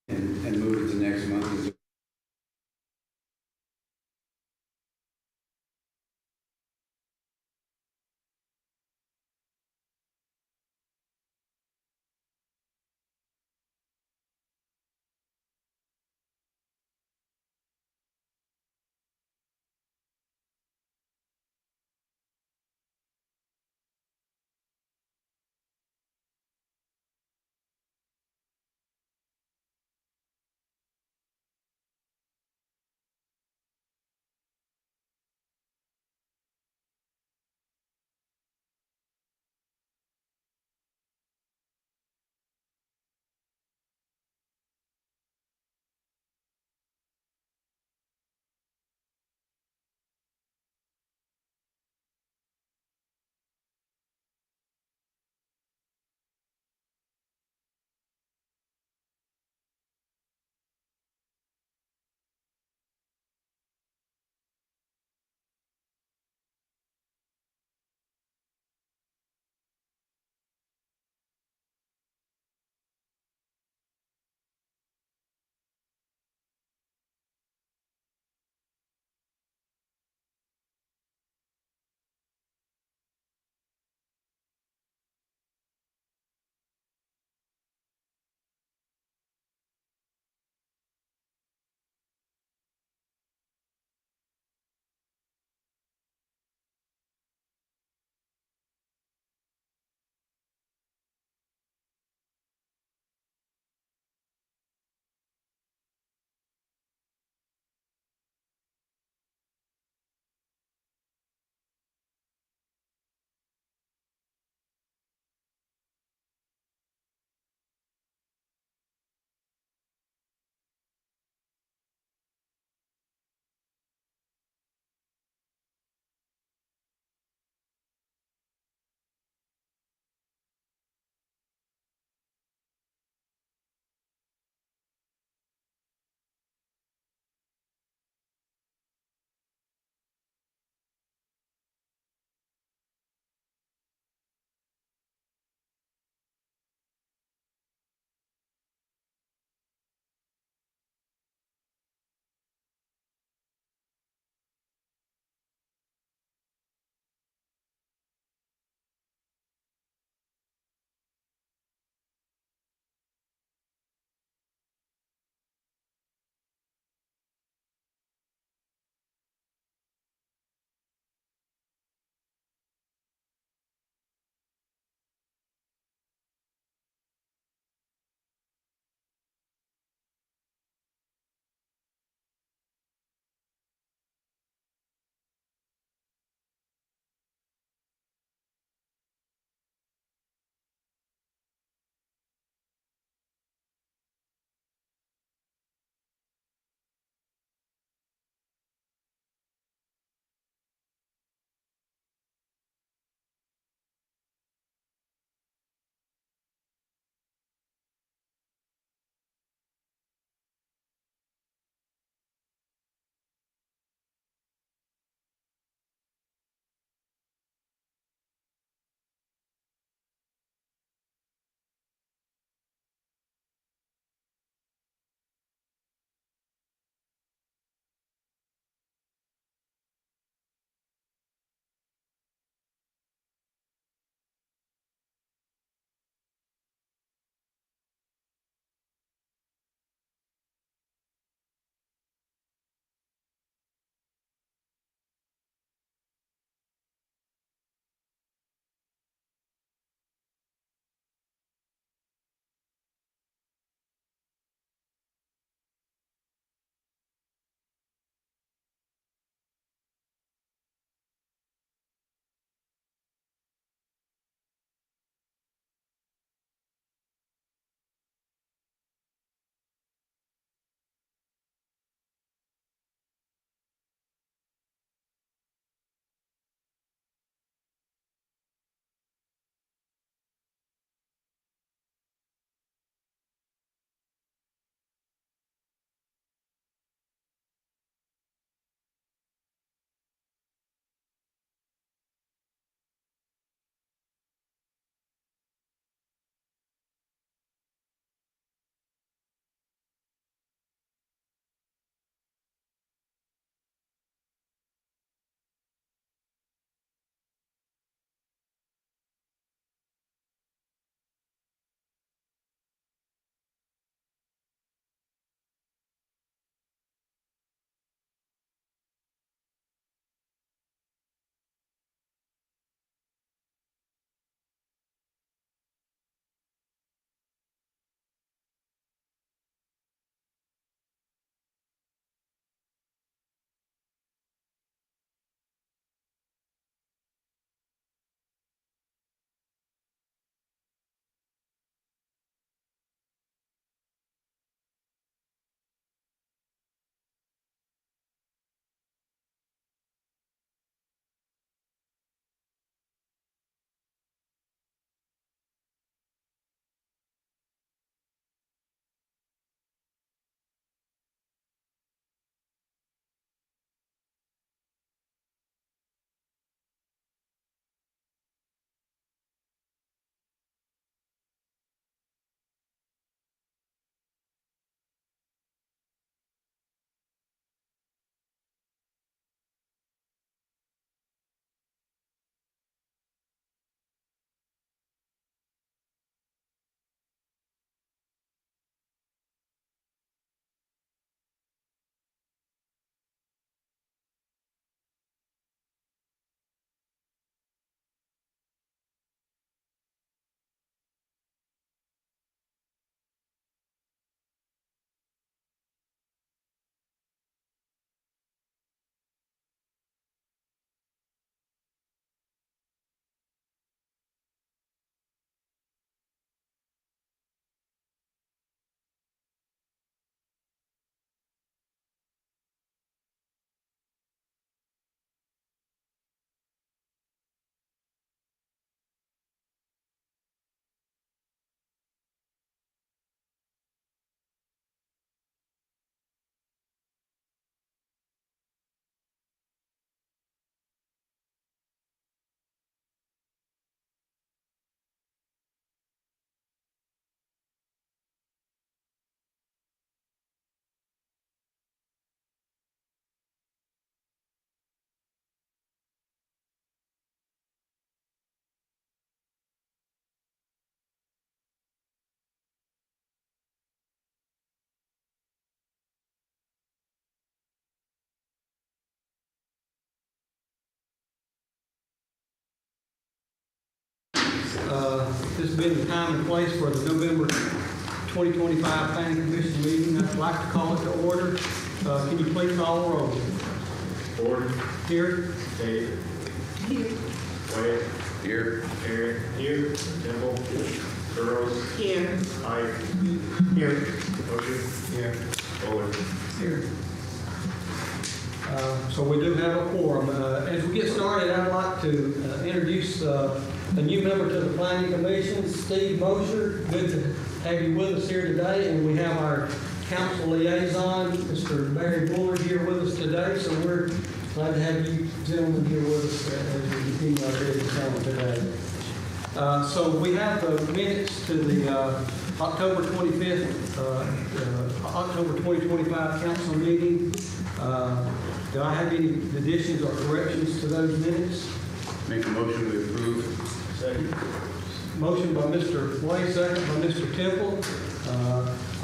and move it to next month. This being the time and place for the November 2025 Planning Commission meeting, I'd like to call it to order. Can you please call the roll? Ford. Here. Dave. Here. Wade. Here. Aaron. Here. Temple. Burrows. Here. Pike. Here. Motion. Here. Fuller. Here. So we do have a quorum. As we get started, I'd like to introduce a new member to the Planning Commission, Steve Mosher. Good to have you with us here today. And we have our council liaison, Mr. Barry Bullard, here with us today. So we're glad to have you gentlemen here with us as we continue our business on today. So we have the minutes to the October 25th, October 2025 council meeting. Do I have any additions or corrections to those minutes? Make a motion to approve. Second. Motion by Mr. Wade, second by Mr. Temple.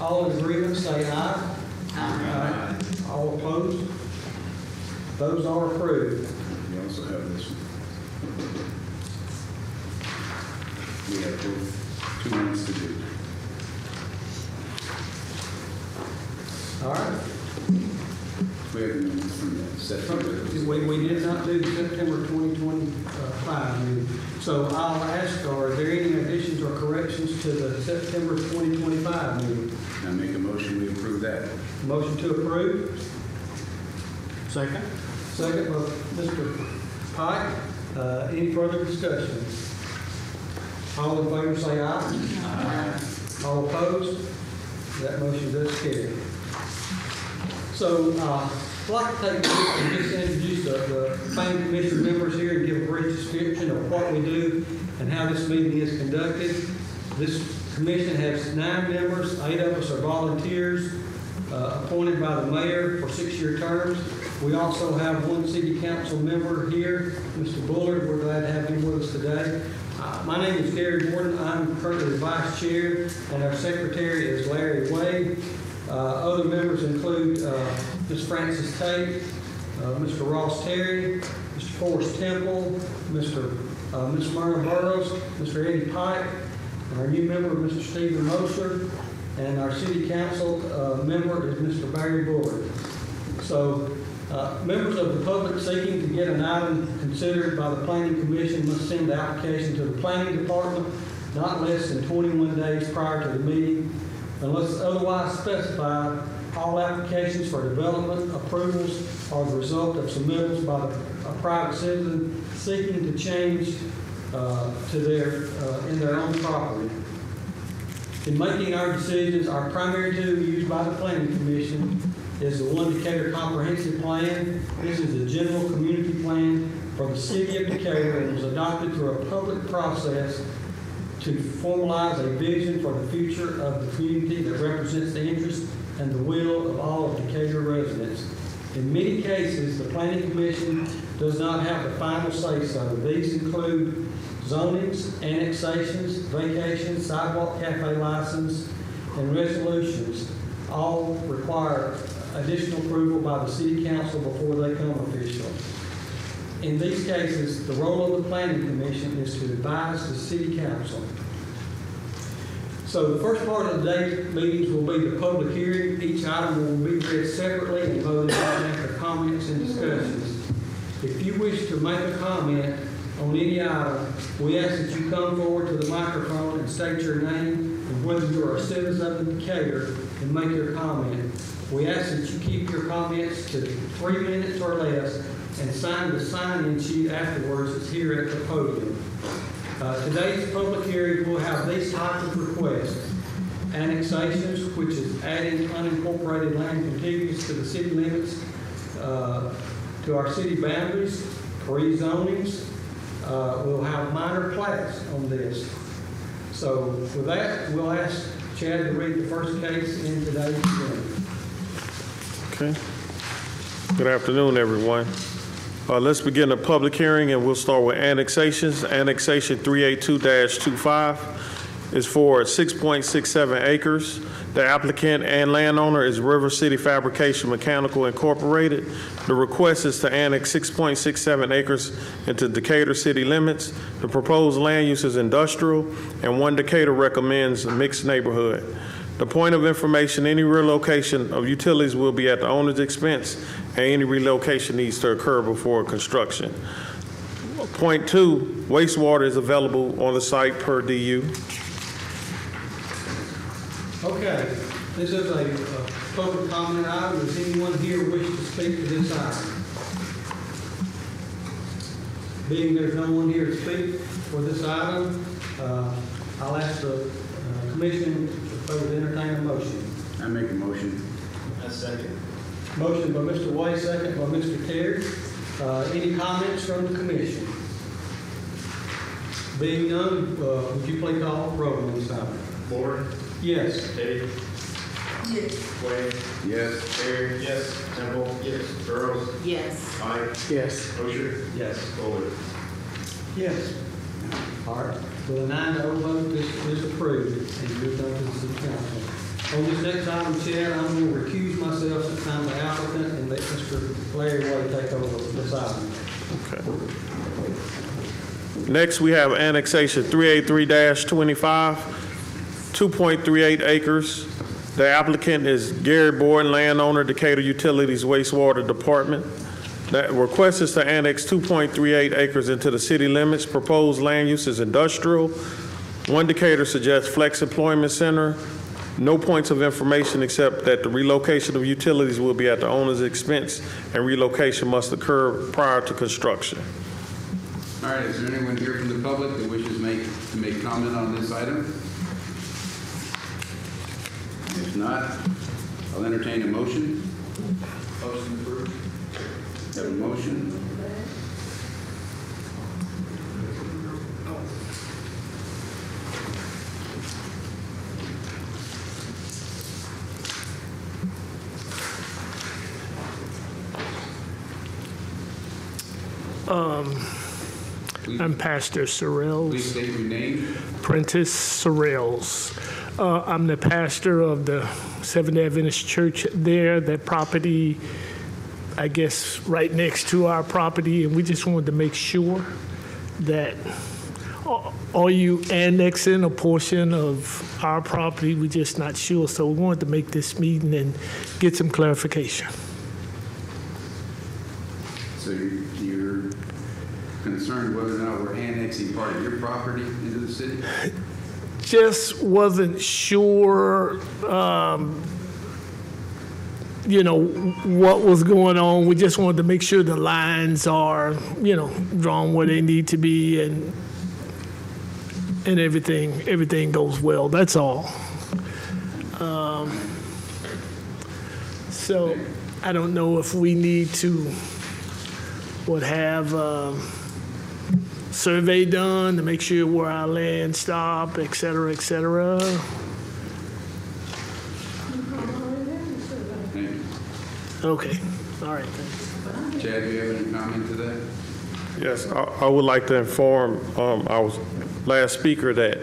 All in agreement, say aye. Aye. All opposed? Those are approved. We also have this one. We have both 2 minutes to do. All right. We have minutes from the September. We did not do the September 2025 meeting. So I'll ask, are there any additions or corrections to the September 2025 meeting? Now make a motion, we approve that. Motion to approve? Second. Second by Mr. Pike. Any further discussion? All in favor say aye. Aye. All opposed? That motion does carry. So I'd like to take a minute and just introduce the Planning Commission members here and give a brief description of what we do and how this meeting is conducted. This commission has 9 members. 8 of us are volunteers appointed by the mayor for 6-year terms. We also have 1 city council member here, Mr. Bullard. We're glad to have him with us today. My name is Gary Gordon. I'm currently the vice chair, and our secretary is Larry Wade. Other members include Ms. Frances Tate, Mr. Ross Terry, Mr. Forrest Temple, Ms. Myrna Burrows, Mr. Eddie Pike, and our new member, Mr. Stephen Mosher, and our city council member is Mr. Barry Bullard. So members of the public seeking to get an item considered by the Planning Commission must send the application to the Planning Department not less than 21 days prior to the meeting. Unless otherwise specified, all applications for development approvals are the result of submittals by a private citizen seeking to change in their own property. In making our decisions, our primary tool used by the Planning Commission is the One Decatur Comprehensive Plan. This is a general community plan for the city of Decatur and was adopted through a public process to formalize a vision for the future of the community that represents the interest and the will of all of Decatur residents. In many cases, the Planning Commission does not have the final say-so. These include zonings, annexations, vacations, sidewalk cafe license, and resolutions. All require additional approval by the City Council before they come official. In these cases, the role of the Planning Commission is to advise the City Council. So the first part of the day's meetings will be the public hearing. Each item will be read separately and voted on after comments and discussions. If you wish to make a comment on any item, we ask that you come forward to the microphone and state your name and whether you are a citizen of Decatur and make your comment. We ask that you keep your comments to 3 minutes or less and sign the sign-in sheet afterwards. It's here at the podium. Today's public hearing will have these types of requests. Annexations, which is adding unincorporated land contiguous to the city limits to our city boundaries. Rezonings. We'll have minor plats on this. So with that, we'll ask Chad to read the first case in today's hearing. Okay. Good afternoon, everyone. Let's begin the public hearing, and we'll start with annexations. Annexation 382-25 is for 6.67 acres. The applicant and landowner is River City Fabrication Mechanical Incorporated. The request is to annex 6.67 acres into Decatur city limits. The proposed land use is industrial, and One Decatur recommends a mixed neighborhood. The point of information, any relocation of utilities will be at the owner's expense, and any relocation needs to occur before construction. Point 2, wastewater is available on the site per DU. Okay, this is a public comment item. Does anyone here wish to speak to this item? Being there's no one here to speak for this item, I'll ask the commission to entertain a motion. I make a motion. I second. Motion by Mr. White, second by Mr. Terry. Any comments from the commission? Being none, would you please call the roll on this item? Moore. Yes. Dave. Yes. Wade. Yes. Terry. Yes. Temple. Yes. Burrows. Yes. Pike. Yes. Mosher. Yes. Fuller. Yes. All right. With a 9-0 vote, this is approved and moved on to the city council. On this next item, Chad, I'm going to recuse myself since I'm the applicant and let Mr. Larry White take over this item. Okay. Next, we have annexation 383-25, 2.38 acres. The applicant is Gary Borden, landowner, Decatur Utilities Wastewater Department. The request is to annex 2.38 acres into the city limits. Proposed land use is industrial. One Decatur suggests flex employment center. No points of information except that the relocation of utilities will be at the owner's expense and relocation must occur prior to construction. All right, is there anyone here from the public that wishes to make comment on this item? If not, I'll entertain a motion. Motion approved. Have a motion. I'm Pastor Please Sorrells, state your name. Prentice Sorrells. I'm the pastor of the Seventh-day Adventist Church there. That property, I guess, right next to our property, and we just wanted to make sure that are you annexing a portion of our property? We're just not sure, so we wanted to make this meeting and get some clarification. So you're concerned whether or not we're annexing part of your property into the city? Just wasn't sure, what was going on. We just wanted to make sure the lines are, drawn where they need to be and everything goes well. That's all. So I don't know if we need to have survey done to make sure where our land stop, et cetera, et cetera. Thank you. Okay, all right, thanks. Chad, do you have any comment to that? Yes, I would like to inform our last speaker that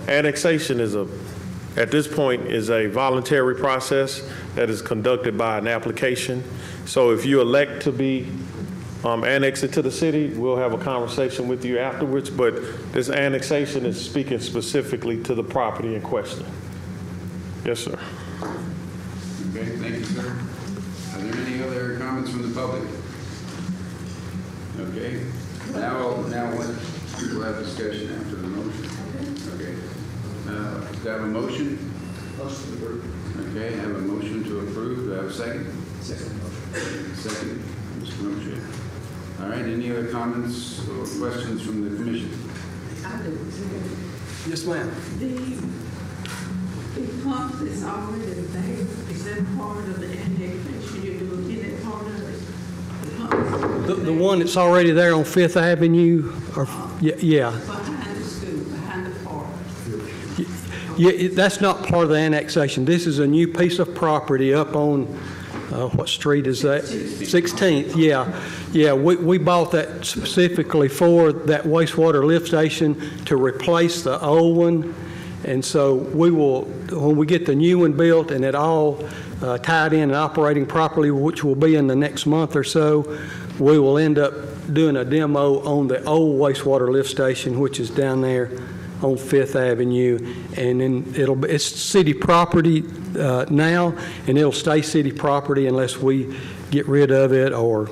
annexation at this point is a voluntary process that is conducted by an application. So if you elect to be annexed into the city, we'll have a conversation with you afterwards, but this annexation is speaking specifically to the property in question. Yes, sir. Okay, thank you, sir. Are there any other comments from the public? Okay, now we'll have discussion after the motion. Okay. Do I have a motion? Motion approved. Okay, I have a motion to approve. Do I have a second? Second motion. Second, Mr. Mosher. All right, any other comments or questions from the commission? I do. Yes, ma'am. The pump that's already there, is that part of the annexation you're doing? Is that part of it? The pump The one that's already there on Fifth Avenue, or, yeah. behind the school, behind the park. Yeah, that's not part of the annexation. This is a new piece of property up on what street is that? 16th, yeah. Yeah, we bought that specifically for that wastewater lift station to replace the old one. And so we will, when we get the new one built and it all tied in and operating properly, which will be in the next month or so, we will end up doing a demo on the old wastewater lift station, which is down there on 5th Avenue. And then it's city property now, and it'll stay city property unless we get rid of it or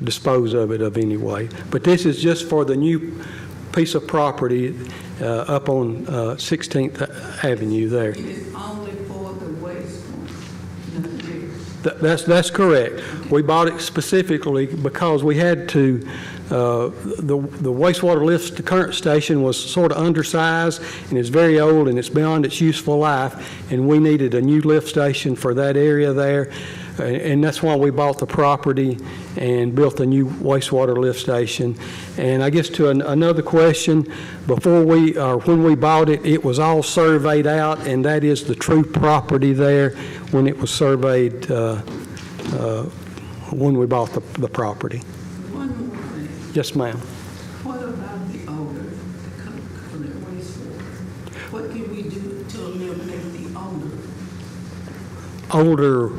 dispose of it of any way. But this is just for the new piece of property up on 16th Avenue there. It is only for the wastewater, nothing else. That's correct. We bought it specifically because we had to, the wastewater lift, the current station was sort of undersized and it's very old and it's beyond its useful life, and we needed a new lift station for that area there. And that's why we bought the property and built a new wastewater lift station. And I guess to another question, before when we bought it, it was all surveyed out, and that is the true property there when it was surveyed when we bought the property. One more thing. Yes, ma'am. What about the odor that comes from that wastewater? What can we do to eliminate the odor Older.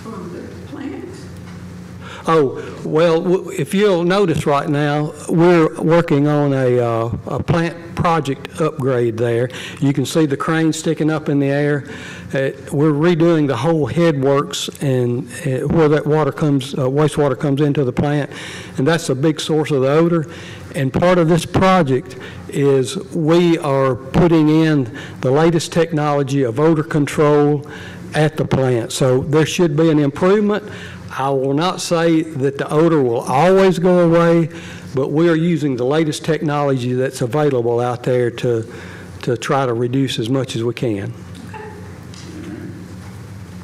from the plant? Oh, well, if you'll notice right now, we're working on a plant project upgrade there. You can see the crane sticking up in the air. We're redoing the whole headworks and where that wastewater comes into the plant, and that's a big source of the odor. And part of this project is we are putting in the latest technology of odor control at the plant. So there should be an improvement. I will not say that the odor will always go away, but we are using the latest technology that's available out there to try to reduce as much as we can.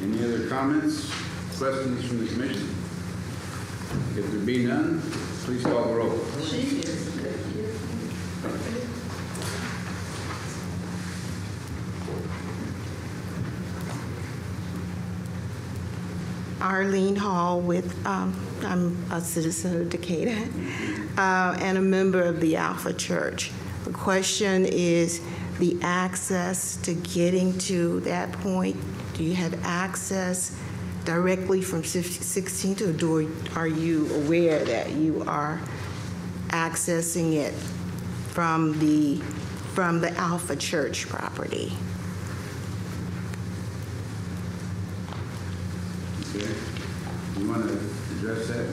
Any other comments, questions from the commission? If there be none, please call the roll. She is. Arlene Hall I'm a citizen of Decatur and a member of the Alpha Church. The question is the access to getting to that point. Do you have access directly from 16th, or are you aware that you are accessing it from the Alpha Church property? Okay. You want to address that?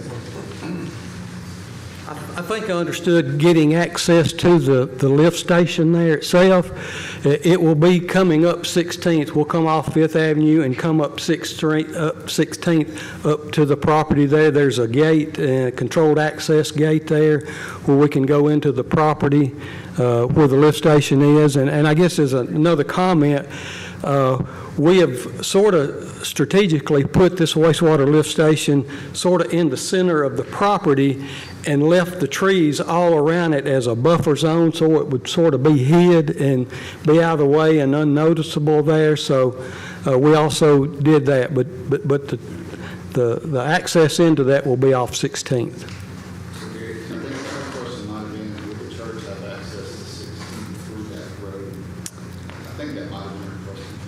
I think I understood getting access to the lift station there itself. It will be coming up 16th. We'll come off 5th Avenue and come up 16th up to the property there. There's a gate, a controlled access gate there where we can go into the property where the lift station is. And I guess as another comment, we have sort of strategically put this wastewater lift station sort of in the center of the property and left the trees all around it as a buffer zone so it would sort of be hid and be out of the way and unnoticeable there. So we also did that, but the access into that will be off 16th. I think our question might have been, would the church have access to 16 through that road? I think that might have been our question.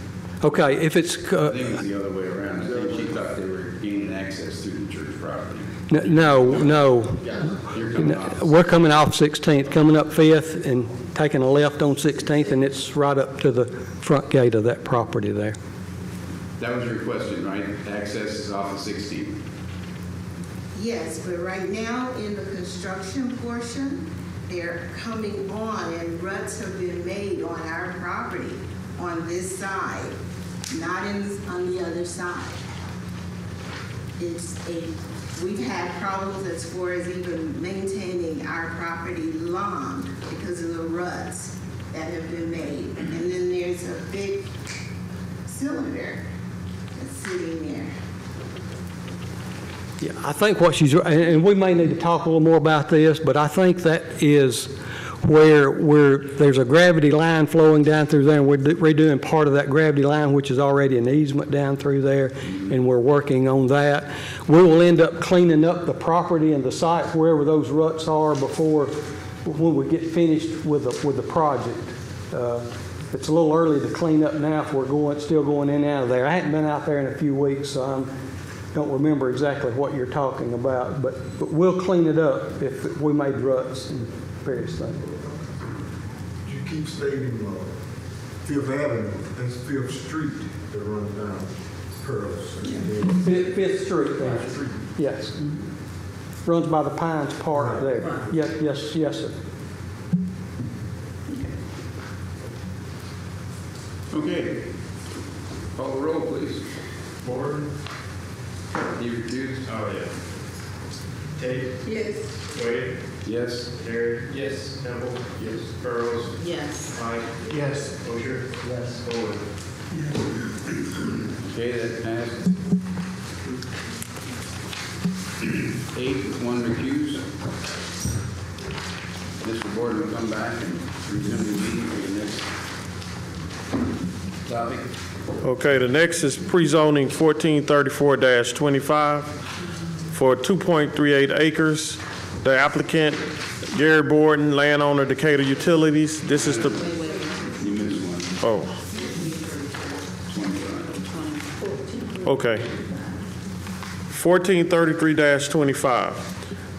Okay, if it's, I think it's the other way around. I think she thought they were gaining access through the church property. no, You're coming off. we're coming off 16th, coming up 5th and taking a left on 16th, and it's right up to the front gate of that property there. That was your question, right? Access is off of 16th. Yes, but right now in the construction portion, they're coming on and ruts have been made on our property on this side, not on the other side. We've had problems as far as even maintaining our property lawn because of the ruts that have been made. And then there's a big cylinder that's sitting there. Yeah, I think what she's, and we may need to talk a little more about this, but I think that is where there's a gravity line flowing down through there, and we're redoing part of that gravity line, which is already an easement down through there, and we're working on that. We will end up cleaning up the property and the site wherever those ruts are when we get finished with the project. It's a little early to clean up now if we're still going in and out of there. I hadn't been out there in a few weeks, so I don't remember exactly what you're talking about, but we'll clean it up if we made ruts and various things. You keep stating Fifth Avenue, that's Fifth Street that runs down Pearls. Fifth Street there. Yes. Runs by the Pines Park there. Right. Yes, sir. Okay. Call the roll, please. Ford. You recused? Oh, yeah. Tate. Yes. Wade. Yes. Terry. Yes. Temple. Yes. Burrows. Yes. Pike. Yes. Osher. Yes. Fuller. Okay, that passed. 8 with 1 recused. Mr. Board will come back and resume the meeting for your next topic. Okay, the next is pre-zoning 1434-25 for 2.38 acres. The applicant, Gary Borden, landowner, Decatur Utilities. This is the, You missed one. oh, okay. 1433-25.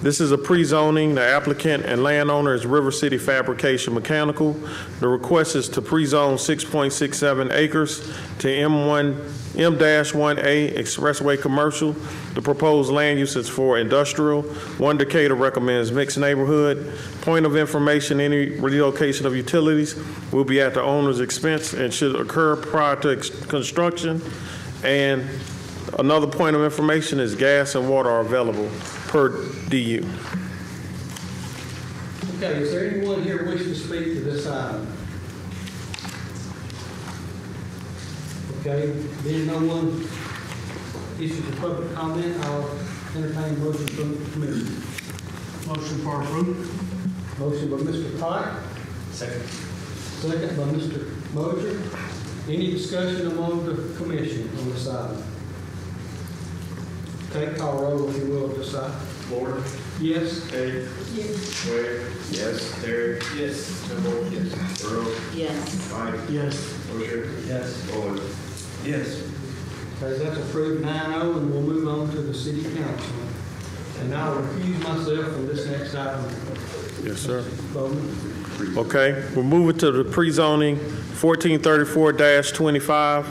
This is a pre-zoning. The applicant and landowner is River City Fabrication Mechanical. The request is to pre-zone 6.67 acres to M-1A Expressway Commercial. The proposed land use is for industrial. One Decatur recommends mixed neighborhood. Point of information, any relocation of utilities will be at the owner's expense and should occur prior to construction. And another point of information is gas and water are available per DU. Okay, is there anyone here wishing to speak to this item? Okay, being no one issues a public comment, I'll entertain a motion from the committee. Motion for approval. Motion by Mr. Pike, Second. second by Mr. Moser. Any discussion among the commission on this item? Take call roll, if you will, this item. Ford. Yes? Tate. Yes. Wade. Yes. Terry. Yes. Temple. Yes. Burrows. Yes. Pike. Yes. Osher. Yes. Fuller. Yes. Okay, that's approved 9-0, and we'll move on to the city council. And I'll recuse myself from this next item. Yes, sir. Bowman? Okay, we're moving to the pre-zoning 1434-25.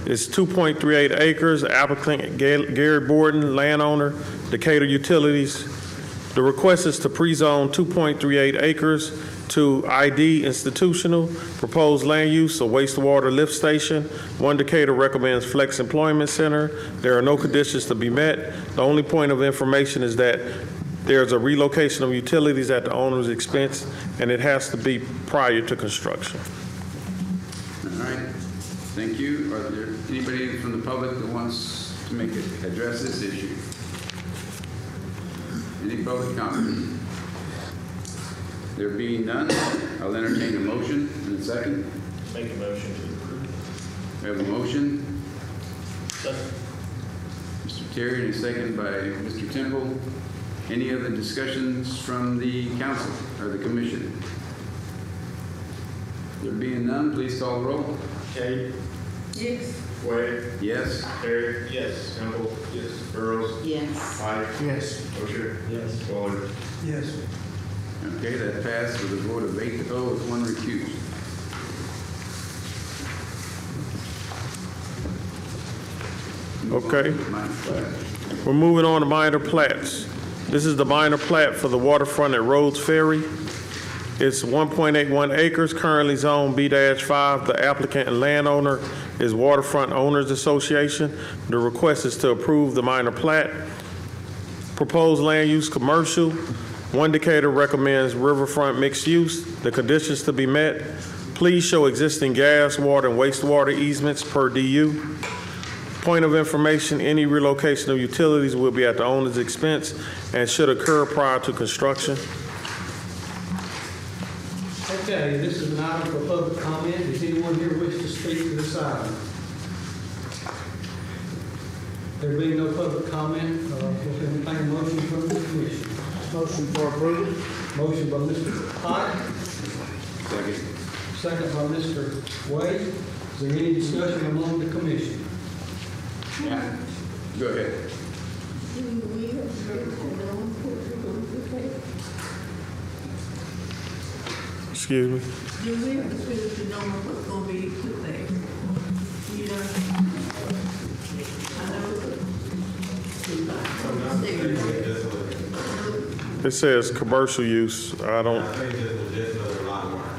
It's 2.38 acres. Applicant Gary Borden, landowner, Decatur Utilities. The request is to pre-zone 2.38 acres to ID Institutional. Proposed land use, a wastewater lift station. One Decatur recommends Flex Employment Center. There are no conditions to be met. The only point of information is that there's a relocation of utilities at the owner's expense, and it has to be prior to construction. All right. Thank you. Are there anybody from the public that wants to address this issue? Any public comment? There being none, I'll entertain a motion in a second. Make a motion to approve. We have a motion. Second. Mr. Terry, and a second by Mr. Temple. Any other discussions from the council or the commission? There being none, please call the roll. Tate. Yes. Wade. Yes? Terry. Yes. Temple. Yes. Burrows. Yes. Pike. Yes. Osher. Yes. Fuller. Yes. Okay, that passed with a vote of 8-0 with 1 recused. Okay. Minor plat. We're moving on to minor plats. This is the minor plat for the waterfront at Rhodes Ferry. It's 1.81 acres, currently zone B-5. The applicant and landowner is Waterfront Owners Association. The request is to approve the minor plat. Proposed land use commercial. One Decatur recommends riverfront mixed use. The conditions to be met: please show existing gas, water, and wastewater easements per DU. Point of information, any relocation of utilities will be at the owner's expense and should occur prior to construction. Okay, this is an item for public comment. Does anyone here wish to speak to this item? There being no public comment, we'll entertain a motion from the commission. Motion for approval. Motion by Mr. Pike, Second. second by Mr. Wade. Is there any discussion among the commission? Yeah. Go ahead. Do we have to know what we're going to pay? Excuse me? Do we have to know what's going to be put there? You know? It says commercial use. I don't,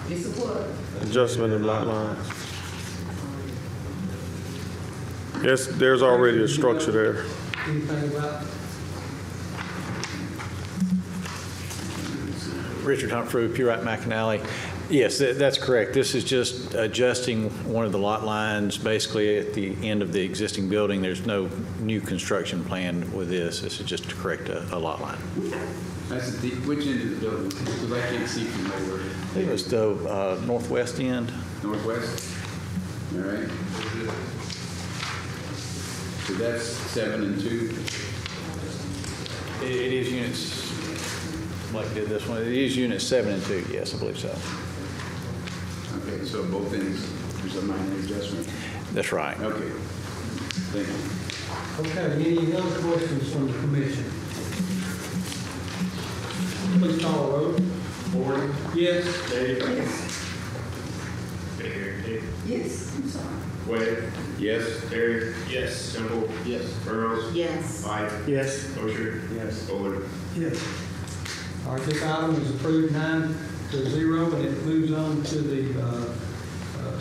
It's a what? adjustment in lot lines. Yes, there's already a structure there. Anything about, Richard Humphrey, Purite McAnally. Yes, that's correct. This is just adjusting one of the lot lines, basically at the end of the existing building. There's no new construction planned with this. This is just to correct a lot line. That's which end of the building? Because I can't see from nowhere. I think it was the northwest end. Northwest? All right. So that's 7 and 2. It is units, like did this one, it is units 7 and 2. Yes, I believe so. Okay, so both ends, there's a minor adjustment. That's right. Okay. Thank you. okay, any other questions from the commission? Please call the roll. Ford, Yes. Dave, Yes. Baker, Yes, I'm sorry. Wade, Yes? Terry. Yes. Kimball. Yes. Burrows. Yes. Pike. Yes. Mosher. Yes. Fuller. Yes. All right, this item is approved 9-0, and it moves on to the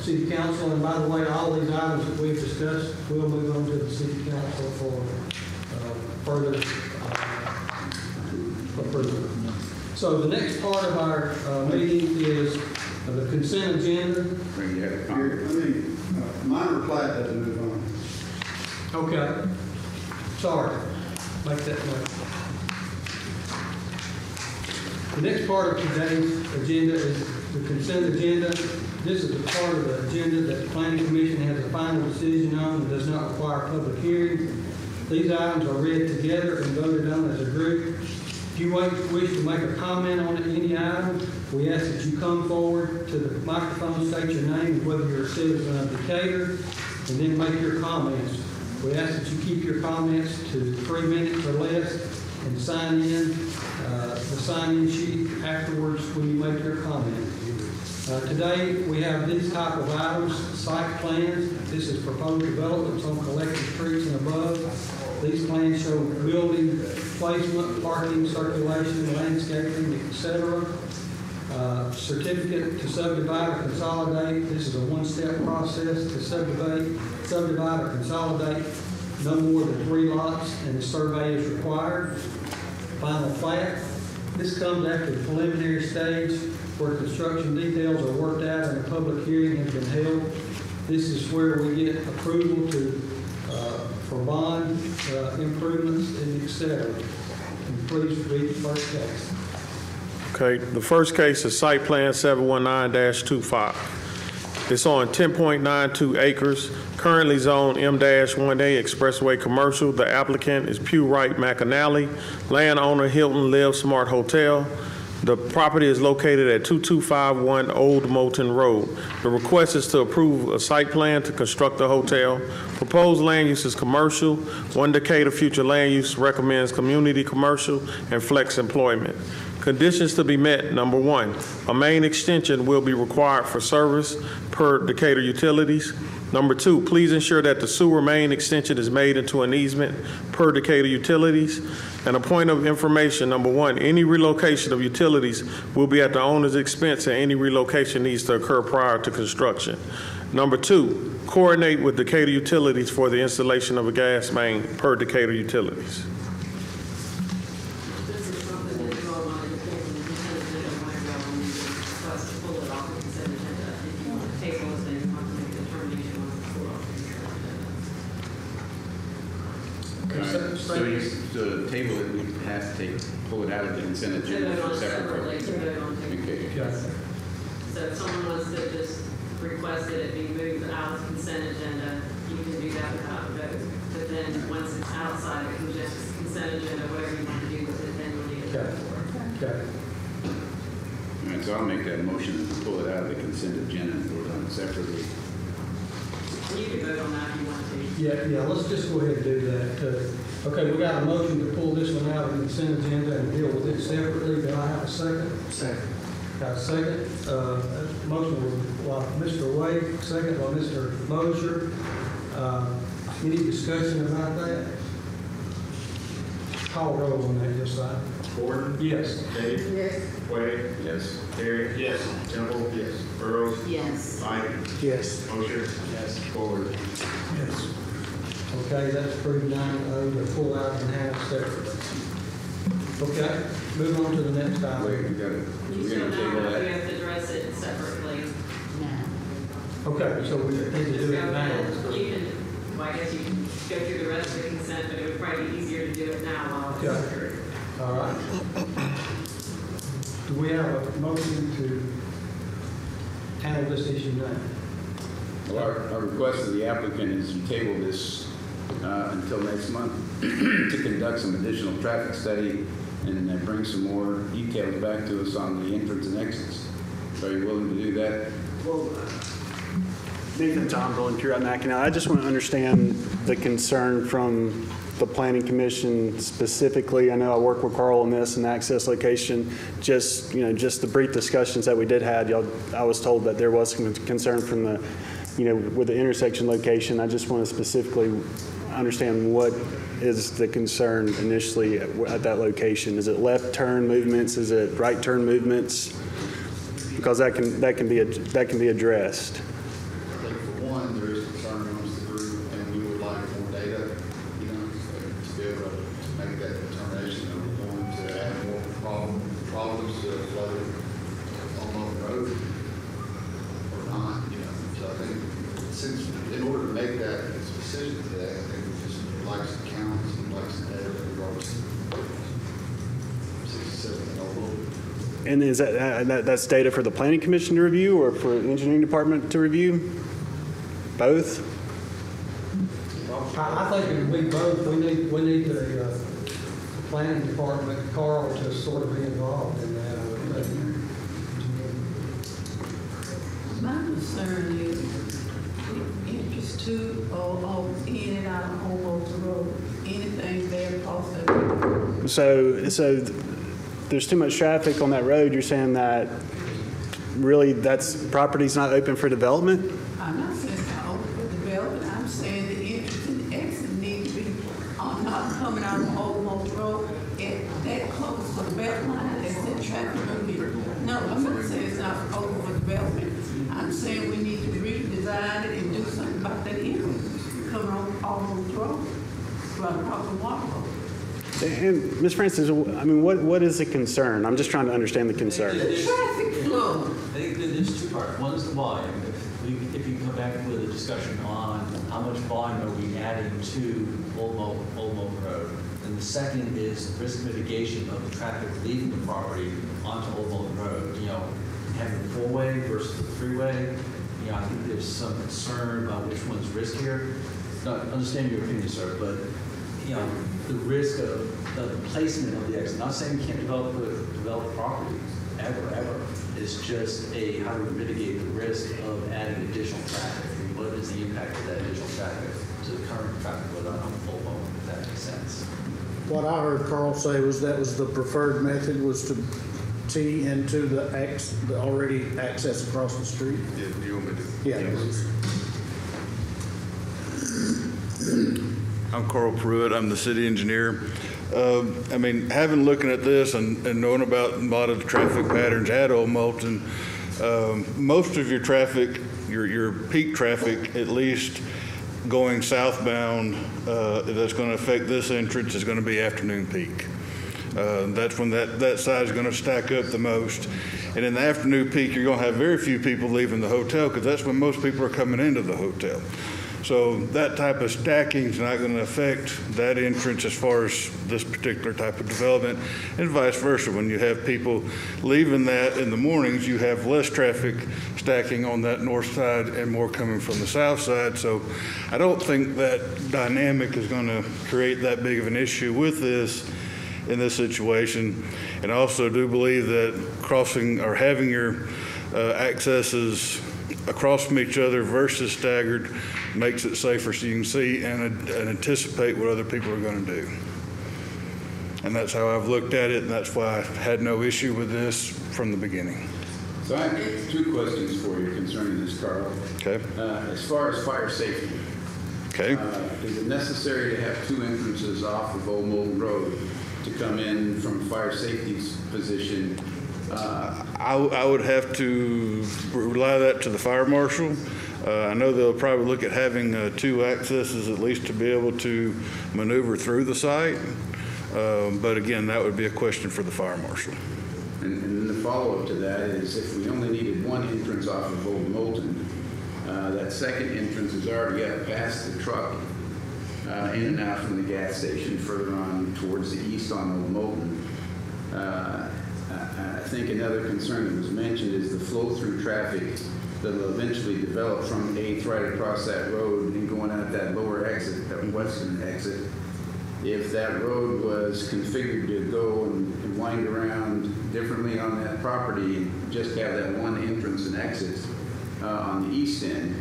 city council. And by the way, all these items that we've discussed will move on to the city council for further approval. So the next part of our meeting is the consent agenda. Bring you have a Here, comment. minor plat doesn't move on. Okay. Sorry. Make that note. The next part of today's agenda is the consent agenda. This is the part of the agenda that the planning commission has a final decision on and does not require public hearing. These items are read together and voted on as a group. If you wish to make a comment on any item, we ask that you come forward to the microphone, state your name, and whether you're a citizen of Decatur, and then make your comments. We ask that you keep your comments to 3 minutes or less and sign in the sign-in sheet afterwards when you make your comment. Today, we have these type of items: site plans. This is proposed developments on collective streets and above. These plans show building placement, parking, circulation, landscaping, etc. Certificate to subdivide or consolidate. This is a one-step process to subdivide or consolidate no more than 3 lots, and the survey is required. Final plat. This comes after the preliminary stage where construction details are worked out and a public hearing has been held. This is where we get approval for bond improvements and et cetera. And please read the first case. Okay, the first case is site plan 719-25. It's on 10.92 acres, currently zoned M-1A Expressway Commercial. The applicant is Purite McAnally, landowner Hilton Live Smart Hotel. The property is located at 2251 Old Moulton Road. The request is to approve a site plan to construct a hotel. Proposed land use is commercial. One Decatur future land use recommends community commercial and flex employment. Conditions to be met: number 1, a main extension will be required for service per Decatur Utilities. Number 2, please ensure that the sewer main extension is made into an easement per Decatur Utilities. And a point of information: number 1, any relocation of utilities will be at the owner's expense, and any relocation needs to occur prior to construction. Number 2, coordinate with Decatur Utilities for the installation of a gas main per Decatur Utilities. This is something that you all want to take from the consent agenda, whenever y'all want to discuss to pull it off the consent agenda. If you want to table it, then you want to make a determination on the pull off the consent agenda. So to table it, we have to pull it out of the consent agenda for separate vote. Separately, to vote on it. Okay. Yes. So So if someone wants to just request that it be moved out of the consent agenda, you can do that without a vote. But then, once it's outside of the consent agenda, whatever you want to do with it, then you'll need a vote for it. Okay. All right, so I'll make that motion to pull it out of the consent agenda and vote on it separately. And you can vote on that if you want to. Yeah, let's just go ahead and do that. Okay, we got a motion to pull this one out of the consent agenda and deal with it separately. Do I have a second? Second. Got a second? Motion was by Mr. Wade, second by Mr. Mosher. Any discussion about that? Call roll on that, just like. Gordon? Yes. Dave? Yes. Wade? Yes. Terry? Yes. Temple? Yes. Burrows? Yes. Mike? Yes. Mosher? Yes. Ford? Yes. Okay, that's approved 9-0 to pull out and have separately. Okay, move on to the next Wait, item. You we're still gonna know table if you that. have to address it separately. Okay, so we need to do it now. You can, well, I guess you can go through the rest of the consent, but it would probably be easier to do it now while it's Okay. through. All right. Do we have a motion to handle this issue now? Well, our request of the applicant is to table this until next month to conduct some additional traffic study and then bring some more details back to us on the entrance and exits. Are you willing to do that? Well, Nathan Tomville and Pure Mackinac. I just want to understand the concern from the Planning Commission specifically. I know I work with Carl on this and access location. Just the brief discussions that we did have, I was told that there was some concern from the, with the intersection location. I just want to specifically understand what is the concern initially at that location. Is it left turn movements? Is it right turn movements? Because that can be addressed. I think for one, there is concern amongst the group, and we would like more data, to be able to make that determination that we're going to add more problems to flow on the road or not, So I think since, in order to make that decision today, I think we just like some counts and like some data in regards to 67 and over. And is that's data for the Planning Commission to review or for the Engineering Department to review? Both? I think it would be both. We need the planning department, Carl, to sort of be involved in that. I would think. My concern is the entrance to or in and out of Hoboken Road, anything there across that road. So there's too much traffic on that road. You're saying that really property's not open for development? I'm not saying it's not open for development, I'm saying the entrance and the exit need to be not coming out of Hoboken Road at that close to the belt line, that's that traffic gonna be. No, I'm not saying it's not open for development. I'm saying we need to redesign it and do something about that entrance coming on Hoboken Road, right across the water road. And Ms. Francis, what is the concern? I'm just trying to understand the concern. Traffic flow. I think that there's two parts. One is the volume. If you come back with a discussion on how much volume are we adding to Old Moulton Road. And the second is risk mitigation of the traffic leaving the property onto Old Moulton Road. Having a four-way versus the three-way. I think there's some concern about which one's riskier. Not understand your opinion, sir, but the risk of the placement of the exit. Not saying you can't develop property ever. It's just how do we mitigate the risk of adding additional traffic? What is the impact of that additional traffic to the current traffic flow on Old Moulton, if that makes sense? What I heard Carl say was that was the preferred method, was to tee into the already access across the street. Yeah, you want me to? Yeah. I'm Carl Pruitt. I'm the city engineer. Having looking at this and knowing about a lot of the traffic patterns at Old Moulton, most of your traffic, your peak traffic, at least going southbound, that's going to affect this entrance is going to be afternoon peak. That's when that side is going to stack up the most. And in the afternoon peak, you're going to have very few people leaving the hotel because that's when most people are coming into the hotel. So that type of stacking is not going to affect that entrance as far as this particular type of development, and vice versa. When you have people leaving that in the mornings, you have less traffic stacking on that north side and more coming from the south side. So I don't think that dynamic is going to create that big of an issue with this in this situation. And I also do believe that crossing or having your accesses across from each other versus staggered makes it safer, so you can see and anticipate what other people are going to do. And that's how I've looked at it, and that's why I had no issue with this from the beginning. So I have two questions for you concerning this, Carl. Okay. As far as fire safety, Okay. is it necessary to have two entrances off of Old Moulton Road to come in from fire safety's position? I would have to rely that to the fire marshal. I know they'll probably look at having two accesses at least to be able to maneuver through the site. But again, that would be a question for the fire marshal. And then the follow-up to that is if we only needed one entrance off of Old Moulton, that second entrance is already up past the truck in and out from the gas station further on towards the east on Old Moulton. I think another concern that was mentioned is the flow-through traffic that will eventually develop from 8th right across that road and going out that lower exit, that western exit. If that road was configured to go and wind around differently on that property and just have that one entrance and exit on the east end,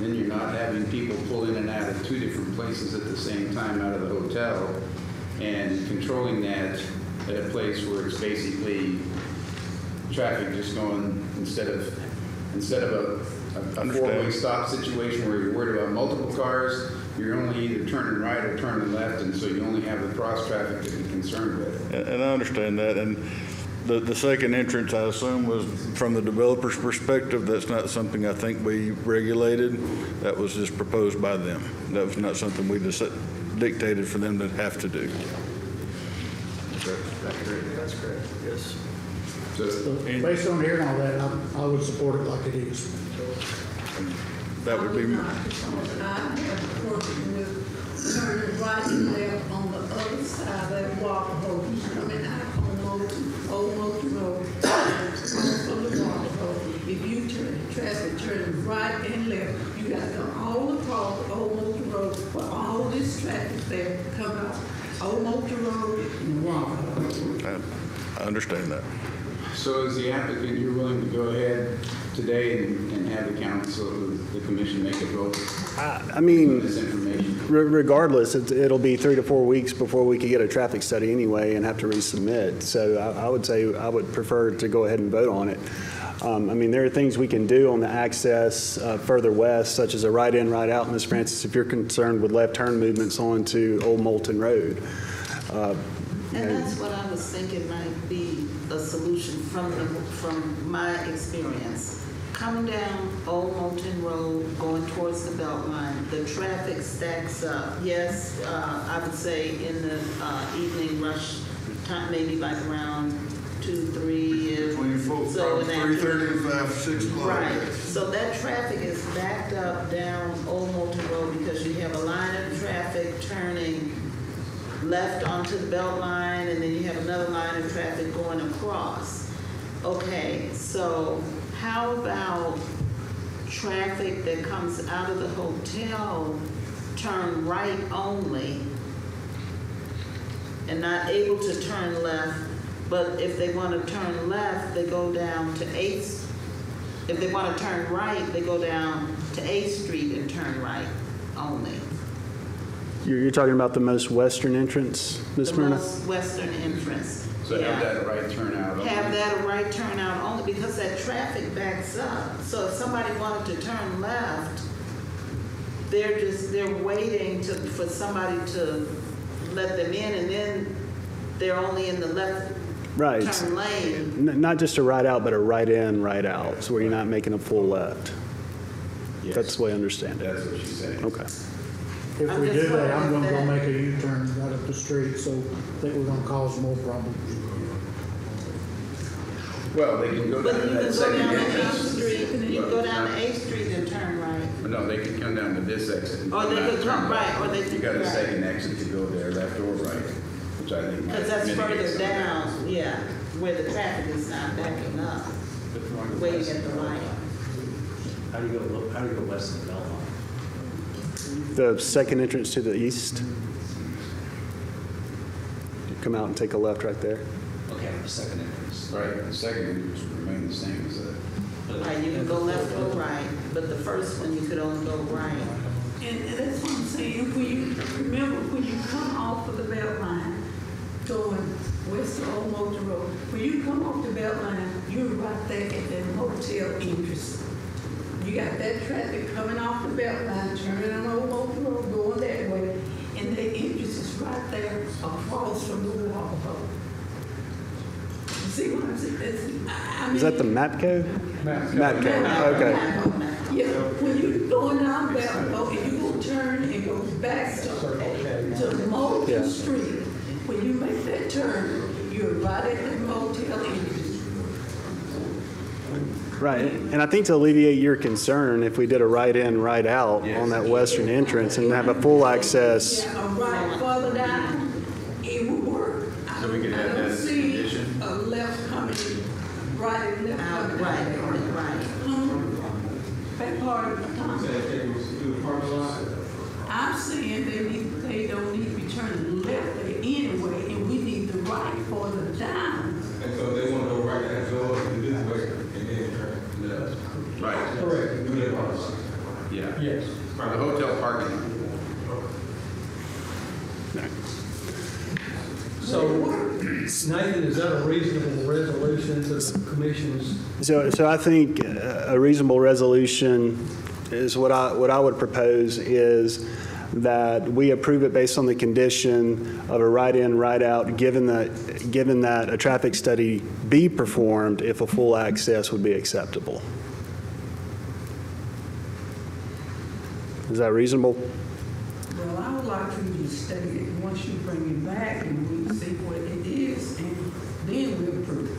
then you're not having people pull in and out of two different places at the same time out of the hotel, and controlling that at a place where it's basically traffic just going instead of a four-way stop situation where you're worried about multiple cars, you're only either turning right or turning left, and so you only have the cross traffic to be concerned with. And I understand that. And the second entrance, I assume, was from the developer's perspective. That's not something I think we regulated. That was just proposed by them. That was not something we just dictated for them to have to do. That's correct, yes. So, Based on hearing all that, I would support it like it is. That would be. I have a person with turning right and left on the other side of that Walker Road. He's coming out on Old Moulton Road, from the Walker Road. If you traffic turning right and left, you got to come all across Old Moulton Road for all this traffic there coming out Old Moulton Road and Walker Road. I understand that. So as the applicant, you're willing to go ahead today and have the council, the commission make a vote I mean, on this information? regardless, it'll be 3 to 4 weeks before we could get a traffic study anyway and have to resubmit. So I would say I would prefer to go ahead and vote on it. I mean, there are things we can do on the access further west, such as a right in, right out, Ms. Francis, if you're concerned with left turn movements onto Old Moulton Road. And that's what I was thinking might be a solution from my experience. Coming down Old Moulton Road, going towards the Beltline, the traffic stacks up. Yes, I would say in the evening rush time, maybe like around 2, 3. Between 3:30 and 5, 6 o'clock. Right. So that traffic is backed up down Old Moulton Road because you have a line of traffic turning left onto the Beltline, and then you have another line of traffic going across. Okay, so how about traffic that comes out of the hotel turn right only and not able to turn left, but if they want to turn left, they go down to 8th. If they want to turn right, they go down to 8th Street and turn right only. You're talking about the most western entrance, Ms. The Myrna? most western entrance. So Yeah. have that right turnout only? Have that a right turnout only because that traffic backs up. So if somebody wanted to turn left, they're waiting for somebody to let them in, and then they're only in the left Right. turn lane. Not just a right out, but a right in, right out, so where you're not making a full left. Yes. That's the way I understand it. That's what she's saying. Okay. If I'm we just do that, I'm wondering gonna go if make a U-turn right up the street, so I think we're gonna cause more problems. Well, they can go But down you that can go second down to entrance. 8th Street, you can go down to Well, 8th Street and turn right. No, they can come down to this exit. and Or they out, could turn come left. right, or they could You got a right. second exit to go there, left or right, which I think might Because that's mitigate further some of that. down, yeah, where the traffic is not backing up, waiting at the light. How do you go west of the Beltline? The second entrance to the east. You come out and take a left right there. Okay, the second entrance. Right, the second entrance would remain the same as that. Right, you can go left or right, but the first one, you could only go right. And that's what I'm saying, when you, remember, when you come off of the Beltline, going west of Old Moulton Road, when you come off the Beltline, you're right there at that hotel entrance. You got that traffic coming off the Beltline, turning on Old Moulton Road, going that way, and the entrance is right there across from the Waffle House. You see what I'm saying? I mean, Is that the Mapco? Mapco, okay. Yeah, when you going down Beltline, okay, you go turn and go back to Moulton Yeah. Street. When you make that turn, you're right at the motel entrance. Right, and I think to alleviate your concern, if we did a right in, right out on that western entrance and have a full access, Yeah, right further down, it would work. So we could have I that don't as a see condition? a left coming, right and left Out, coming. right. That part of the time. I'm saying they don't need to be turning left there anyway, and we need the right further down. And so they want to go right next door and this way, and then turn left. Right, Correct. yeah. Yes. For the hotel parking lot. So, Nathan, is that a reasonable resolution to the commission's? so I think a reasonable resolution is what I would propose is that we approve it based on the condition of a right in, right out, given that a traffic study be performed if a full access would be acceptable. Is that reasonable? Well, I would like for you to study it once you bring it back and we see what it is, and then we'll approve it.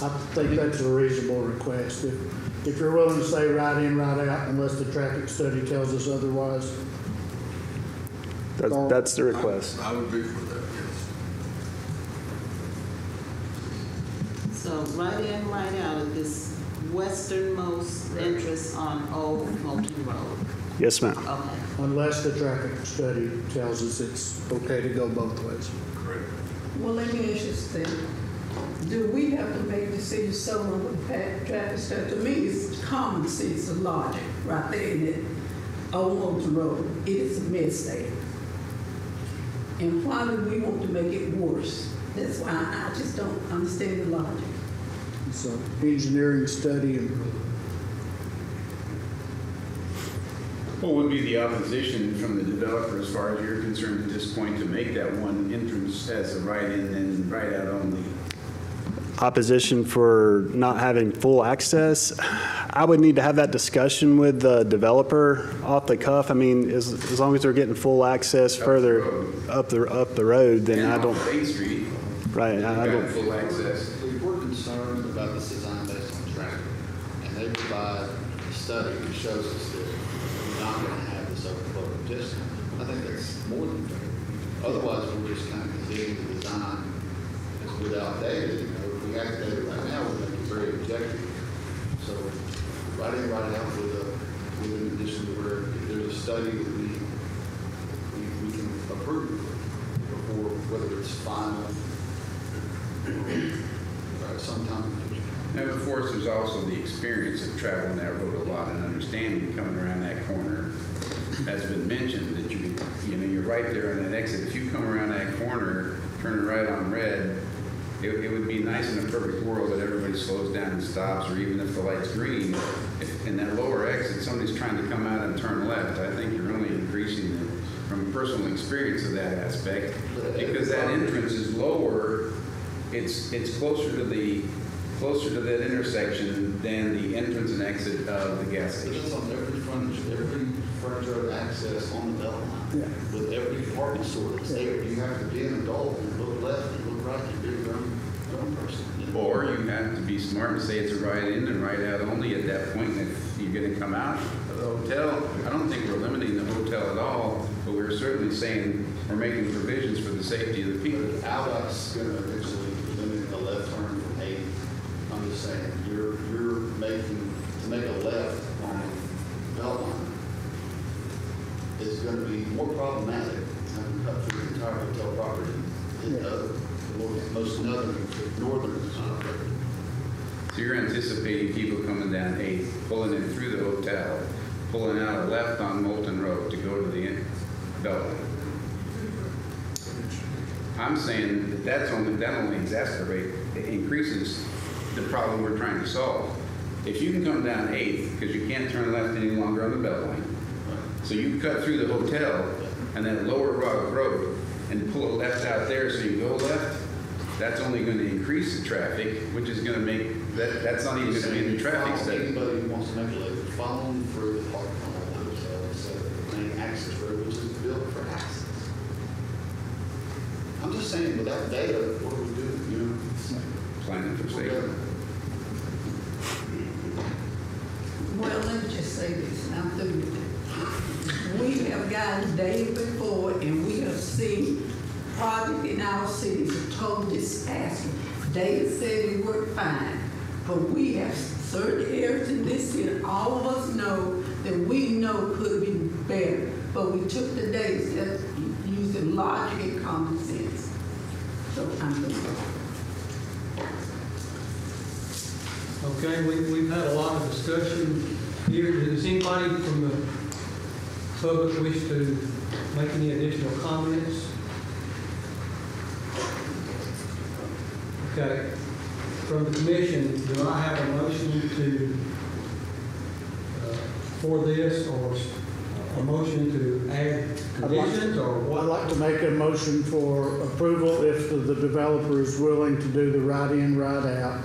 I think that's a reasonable request. If you're willing to say right in, right out, unless the traffic study tells us otherwise. That's the request. I would be for that, yes. So right in, right out at this westernmost entrance on Old Moulton Road. Yes, ma'am. Okay. Unless the traffic study tells us it's okay to go both ways. Correct. Well, let me ask you something. Do we have to make the city solo with traffic study? To me, it's common sense and logic right there in that Old Moulton Road. It is a mess there. And why do we want to make it worse? That's why I just don't understand the logic. It's an engineering study and What would be the opposition from the developer as far as you're concerned at this point to make that one entrance as a right in and right out only? Opposition for not having full access, I would need to have that discussion with the developer off the cuff. I mean, as long as they're getting full access further up the road, then And I don't, off Main Street, right, you've I got don't, full access. We're concerned about this design based on traffic, and they provide a study that shows us that we're not going to have this overflow congestion. I think that's more than fair. Otherwise, we're just kind of continuing the design as without data. You know, if we have data right now, we'll make it very objective. So, right in, right out with an addition to where if there's a study that we can approve before, whether it's final sometime in the future. And of course, there's also the experience of traveling that road a lot and understanding coming around that corner. Has been mentioned that you're right there on that exit. If you come around that corner, turning right on red, it would be nice in a perfect world that everybody slows down and stops, or even if the light's green, if in that lower exit, somebody's trying to come out and turn left, I think you're only increasing it from personal experience of that aspect, because that entrance is lower, it's closer to that intersection than the entrance and exit of the gas station. It's on every frontage road access on the Beltline, with every department store that's there. You have to be an adult and look left and look right to be your own person. Or you have to be smart and say it's a ride-in and ride-out only at that point. And if you're going to come out of the hotel, I don't think we're limiting the hotel at all, but we're certainly saying we're making provisions for the safety of the people. Outback's gonna eventually limit the left turn from 8. I'm just saying, you're making, to make a left on Beltline is gonna be more problematic than cut through the entire hotel property than most northern. So you're anticipating people coming down 8, pulling in through the hotel, pulling out a left on Moulton Road to go to the Beltline. I'm saying that only increases the problem we're trying to solve. If you can come down 8th, because you can't turn left any longer on the Beltline, so you cut through the hotel and then lower Road and pull a left out there so you go left, that's only going to increase the traffic, which is going to make, that's not even going to be in the traffic study. Anybody who wants to make a left, following through the parking lot of the hotel instead of the main access road, which is built for access. I'm just saying, without data, what do we do? You know, Planning for safety. Well, let me just say this, and I'm through with it. We have gotten data before, and we have seen projects in our cities a total disaster. Data said it worked fine, but we have certain areas in this city, all of us know that we know could be better, but we took the data using logic and common sense. So I'm through. Okay, we've had a lot of discussion here. Does anybody from the public wish to make any additional comments? Okay. From the commission, do I have a motion to, for this, or a motion to add conditions, or what? I'd like to make a motion for approval if the developer is willing to do the ride-in, ride-out,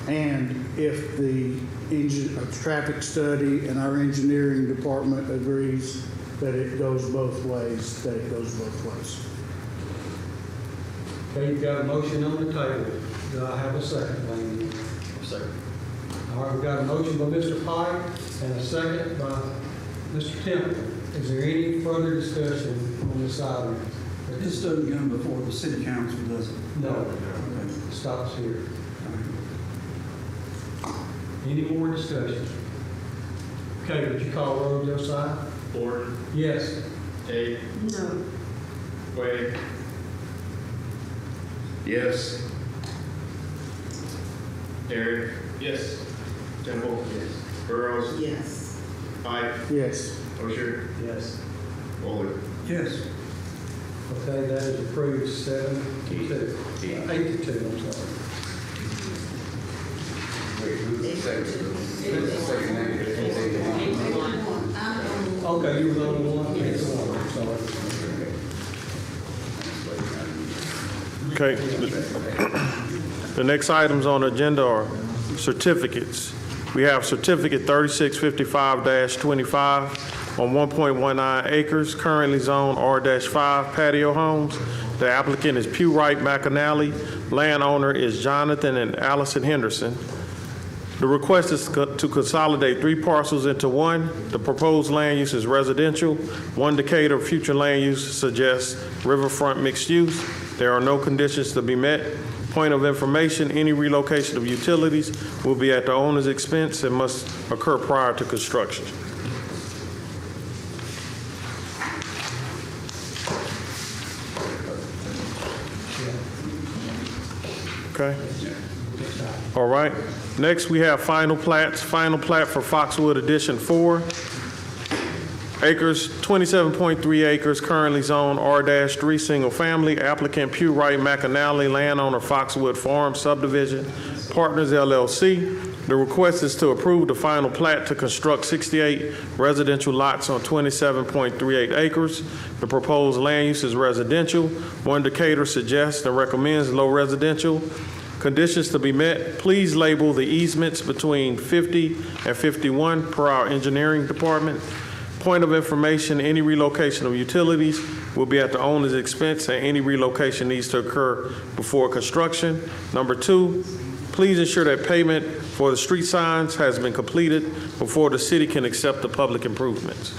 and if the traffic study and our engineering department agrees that it goes both ways, Okay, you've got a motion on the table. Do I have a second, Lane? Second. All right, we've got a motion by Mr. Pike and a second by Mr. Temple. Is there any further discussion on this item? This doesn't come before the city council, does it? No. Okay. It stops here. Any more discussion? Okay, would you call roll, Josiah? Ford. Yes. Tate. No. Quay. Yes. Derek. Yes. Temple. Yes. Burrows. Yes. Pike. Yes. Osher. Yes. Bowler. Yes. Okay, that is approved 7-2. 8-2, I'm sorry. Wait, who's the second? Who's the second? Okay, you were the only one. Sorry. Okay. The next items on the agenda are certificates. We have certificate 3655-25 on 1.19 acres, currently zoned R-5 patio homes. The applicant is Pew Wright McAnally. Landowner is Jonathan and Allison Henderson. The request is to consolidate 3 parcels into one. The proposed land use is residential. One Decatur future land use suggests riverfront mixed use. There are no conditions to be met. Point of information, any relocation of utilities will be at the owner's expense and must occur prior to construction. Okay. All right. Next, we have final plats. Final plat for Foxwood Addition 4. Acres, 27.3 acres, currently zoned R-3 single family. Applicant Pew Wright McAnally, landowner Foxwood Farm Subdivision, Partners LLC. The request is to approve the final plat to construct 68 residential lots on 27.38 acres. The proposed land use is residential. One Decatur suggests and recommends low residential. Conditions to be met, please label the easements between 50 and 51 per our engineering department. Point of information, any relocation of utilities will be at the owner's expense and any relocation needs to occur before construction. Number 2, Please ensure that payment for the street signs has been completed before the city can accept the public improvements.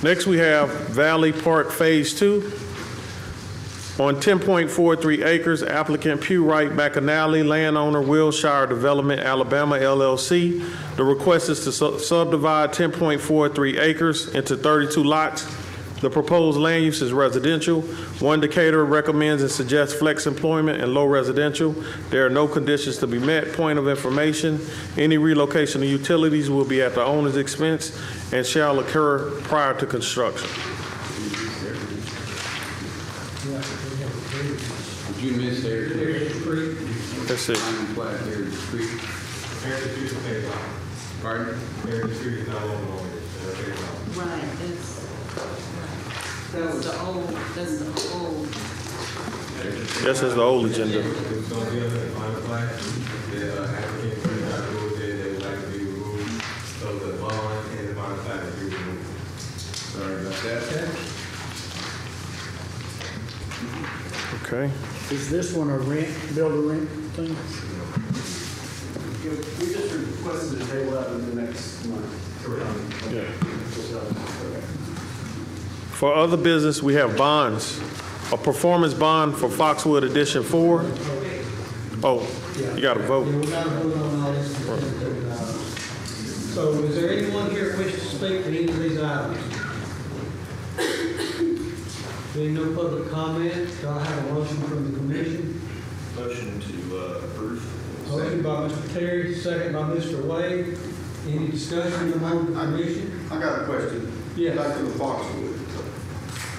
Next, we have Valley Park Phase 2. On 10.43 acres, applicant Pew Wright McAnally, landowner Wilshire Development, Alabama, LLC. The request is to subdivide 10.43 acres into 32 lots. The proposed land use is residential. One Decatur recommends and suggests flex employment and low residential. There are no conditions to be met. Point of information, any relocation of utilities will be at the owner's expense and shall occur prior to construction. Did you miss Heritage Creek? That's it. Final plat, Heritage Creek. Heritage Street is paid off. Pardon? Heritage Street is no longer on it. They're paid off. Right, that's the old. This is the old agenda. It's going to be on the final plat. The applicant pretty much ruled that they would like to be removed. So the bond and the final plat will be removed. Sorry about that. Okay. Is this one a build a rent thing? We just requested to table that in the next month. Yeah. For other business, we have bonds. A performance bond for Foxwood Edition 4. Oh, you got to vote. Yeah, we got to vote on all this. So is there anyone here who wishes to speak to any of these items? Being no public comment, do I have a motion from the commission? Motion to approve. Motion by Mr. Terry, second by Mr. Wade. Any discussion among the commission? I got a question. Yes. Back to the Foxwood.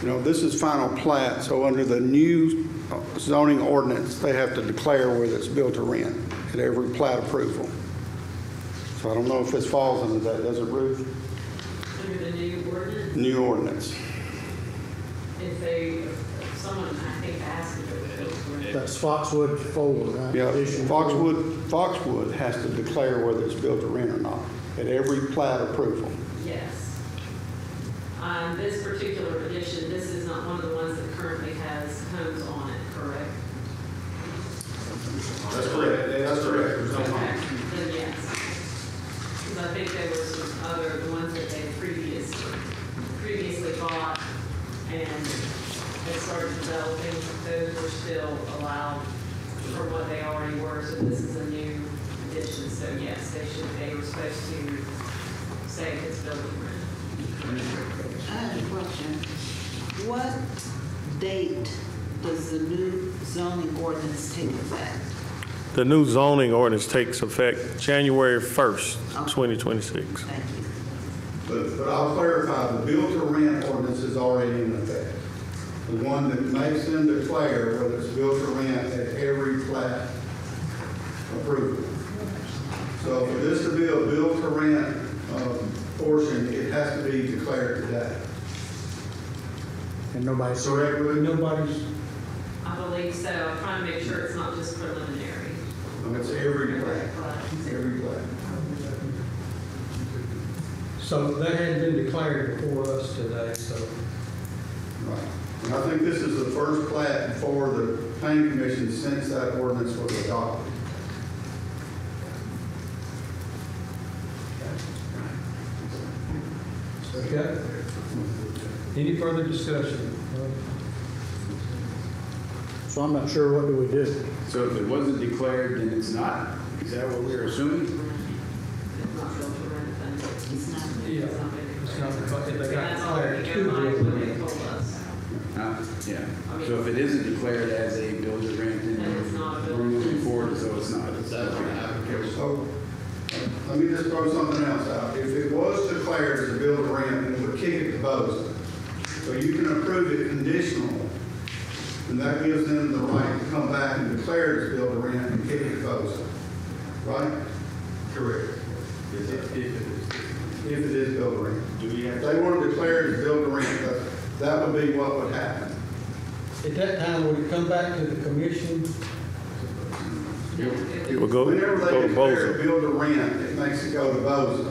You know, this is final plat, so under the new zoning ordinance, they have to declare whether it's built to rent at every plat approval. So I don't know if this falls under that, does it, Ruth? Under the new ordinance, New ordinance. if someone, I think, asked if it was built for rent. That's Foxwood 4, right? Yeah, Edition 4. Foxwood has to declare whether it's built to rent or not at every plat approval. Yes. On this particular edition, this is not one of the ones that currently has homes on it, correct? That's correct. That's correct. Okay, then yes. Because I think there were some other, the ones that they previously bought and had started developing, those were still allowed for what they already were, so this is a new addition, so yes, they were supposed to say if it's built to rent. I have a question. What date does the new zoning ordinance take effect? The new zoning ordinance takes effect January 1st, 2026. Thank you. But I'll clarify, the build to rent ordinance is already in effect. The one that makes them declare whether it's built to rent at every plat approval. So for this to be a build to rent portion, it has to be declared today. And nobody's Correct, Ruth? Nobody's, I believe so. I'm trying to make sure it's not just preliminary. It's every plat. Every plat. so that hadn't been declared before us today, so. Right. And I think this is the first plat before the planning commission since that ordinance was adopted. Okay. Any further discussion? So I'm not sure, what do we do? So if it wasn't declared, then it's not? Is that what we're assuming? It's not built to rent, then it's not. Yeah. It's not been It's not, declared. if they got That's all we declared go to by, build what they rent. told us. Yeah. So if it isn't declared as a build to rent, then Then it's not a build we're to moving rent. forward, so it's not. So, let me just throw something else out. If it was declared as a build to rent, then it would kick it to Boza. So you can approve it conditional, and that gives them the right to come back and declare it as build to rent and kick it to Boza. Right? Correct. If it is build to rent. If they want to declare it as build to rent, that would be what would happen. At that time, would it come back to the commission? We'll go Whenever to they declare Boza. it build to rent, it makes it go to Boza.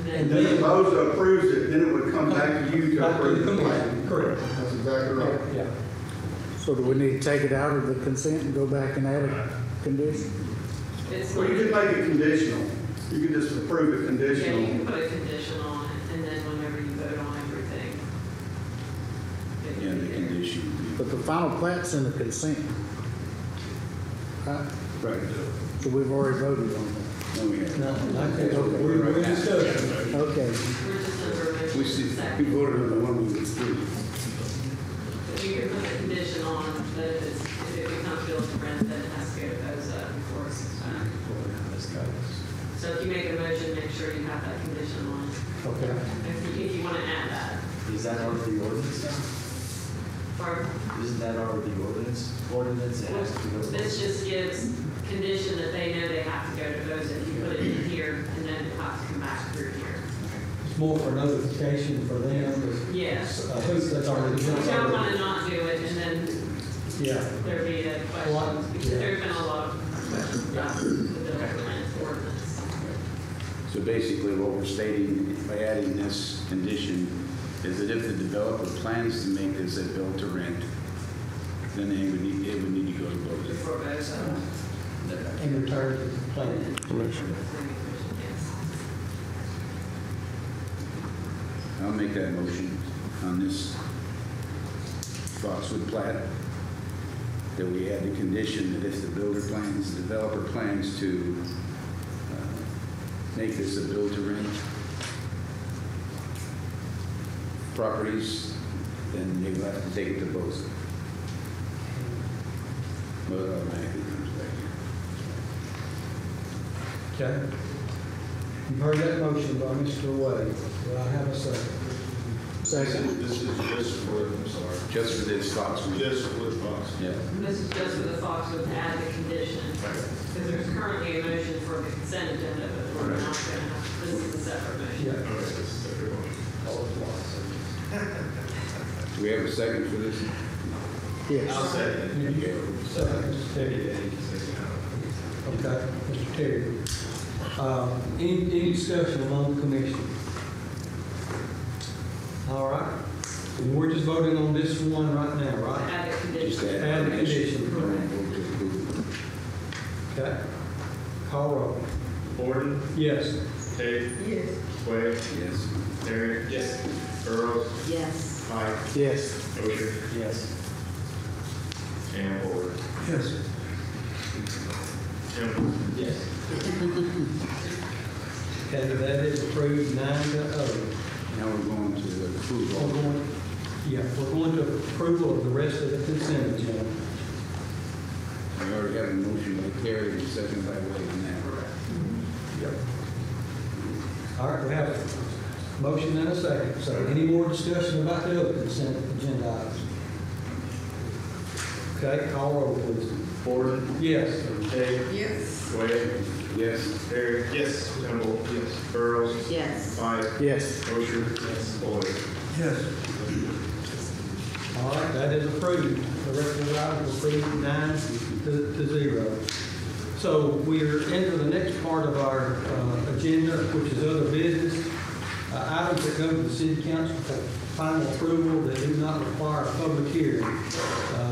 And And then, then if Boza approves it, then it would come back to you to Back to approve the the plan. commission, correct. That's exactly right. Yeah. So do we need to take it out of the consent and go back and add a condition? It's Well, you could make it conditional. You could just approve it Yeah, conditional. you can put a condition on it, and then whenever you vote on everything. Yeah, the condition. But the final plat's in the consent. Right? Right. So we've already voted on that. No, we haven't. No, not that. We're discussing. Okay. We're just under a motion. We see, we Second. voted on the one we withdrew. You can put a condition on that if it becomes built to rent, then it has to go to BOZA before it's expired. So if you make a motion, make sure you have that condition on it. Okay. If you want to add that. Is that already the ordinance now? Pardon? Isn't that already the ordinance? Ordinance, it has to go. This just gives condition that they know they have to go to BOZA. If you put it in here, and then it has to come back through here. It's more for notification for them. 'Cause, Yes. who's that's already You built. don't want to not do it, and then Yeah. there be a question, because Yeah. there's been a lot of questions about the building rent ordinance. So basically, what we're stating by adding this condition is that if the developer plans to make this a build to rent, then it would need to go to BOZA. Before BOZA. In return to the plan. I'll make that motion on this Foxwood plat, that we add the condition that if the developer plans to make this a build to rent properties, then they will have to take it to BOZA. But it automatically comes back here. Okay. You've heard that motion by Mr. Wade. Do I have a second? Second. This is just for, I'm sorry, Just for this Foxwood. just for the box. Yeah. This is just for the Foxwood to add the condition, because there's currently a motion for the consent agenda, but we're not going to have, this is a separate motion. Yeah. Okay, this is separate one. Do we have a second for this? Yes. I'll say it. Second, Mr. Terry. Okay, Mr. Terry. Any discussion among the commission? All right. And we're just voting on this one right now, right? Add the Just condition. add Add the condition. condition. Okay. Call roll. Borden, Yes. Hay, Yes. Wade, Yes. Terry. Yes. Burrows, Yes. Pike, Yes. Ocean, Yes. and Ford. Yes. Campbell. Yes. Okay, that is approved 9-0. Now we're going to approve We're all. going, yeah, we're going to approval of the rest of the consent agenda. We already have a motion by Terry and a second by Wade on that. Yep. All right, we have a motion and a second. So any more discussion about the other consent agenda items? Okay, call roll, please. Borden, Yes. Hay, Yes. Wade, Yes. Terry. Yes. Campbell. Yes. Burrows, Yes. Pike, Yes. Ocean. Yes. Boyd. Yes. All right, that is approved. The rest of the items are approved 9-0. So we're into the next part of our agenda, which is other business. Items that go to the city council for final approval that do not require a public hearing.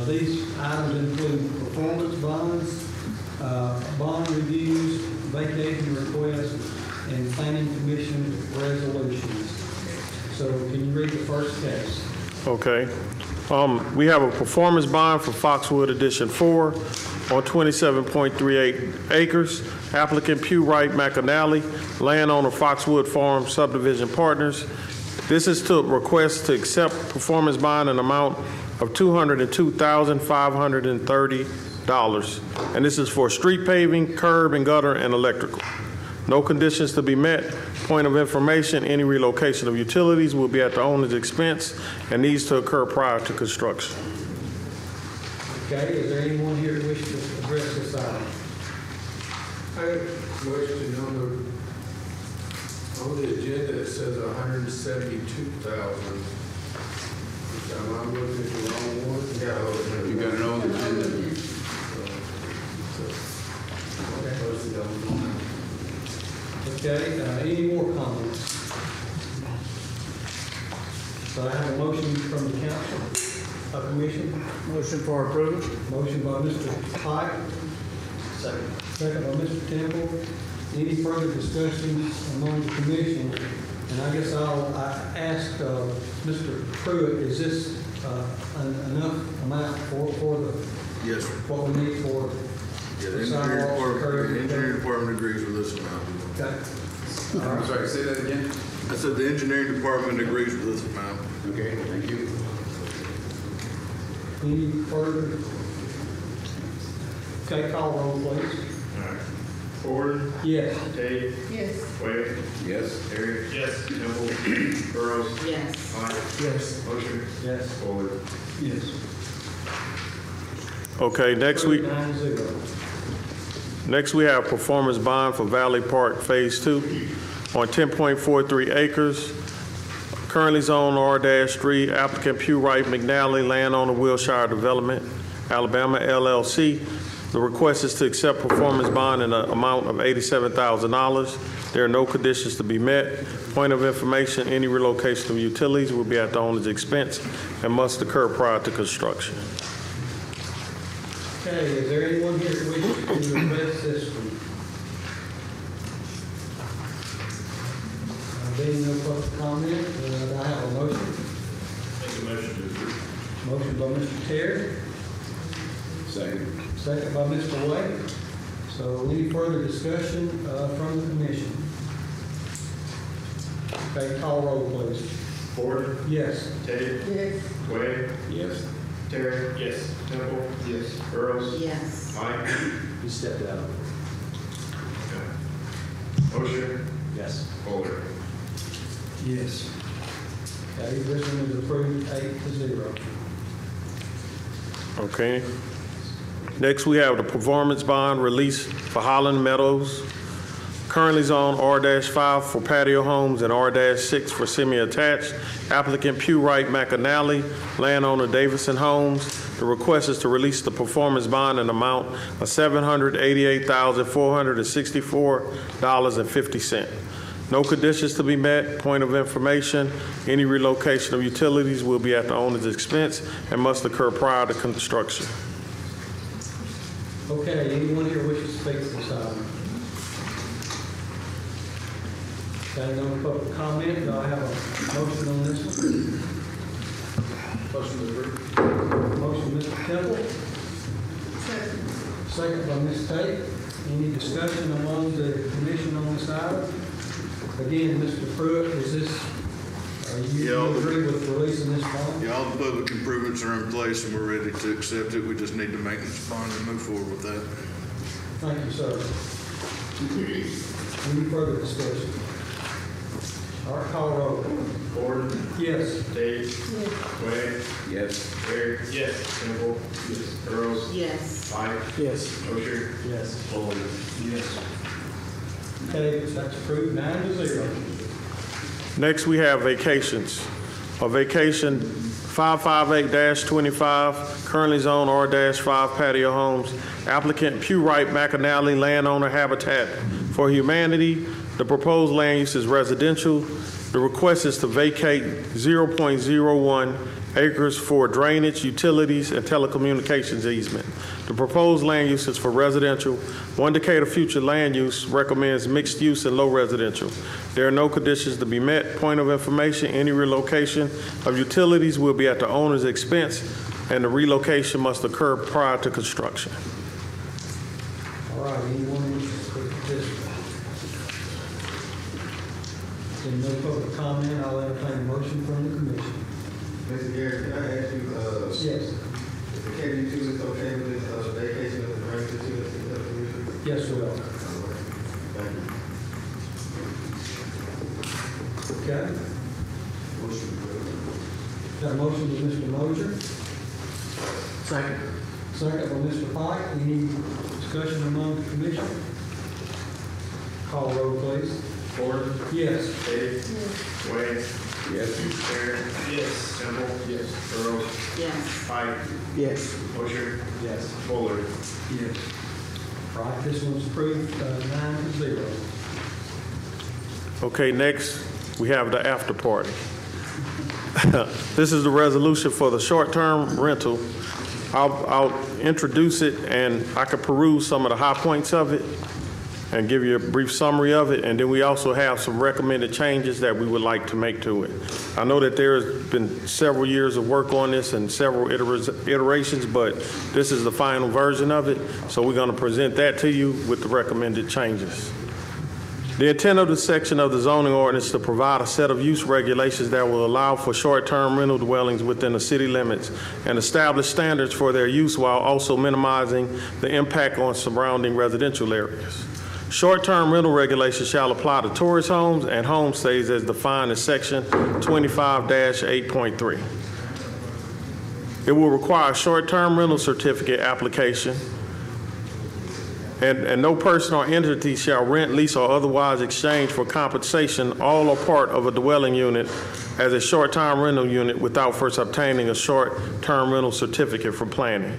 These items include performance bonds, bond reviews, vacation requests, and planning commission resolutions. So can you read the first case? Okay. We have a performance bond for Foxwood Edition 4 on 27.38 acres. Applicant Pew Wright McAnally, landowner Foxwood Farm Subdivision Partners. This is to request to accept performance bond in amount of $202,530. And this is for street paving, curb and gutter, and electrical. No conditions to be met. Point of information, any relocation of utilities will be at the owner's expense and needs to occur prior to construction. Okay, is there anyone here who wishes to address this item? I have a question on the agenda. It says 172,000. Am I looking at the wrong one? Yeah. You got an old agenda? Okay, any more comments? So I have a motion from the council. commission? Motion for approval. Motion by Mr. Pike. Second by Mr. Temple. Any further discussions among the commission? And I guess I ask Mr. Pruitt, is this enough amount for the, Yes, sir. what we need for Yeah, the the sidewalks, curb, and engineering department agrees with this amount. Okay. I'm sorry, say that again? I said the engineering department agrees with this amount. Okay, thank you. Any further? Okay, call roll, please. Ford, Yes. Tate, Yes. Wade, Yes. Terry. Yes. Temple, Burrows, Yes. Pike, Yes. Motion, Yes. Fuller. Yes. Okay, next we 9-0. Next, we have performance bond for Valley Park Phase 2 on 10.43 acres, currently zoned R-3, applicant Pew Wright McNally, landowner Wilshire Development, Alabama LLC. The request is to accept performance bond in an amount of $87,000. There are no conditions to be met. Point of information, any relocation of utilities will be at the owner's expense and must occur prior to construction. Okay, is there anyone here who wishes to address this one? Being no public comment, do I have a motion? Make a motion to approve. Motion by Mr. Terry, Second. second by Mr. Wade. So any further discussion from the commission? Okay, call roll, please. Ford, Yes. Tate, Yes. Wade, Yes. Terry. Yes. Temple. Yes. Burrows, Yes. Pike. You stepped out. Motion, Yes. Fuller. Yes. Okay, this one is approved 8-0. Okay. Next, we have the performance bond release for Holland Meadows, currently zoned R-5 for patio homes and R-6 for semi-attached. Applicant Pew Wright McAnally, landowner Davison Homes. The request is to release the performance bond in amount of $788,464.50. No conditions to be met. Point of information, any relocation of utilities will be at the owner's expense and must occur prior to construction. Okay, anyone here wishes to speak to this item? Okay, no public comment, do I have a motion on this one? Motion to approve. Motion, Mr. Temple, second by Ms. Tate. Any discussion among the commission on this item? Again, Mr. Pruitt, is this, you agree with releasing this bond? Yeah, all the public improvements are in place and we're ready to accept it. We just need the maintenance bond and move forward with that. Thank you, sir. Any further discussion? All right, call roll. Ford, Yes. Tate, Wade, Yes. Terry. Yes. Temple. Yes. Burrows, Yes. Pike. Yes. Motion, Yes. Fuller. Yes. Okay, that's approved 9-0. Next, we have vacations. A vacation 558-25, currently zoned R-5 patio homes. Applicant Pew Wright McAnally, landowner Habitat for Humanity. The proposed land use is residential. The request is to vacate 0.01 acres for drainage, utilities, and telecommunications easement. The proposed land use is for residential. One Decatur Future Land Use recommends mixed use and low residential. There are no conditions to be met. Point of information, any relocation of utilities will be at the owner's expense, and the relocation must occur prior to construction. All right, anyone wish to speak to this? In no public comment, I'll entertain a motion from the commission. Mr. Garrett, can I ask you, Yes. if the KD2 is okay with this, vacation of the drainage utilities? Yes, we will. Thank you. Okay. Got a motion by Mr. Moser. Second. Second by Mr. Pike. Any discussion among the commission? Call roll, please. Ford, Yes. Tate, Wade, Yes. Terry. Yes. Temple. Yes. Burrows, Yes. Pike. Yes. Motion, Yes. Fuller. Yes. Right, this one's approved 9-0. Okay, next, we have the after party. This is the resolution for the short-term rental. I'll introduce it, and I could peruse some of the high points of it and give you a brief summary of it, and then we also have some recommended changes that we would like to make to it. I know that there's been several years of work on this and several iterations, but this is the final version of it, so we're going to present that to you with the recommended changes. The intent of this section of the zoning ordinance is to provide a set of use regulations that will allow for short-term rental dwellings within the city limits and establish standards for their use while also minimizing the impact on surrounding residential areas. Short-term rental regulations shall apply to tourist homes and homestays as defined in section 25-8.3. It will require a short-term rental certificate application, and no person or entity shall rent, lease, or otherwise exchange for compensation all or part of a dwelling unit as a short-term rental unit without first obtaining a short-term rental certificate for planning.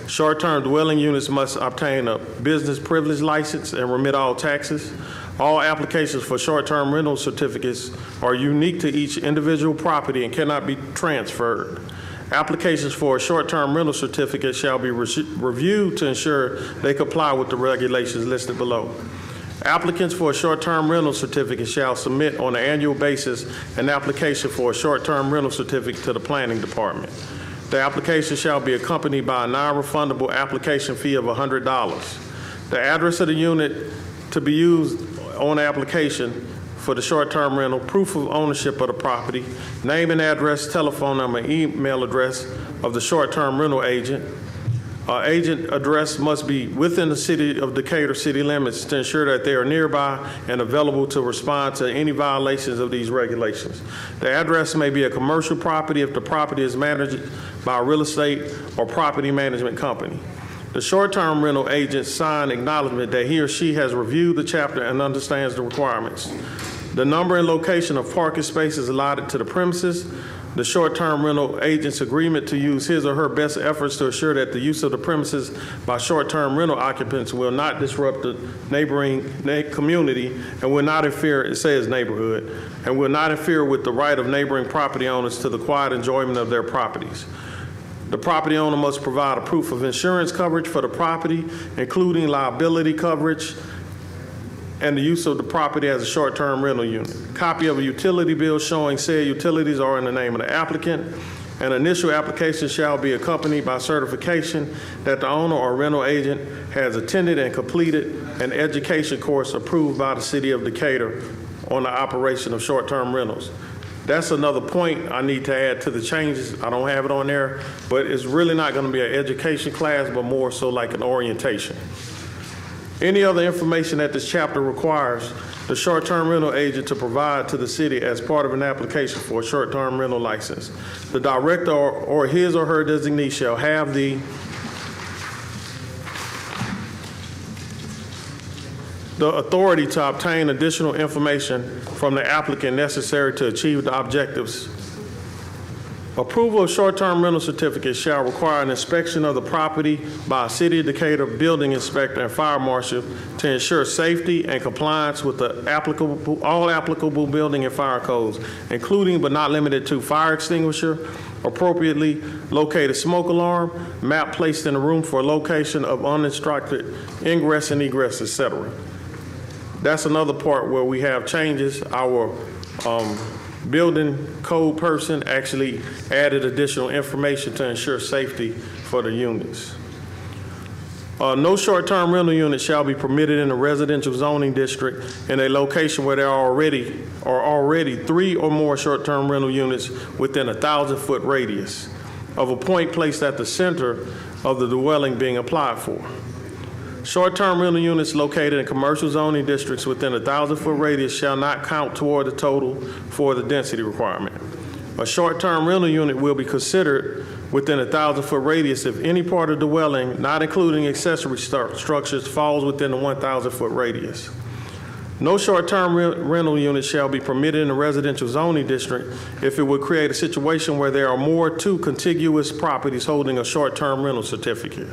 Short-term dwelling units must obtain a business privilege license and remit all taxes. All applications for short-term rental certificates are unique to each individual property and cannot be transferred. Applications for a short-term rental certificate shall be reviewed to ensure they comply with the regulations listed below. Applicants for a short-term rental certificate shall submit on an annual basis an application for a short-term rental certificate to the planning department. The application shall be accompanied by a non-refundable application fee of $100. The address of the unit to be used on the application for the short-term rental, proof of ownership of the property, name and address, telephone number, email address of the short-term rental agent. Agent address must be within the city of Decatur city limits to ensure that they are nearby and available to respond to any violations of these regulations. The address may be a commercial property if the property is managed by a real estate or property management company. The short-term rental agent sign acknowledgement that he or she has reviewed the chapter and understands the requirements. The number and location of parking spaces allotted to the premises. The short-term rental agent's agreement to use his or her best efforts to assure that the use of the premises by short-term rental occupants will not disrupt the neighboring community and will not interfere, it says neighborhood, and will not interfere with the right of neighboring property owners to the quiet enjoyment of their properties. The property owner must provide a proof of insurance coverage for the property, including liability coverage, and the use of the property as a short-term rental unit. Copy of a utility bill showing said utilities are in the name of the applicant. An initial application shall be accompanied by certification that the owner or rental agent has attended and completed an education course approved by the city of Decatur on the operation of short-term rentals. That's another point I need to add to the changes. I don't have it on there, but it's really not going to be an education class, but more so like an orientation. Any other information that this chapter requires the short-term rental agent to provide to the city as part of an application for a short-term rental license. The director or his or her designee shall have the authority to obtain additional information from the applicant necessary to achieve the objectives. Approval of short-term rental certificates shall require an inspection of the property by a City of Decatur building inspector and fire marshal to ensure safety and compliance with the all applicable building and fire codes, including but not limited to fire extinguisher, appropriately located smoke alarm, map placed in the room for location of uninstructed ingress and egress, etc. That's another part where we have changes. Our building code person actually added additional information to ensure safety for the units. No short-term rental unit shall be permitted in a residential zoning district in a location where there are already 3 or more short-term rental units within a 1,000-foot radius of a point placed at the center of the dwelling being applied for. Short-term rental units located in commercial zoning districts within a 1,000-foot radius shall not count toward the total for the density requirement. A short-term rental unit will be considered within a 1,000-foot radius if any part of the dwelling, not including accessory structures, falls within the 1,000-foot radius. No short-term rental unit shall be permitted in a residential zoning district if it would create a situation where there are more two contiguous properties holding a short-term rental certificate.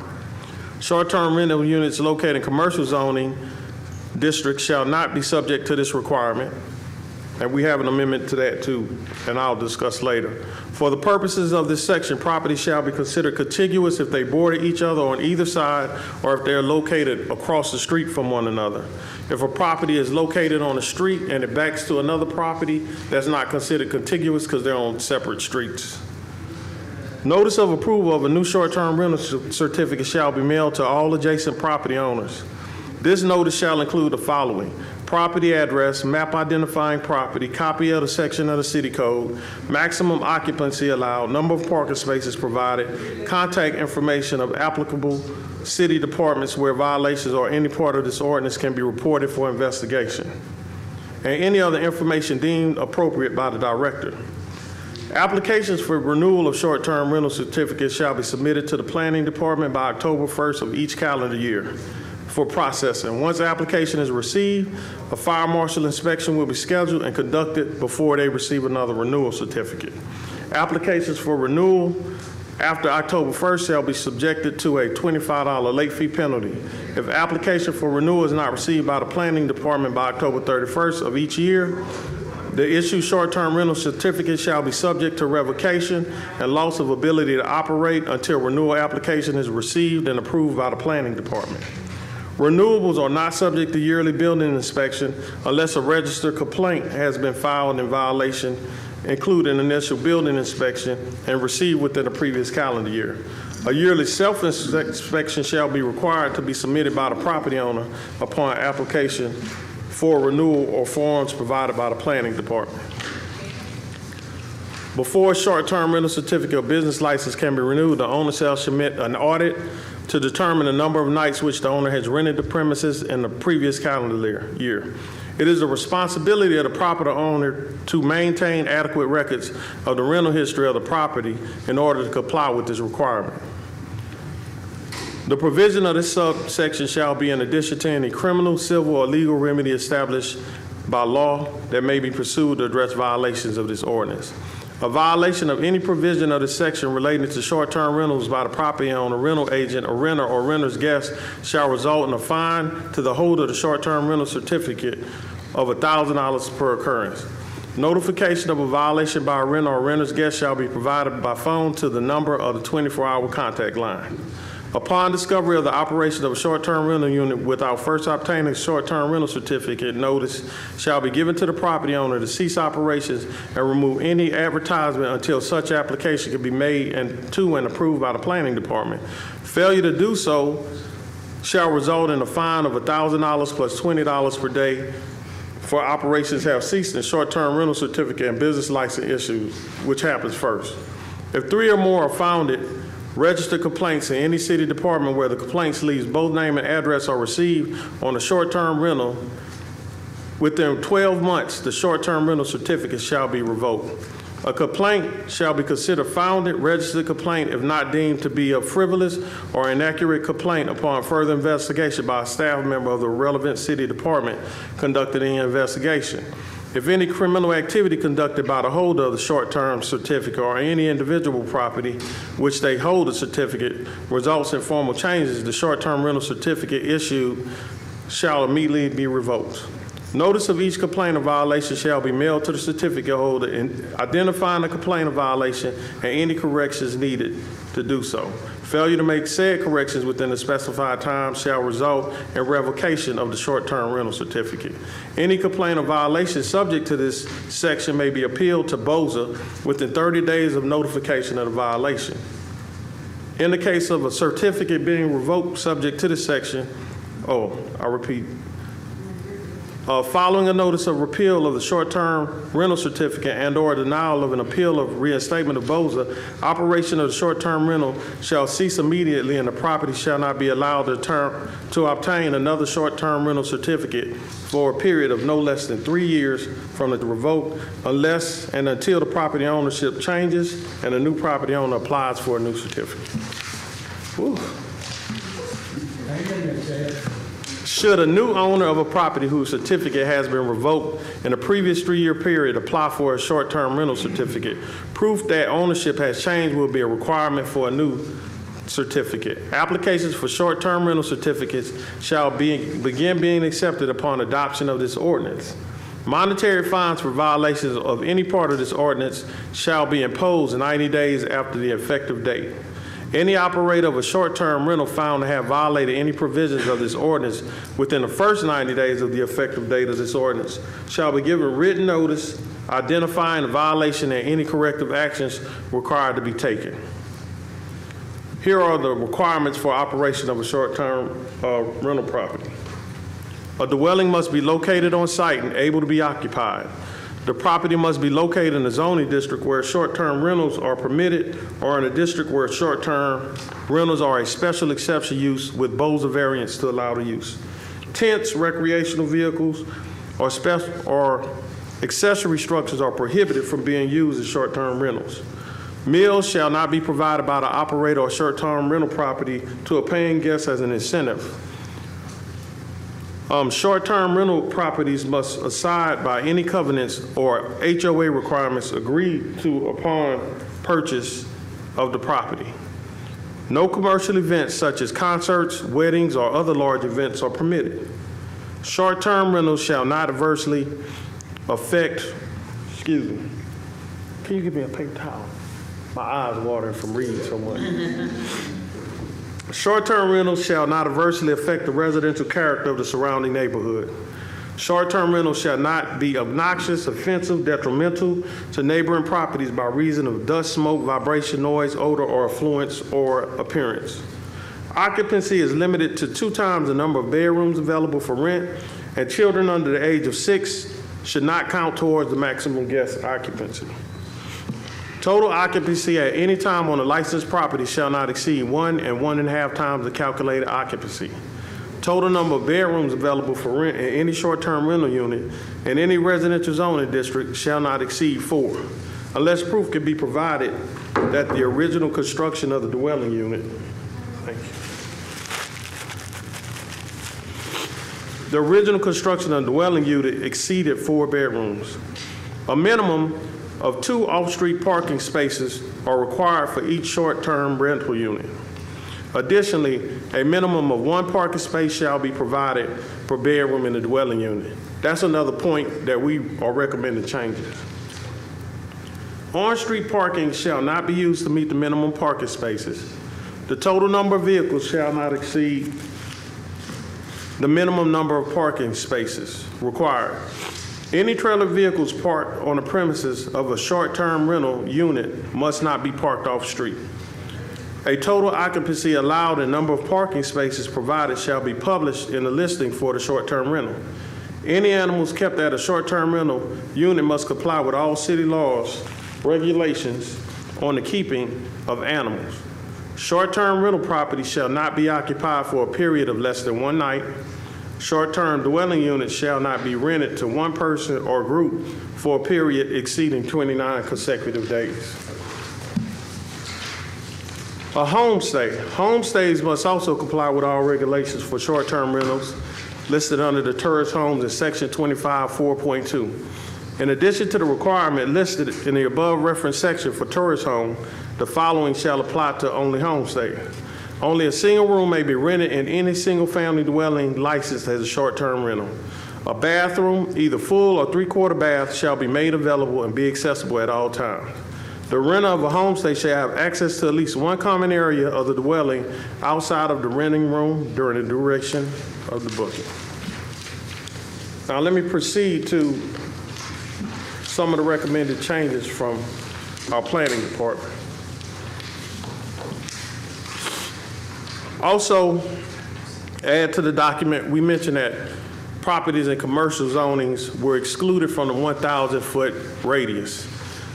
Short-term rental units located in commercial zoning districts shall not be subject to this requirement. And we have an amendment to that too, and I'll discuss later. For the purposes of this section, property shall be considered contiguous if they border each other on either side or if they're located across the street from one another. If a property is located on a street and it backs to another property, that's not considered contiguous because they're on separate streets. Notice of approval of a new short-term rental certificate shall be mailed to all adjacent property owners. This notice shall include the following: property address, map identifying property, copy of the section of the city code, maximum occupancy allowed, number of parking spaces provided, contact information of applicable city departments where violations or any part of this ordinance can be reported for investigation, and any other information deemed appropriate by the director. Applications for renewal of short-term rental certificates shall be submitted to the planning department by October 1st of each calendar year for processing. Once the application is received, a fire marshal inspection will be scheduled and conducted before they receive another renewal certificate. Applications for renewal after October 1st shall be subjected to a $25 late fee penalty. If application for renewal is not received by the planning department by October 31st of each year, the issued short-term rental certificate shall be subject to revocation and loss of ability to operate until renewal application is received and approved by the planning department. Renewables are not subject to yearly building inspection unless a registered complaint has been filed in violation, including initial building inspection, and received within the previous calendar year. A yearly self-inspection shall be required to be submitted by the property owner upon application for renewal or forms provided by the planning department. Before a short-term rental certificate or business license can be renewed, the owner shall submit an audit to determine the number of nights which the owner has rented the premises in the previous calendar year. It is the responsibility of the property owner to maintain adequate records of the rental history of the property in order to comply with this requirement. The provision of this subsection shall be in addition to any criminal, civil, or legal remedy established by law that may be pursued to address violations of this ordinance. A violation of any provision of this section relating to short-term rentals by the property owner, rental agent, a renter, or renter's guest shall result in a fine to the holder of the short-term rental certificate of $1,000 per occurrence. Notification of a violation by a renter or renter's guest shall be provided by phone to the number of the 24-hour contact line. Upon discovery of the operation of a short-term rental unit without first obtaining a short-term rental certificate, notice shall be given to the property owner to cease operations and remove any advertisement until such application can be made and approved by the planning department. Failure to do so shall result in a fine of $1,000 plus $20 per day for operations have ceased and short-term rental certificate and business license issues, which happens first. If 3 or more are founded, register complaints in any city department where the complaints leaves both name and address are received on a short-term rental. Within 12 months, the short-term rental certificate shall be revoked. A complaint shall be considered founded, registered complaint if not deemed to be a frivolous or inaccurate complaint upon further investigation by a staff member of the relevant city department conducting the investigation. If any criminal activity conducted by the holder of the short-term certificate or any individual property which they hold a certificate results in formal changes, the short-term rental certificate issued shall immediately be revoked. Notice of each complaint of violation shall be mailed to the certificate holder identifying the complaint of violation and any corrections needed to do so. Failure to make said corrections within the specified time shall result in revocation of the short-term rental certificate. Any complaint of violation subject to this section may be appealed to BOZA within 30 days of notification of the violation. In the case of a certificate being revoked subject to this section, following a notice of repeal of the short-term rental certificate and/or denial of an appeal of reinstatement of BOZA, operation of the short-term rental shall cease immediately and the property shall not be allowed to obtain another short-term rental certificate for a period of no less than 3 years from the revoke unless and until the property ownership changes and a new property owner applies for a new certificate. Whew. Should a new owner of a property whose certificate has been revoked in a previous 3-year period apply for a short-term rental certificate, proof that ownership has changed will be a requirement for a new certificate. Applications for short-term rental certificates shall begin being accepted upon adoption of this ordinance. Monetary fines for violations of any part of this ordinance shall be imposed 90 days after the effective date. Any operator of a short-term rental found to have violated any provisions of this ordinance within the first 90 days of the effective date of this ordinance shall be given written notice identifying the violation and any corrective actions required to be taken. Here are the requirements for operation of a short-term rental property. A dwelling must be located on site and able to be occupied. The property must be located in a zoning district where short-term rentals are permitted or in a district where short-term rentals are a special exception use with BOZA variance to allow the use. Tents, recreational vehicles, or accessory structures are prohibited from being used as short-term rentals. Meals shall not be provided by the operator or short-term rental property to a paying guest as an incentive. Short-term rental properties must abide by any covenants or HOA requirements agreed to upon purchase of the property. No commercial events such as concerts, weddings, or other large events are permitted. Short-term rentals shall not adversely affect, excuse me, can you give me a paper towel? My eyes watering from reading so much. Short-term rentals shall not adversely affect the residential character of the surrounding neighborhood. Short-term rentals shall not be obnoxious, offensive, detrimental to neighboring properties by reason of dust, smoke, vibration, noise, odor, or affluence or appearance. Occupancy is limited to 2 times the number of bedrooms available for rent, and children under the age of 6 should not count towards the maximum guest occupancy. Total occupancy at any time on a licensed property shall not exceed 1 and 1.5 times the calculated occupancy. Total number of bedrooms available for rent in any short-term rental unit in any residential zoning district shall not exceed 4, unless proof can be provided that the original construction of the dwelling unit, thank you. The original construction of the dwelling unit exceeded 4 bedrooms. A minimum of 2 off-street parking spaces are required for each short-term rental unit. Additionally, a minimum of 1 parking space shall be provided per bedroom in the dwelling unit. That's another point that we are recommending changes. On-street parking shall not be used to meet the minimum parking spaces. The total number of vehicles shall not exceed the minimum number of parking spaces required. Any trailer vehicles parked on the premises of a short-term rental unit must not be parked off-street. A total occupancy allowed and number of parking spaces provided shall be published in the listing for the short-term rental. Any animals kept at a short-term rental unit must comply with all city laws, regulations on the keeping of animals. Short-term rental property shall not be occupied for a period of less than 1 night. Short-term dwelling units shall not be rented to one person or group for a period exceeding 29 consecutive days. A homestay. Homestays must also comply with all regulations for short-term rentals listed under the tourist homes in section 25.4.2. In addition to the requirement listed in the above referenced section for tourist home, the following shall apply to only homestays. Only a single room may be rented in any single-family dwelling licensed as a short-term rental. A bathroom, either full or 3/4 bath, shall be made available and be accessible at all times. The renter of a homestay shall have access to at least one common area of the dwelling outside of the renting room during the duration of the booking. Now let me proceed to some of the recommended changes from our planning department. Also, add to the document, we mentioned that properties in commercial zonings were excluded from the 1,000-foot radius.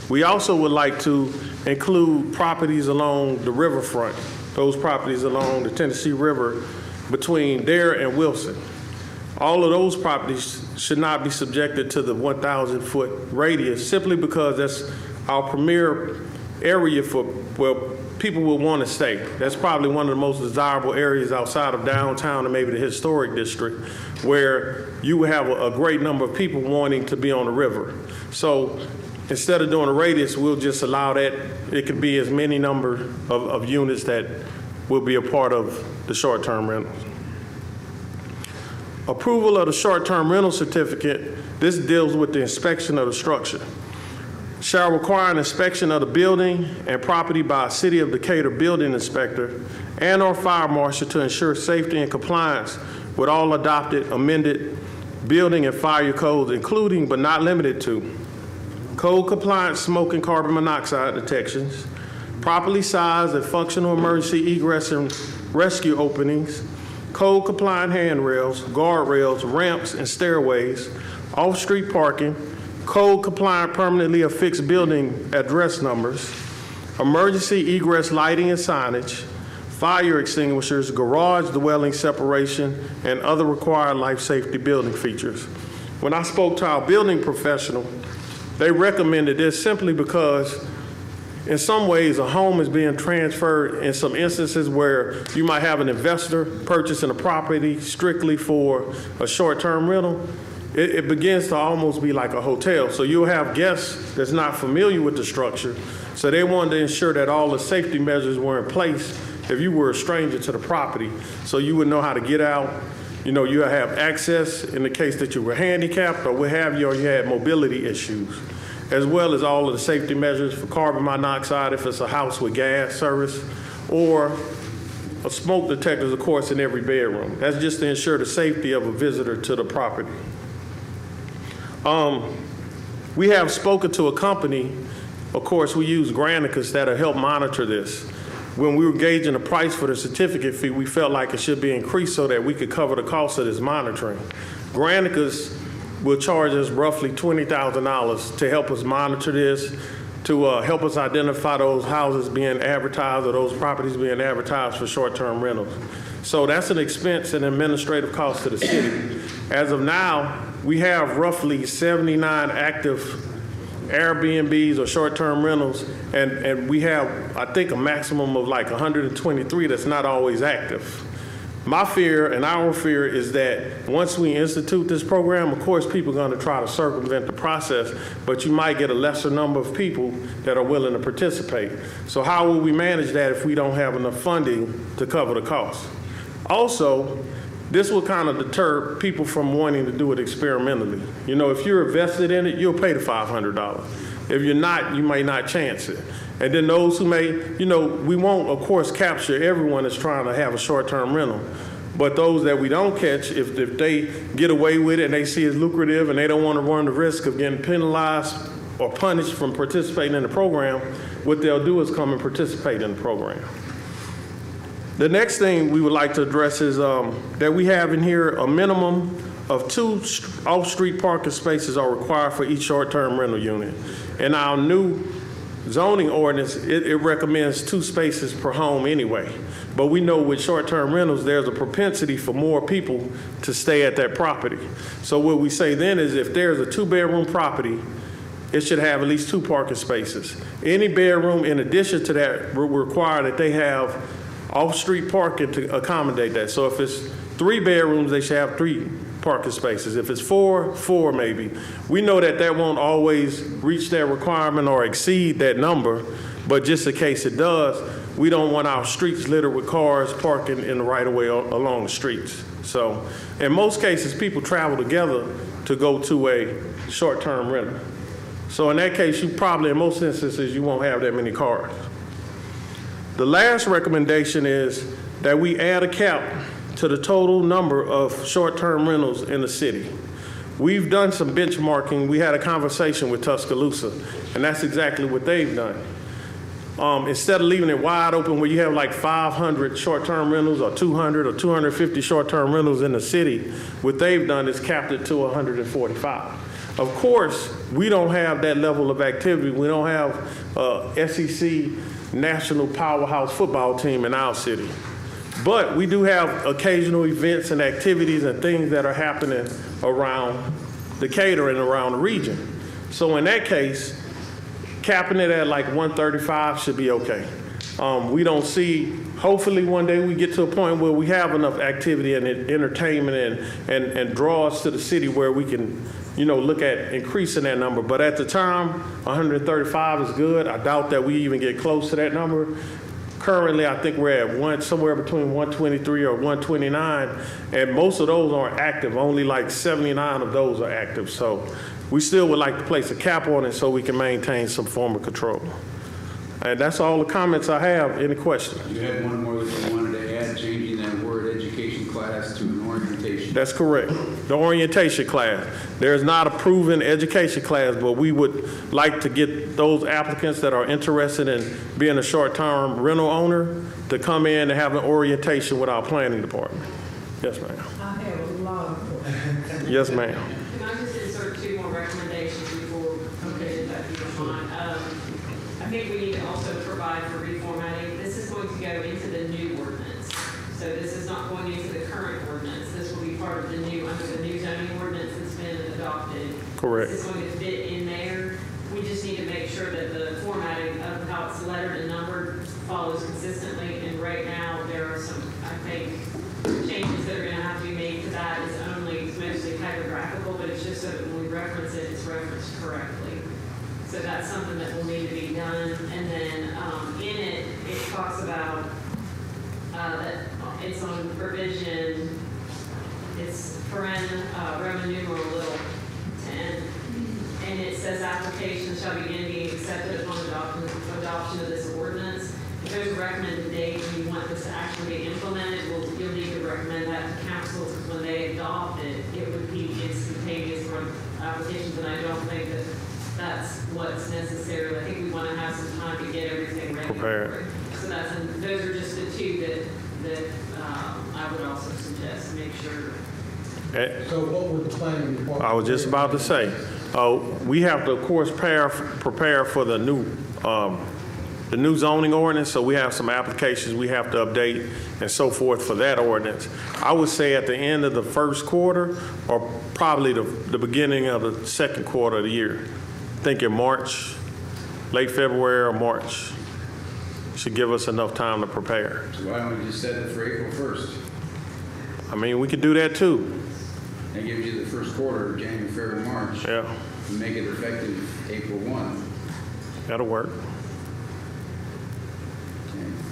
We also would like to include properties along the riverfront, those properties along the Tennessee River between there and Wilson. All of those properties should not be subjected to the 1,000-foot radius simply because that's our premier area for where people will want to stay. That's probably one of the most desirable areas outside of downtown and maybe the historic district where you will have a great number of people wanting to be on the river. So instead of doing a radius, we'll just allow that. It could be as many number of units that will be a part of the short-term rentals. Approval of the short-term rental certificate, this deals with the inspection of the structure. Shall require an inspection of the building and property by a City of Decatur building inspector and/or fire marshal to ensure safety and compliance with all adopted, amended building and fire codes, including but not limited to code-compliant smoke and carbon monoxide detections, properly sized and functional emergency egress and rescue openings, code-compliant handrails, guardrails, ramps, and stairways, off-street parking, code-compliant permanently affixed building address numbers, emergency egress lighting and signage, fire extinguishers, garage dwelling separation, and other required life safety building features. When I spoke to our building professional, they recommended this simply because in some ways, a home is being transferred in some instances where you might have an investor purchasing a property strictly for a short-term rental. It begins to almost be like a hotel. So you'll have guests that's not familiar with the structure. So they wanted to ensure that all the safety measures were in place if you were a stranger to the property. So you would know how to get out. You know, you have access in the case that you were handicapped or what have you, or you had mobility issues, as well as all of the safety measures for carbon monoxide if it's a house with gas service, or a smoke detectors, of course, in every bedroom. That's just to ensure the safety of a visitor to the property. We have spoken to a company, of course, we use Granicus that'll help monitor this. When we were gauging the price for the certificate fee, we felt like it should be increased so that we could cover the cost of this monitoring. Granicus will charge us roughly $20,000 to help us monitor this, to help us identify those houses being advertised or those properties being advertised for short-term rentals. So that's an expense and administrative cost to the city. As of now, we have roughly 79 active Airbnbs or short-term rentals, and we have, I think, a maximum of like 123 that's not always active. My fear and our fear is that once we institute this program, of course, people are going to try to circumvent the process, but you might get a lesser number of people that are willing to participate. So how will we manage that if we don't have enough funding to cover the cost? Also, this will kind of deter people from wanting to do it experimentally. You know, if you're invested in it, you'll pay the $500. If you're not, you may not chance it. And then those who may, you know, we won't, of course, capture everyone that's trying to have a short-term rental. But those that we don't catch, if they get away with it and they see it's lucrative and they don't want to run the risk of getting penalized or punished from participating in the program, what they'll do is come and participate in the program. The next thing we would like to address is that we have in here a minimum of 2 off-street parking spaces are required for each short-term rental unit. In our new zoning ordinance, it recommends 2 spaces per home anyway. But we know with short-term rentals, there's a propensity for more people to stay at that property. So what we say then is if there's a 2-bedroom property, it should have at least 2 parking spaces. Any bedroom in addition to that will require that they have off-street parking to accommodate that. So if it's 3 bedrooms, they should have 3 parking spaces. If it's 4, 4 maybe. We know that that won't always reach that requirement or exceed that number, but just in case it does, we don't want our streets littered with cars parking in the right of way along the streets. So in most cases, people travel together to go to a short-term rental. So in that case, you probably, in most instances, you won't have that many cars. The last recommendation is that we add a cap to the total number of short-term rentals in the city. We've done some benchmarking. We had a conversation with Tuscaloosa, and that's exactly what they've done. Instead of leaving it wide open where you have like 500 short-term rentals or 200 or 250 short-term rentals in the city, what they've done is capped it to 145. Of course, we don't have that level of activity. We don't have SEC national powerhouse football team in our city. But we do have occasional events and activities and things that are happening around Decatur and around the region. So in that case, capping it at like 135 should be okay. We don't see, hopefully one day we get to a point where we have enough activity and entertainment and draws to the city where we can, you know, look at increasing that number. But at the time, 135 is good. I doubt that we even get close to that number. Currently, I think we're at somewhere between 123 or 129, and most of those aren't active. Only like 79 of those are active. So we still would like to place a cap on it so we can maintain some form of control. And that's all the comments I have. Any questions? You had one more that you wanted to add, changing that word education class to an orientation. That's correct. The orientation class. There's not a proven education class, but we would like to get those applicants that are interested in being a short-term rental owner to come in and have an orientation with our planning department. Yes, ma'am. I have a lot of. Yes, ma'am. Can I just insert two more recommendations before we get into that, if you don't mind? I think we need to also provide for reformatting. This is going to go into the new ordinance. So this is not going into the current ordinance. This will be part of the new, under the new zoning ordinance that's been adopted. Correct. This is going to fit in there. We just need to make sure that the formatting of how it's lettered and numbered follows consistently. And right now, there are some, I think, changes that are going to have to be made to that. It's mostly typographical, but it's just so that when we reference it, it's referenced correctly. So that's something that will need to be done. And then in it, it talks about that it's on provision, it's Roman numeral little 10, and it says applications shall begin being accepted upon adoption of this ordinance. If there's a recommended date when you want this to actually be implemented, you'll need to recommend that to council, because when they adopt it, it would be instantaneous for applications, and I don't think that that's what's necessary. I think we want to have some time to get everything ready. Prepared. So those are just the two that I would also suggest, make sure. So what would the planning department? I was just about to say, we have to, of course, prepare for the new zoning ordinance, so we have some applications we have to update and so forth for that ordinance. I would say at the end of the first quarter or probably the beginning of the second quarter of the year. I think in March, late February or March, should give us enough time to prepare. So why don't we just set it for April 1st? I mean, we could do that too. That gives you the first quarter, January, February, March. Yeah, And make it effective April 1. that'll work.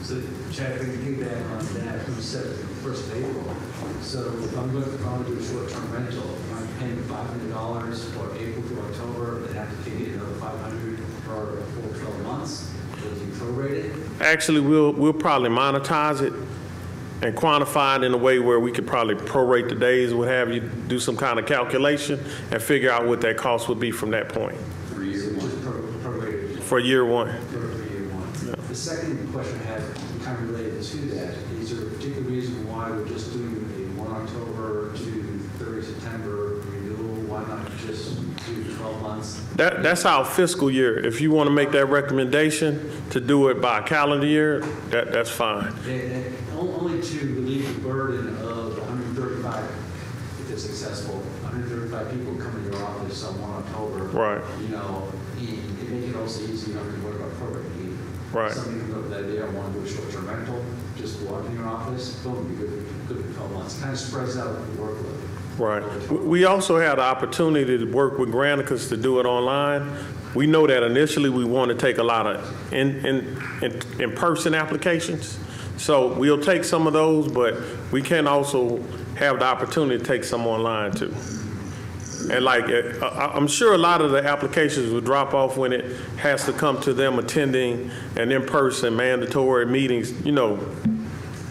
So, Chad, if we can piggyback on that, you said the first of April. So if I'm going to probably do a short-term rental, if I'm paying $500 for April through October, then have to pay another $500 for a full 12 months. Will it be prorated? Actually, we'll probably monetize it and quantify it in a way where we could probably prorate the days, what have you, do some kind of calculation and figure out what that cost would be from that point. For year one. Just prorated. For year one. For year one. The second question I have, kind of related to that, is there a particular reason why we're just doing a 1 October to 30 September renewal? Why not just do 12 months? That's our fiscal year. If you want to make that recommendation to do it by calendar year, that's fine. Only to relieve the burden of 135, if it's successful, 135 people come in your office on 1 October. Right. You know, it make it also easy, you don't have to worry about prorating either. Right. Somebody can go to that day, I want to do a short-term rental, just walk in your office, boom, you're good for 12 months. Kind of spreads out the workload. Right. We also had the opportunity to work with Granicus to do it online. We know that initially we want to take a lot of in-person applications. So we'll take some of those, but we can also have the opportunity to take some online too. And like, I'm sure a lot of the applications will drop off when it has to come to them attending an in-person mandatory meetings. You know,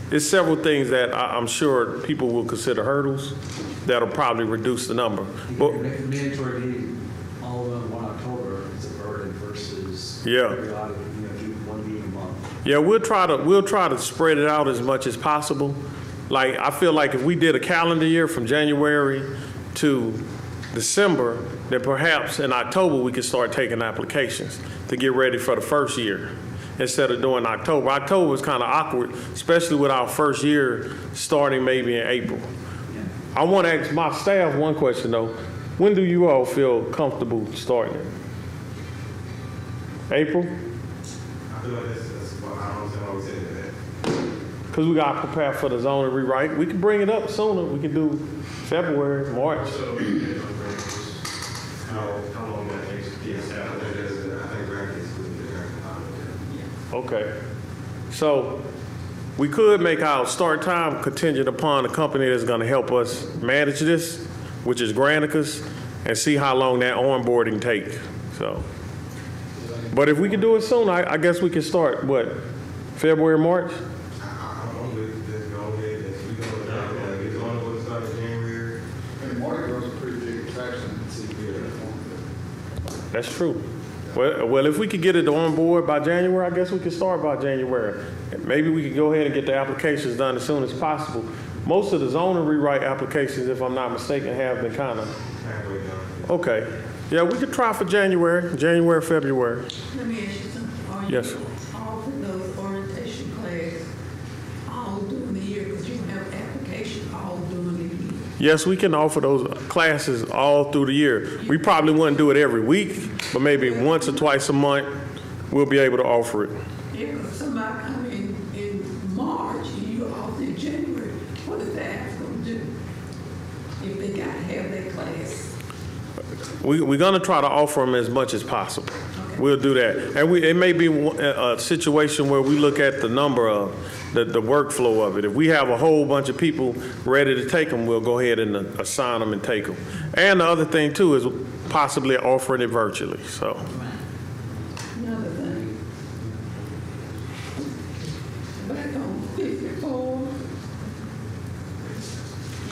there's several things that I'm sure people will consider hurdles that'll probably reduce the number. But Mandatory meeting all of them 1 October is a burden versus Yeah. periodic, do one meeting a month. yeah, we'll try to spread it out as much as possible. Like, I feel like if we did a calendar year from January to December, then perhaps in October we could start taking applications to get ready for the first year instead of doing October. October is kind of awkward, especially with our first year starting maybe in April. I want to ask my staff one question though. When do you all feel comfortable starting it? April? I feel like that's what I don't understand why we said that. Because we got to prepare for the zoning rewrite. We can bring it up sooner. We can do February, March. So, how long that takes to get established? I think brackets would be very Okay. So we could make our start time contingent upon the company that's gonna help us manage this, which is Granicus, and see how long that onboarding take, so. But if we can do it soon, I guess we can start, what, February, March? I'm with this go ahead, we gonna, it's only going to start in January. And Mardi Gras is a pretty big attraction in CPA. That's true. Well, if we could get it on board by January, I guess we could start by January. Maybe we could go ahead and get the applications done as soon as possible. Most of the zoning rewrite applications, if I'm not mistaken, have been kind of, okay. Yeah, we could try for January, February. Let me ask you something. Are Yes. you offering those orientation classes all during the year? Because you have application all during the year. Yes, we can offer those classes all through the year. We probably wouldn't do it every week, but maybe once or twice a month, we'll be able to offer it. Yeah, if somebody come in March and you off in January, what is the app gonna do? If they gotta have that class? We're going to try to offer them as much as possible. We'll do that. And it may be a situation where we look at the number of, the workflow of it. If we have a whole bunch of people ready to take them, we'll go ahead and assign them and take them. And the other thing, too, is possibly offering it virtually, so. Another thing. Back on 54,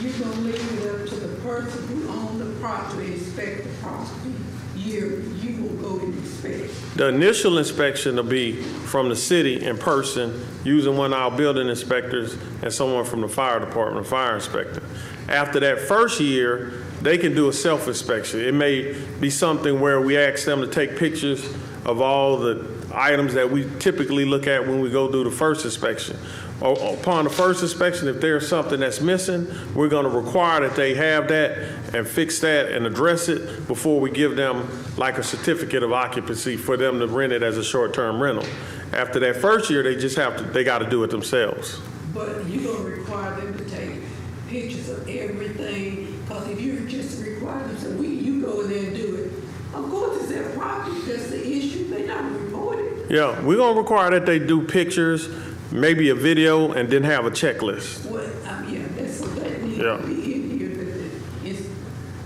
you're gonna leave it up to the person who owns the property, inspect the property. You will go and inspect. The initial inspection will be from the city in person, using one of our building inspectors and someone from the fire department, fire inspector. After that first year, they can do a self-inspection. It may be something where we ask them to take pictures of all the items that we typically look at when we go do the first inspection. Upon the first inspection, if there's something that's missing, we're going to require that they have that and fix that and address it before we give them like a certificate of occupancy for them to rent it as a short-term rental. After that first year, they got to do it themselves. But you're gonna require them to take pictures of everything, because if you just require them, so you go in there and do it. Of course, it's their property, that's the issue, they not report it. Yeah, we're going to require that they do pictures, maybe a video, and then have a checklist. Well, yeah, that's what that needs Yeah. to be in here, that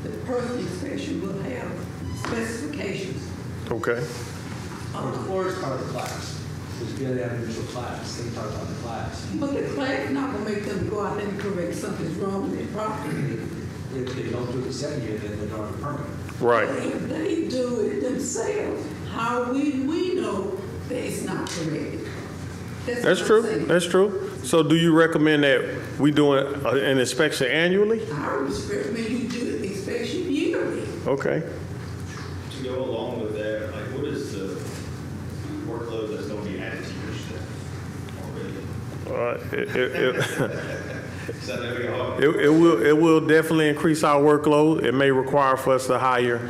the person inspection will have specifications. Okay. The floor is part of the class. There's going to have an initial class, they talk about the class. But the class not gonna make them go out there and correct something's wrong with their property. If they don't do it the second year, then they're not permanent. Right. If they do it themselves, how will we know that it's not corrected? That's what I'm true. saying. That's true. So do you recommend that we do an inspection annually? I recommend you do an inspection yearly. Okay. To go along with that, like, what is the workload that's going to be added to your staff already? So I know y'all- It will definitely increase our workload. It may require for us to hire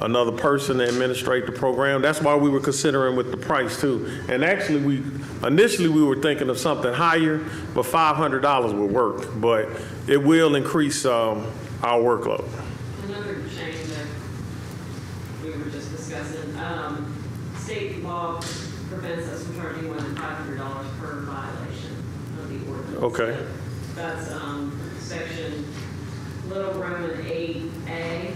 another person to administrate the program. That's why we were considering with the price too. And actually, initially we were thinking of something higher, but $500 would work. But it will increase our workload. Another change that we were just discussing, state law prevents us from charging more than $500 per violation of the ordinance. Okay. That's section Little Roman 8A.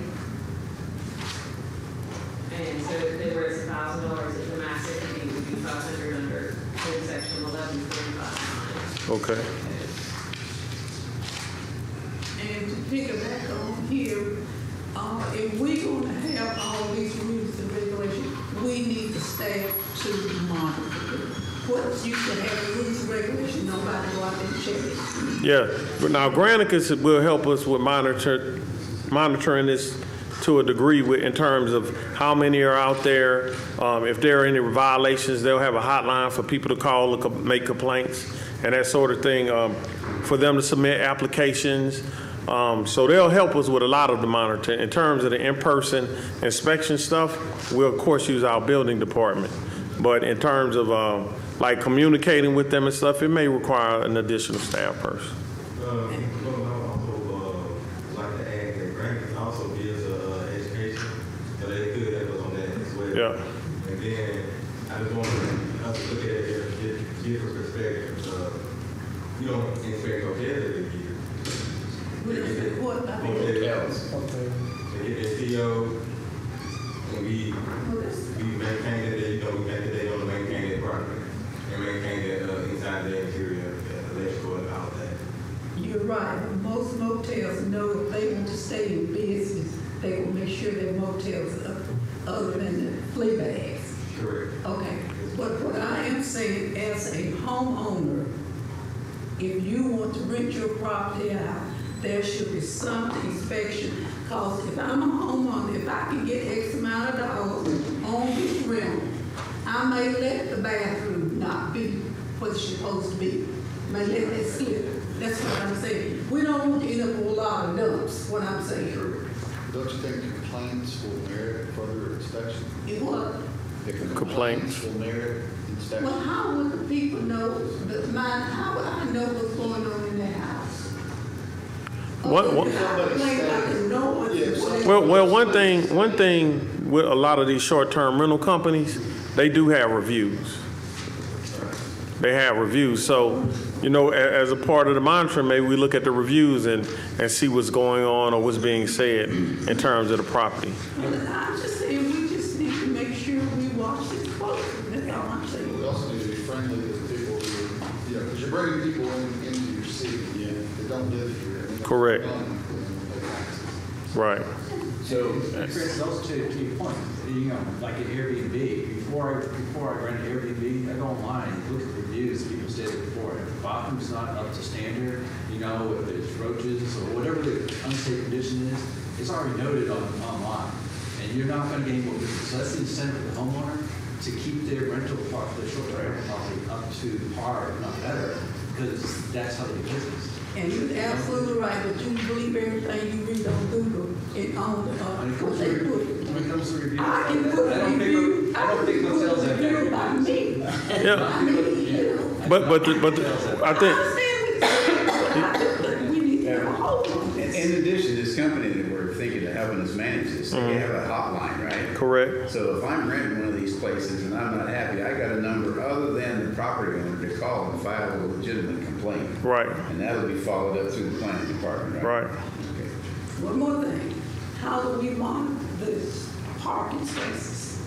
And so if where it's $1,000, if the max fee would be $500 under code section 1145. Okay. And to pick it back on here, if we're gonna have all these rules and regulations, we need the staff to monitor it. What you can have the rules and regulations, nobody go out there and check it. Yeah. But now Granicus will help us with monitoring this to a degree in terms of how many are out there. If there are any violations, they'll have a hotline for people to call and make complaints and that sort of thing, for them to submit applications. So they'll help us with a lot of the monitoring. In terms of the in-person inspection stuff, we'll of course use our building department. But in terms of like communicating with them and stuff, it may require an additional staff person. Like to add that Granicus also gives education, so they could help us on that as well. Yeah. And then I just want to look at it different perspective. you don't inspect hotels every year. Hotels. They get their CO, and we maintain that, they, we make that they don't maintain their property. And maintain that inside the interior, electrical and all that. You're right, but most motels know if they want to stay in business, they will make sure their motels are other than the flea bags. Correct. Okay, but what I am saying, as a homeowner, if you want to rent your property out, there should be some inspection. Because if I'm a homeowner, if I can get X amount of dollars on this rental, I may let the bathroom not be what it's supposed to be. May let that slip. That's what I'm saying. We don't want to end up with a lot of dumps, what I'm saying. Don't you think complaints will merit further inspection? What? Complaints. Will merit inspection? Well, how would the people know, how would I know what's going on in their house? What? Well, one thing with a lot of these short-term rental companies, they do have reviews. They have reviews. So, you know, as a part of the monitoring, maybe we look at the reviews and see what's going on or what's being said in terms of the property. Well, I'm just saying, we just need to make sure we watch this closely. That's all I'm saying. We also need to be friendly to the people who, because you're bringing people into your city that don't live here. Correct. Right. So, Chris, also to your point, you know, like an Airbnb, before I rent an Airbnb, I go online and look at the reviews people stayed there before. If the bathroom's not up to standard, you know, if there's roaches or whatever the unsafe condition is, it's already noted online. And you're not going to gain more business. So that's the incentive for the homeowner to keep their rental property, their short-term rental property up to par, if not better, because that's how they do business. And you're absolutely right, but you believe everything you read on Google and on what they put. When it comes to reviews, I can put a review. I can put a review by me. Yeah. I mean, you know. But I think. We need to have a hold on this. In addition, this company that we're thinking of helping us manage this, they have a hotline, right? Correct. So if I'm renting one of these places and I'm not happy, I got a number other than the property owner to call and file a legitimate complaint. Right. And that'll be followed up through the planning department, right? Right. Okay. One more thing. How do we monitor this parking spaces?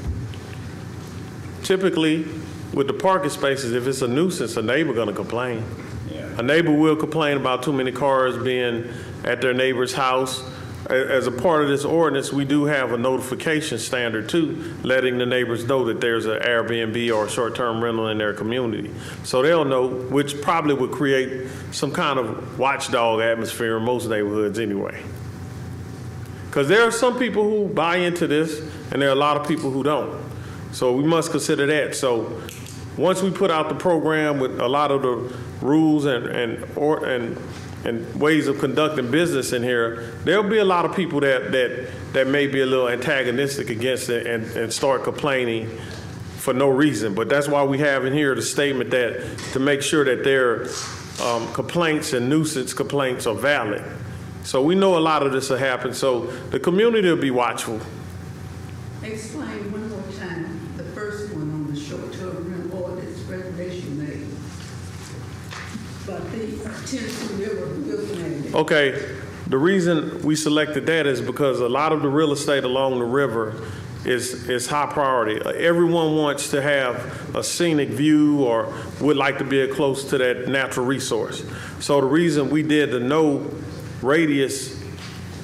Typically, with the parking spaces, if it's a nuisance, a neighbor going to complain. Yeah. A neighbor will complain about too many cars being at their neighbor's house. As a part of this ordinance, we do have a notification standard too, letting the neighbors know that there's an Airbnb or a short-term rental in their community. So they'll know, which probably would create some kind of watchdog atmosphere in most neighborhoods anyway. Because there are some people who buy into this, and there are a lot of people who don't. So we must consider that. So once we put out the program with a lot of the rules and ways of conducting business in here, there'll be a lot of people that may be a little antagonistic against it and start complaining for no reason. But that's why we have in here the statement that to make sure that their complaints and nuisance complaints are valid. So we know a lot of this will happen. So the community will be watchful. Explain one more time, the first one on the short-term rental ordinance recommendation made. But the Tennessee River, looking at it. Okay, the reason we selected that is because a lot of the real estate along the river is high priority. Everyone wants to have a scenic view or would like to be close to that natural resource. So the reason we did the no radius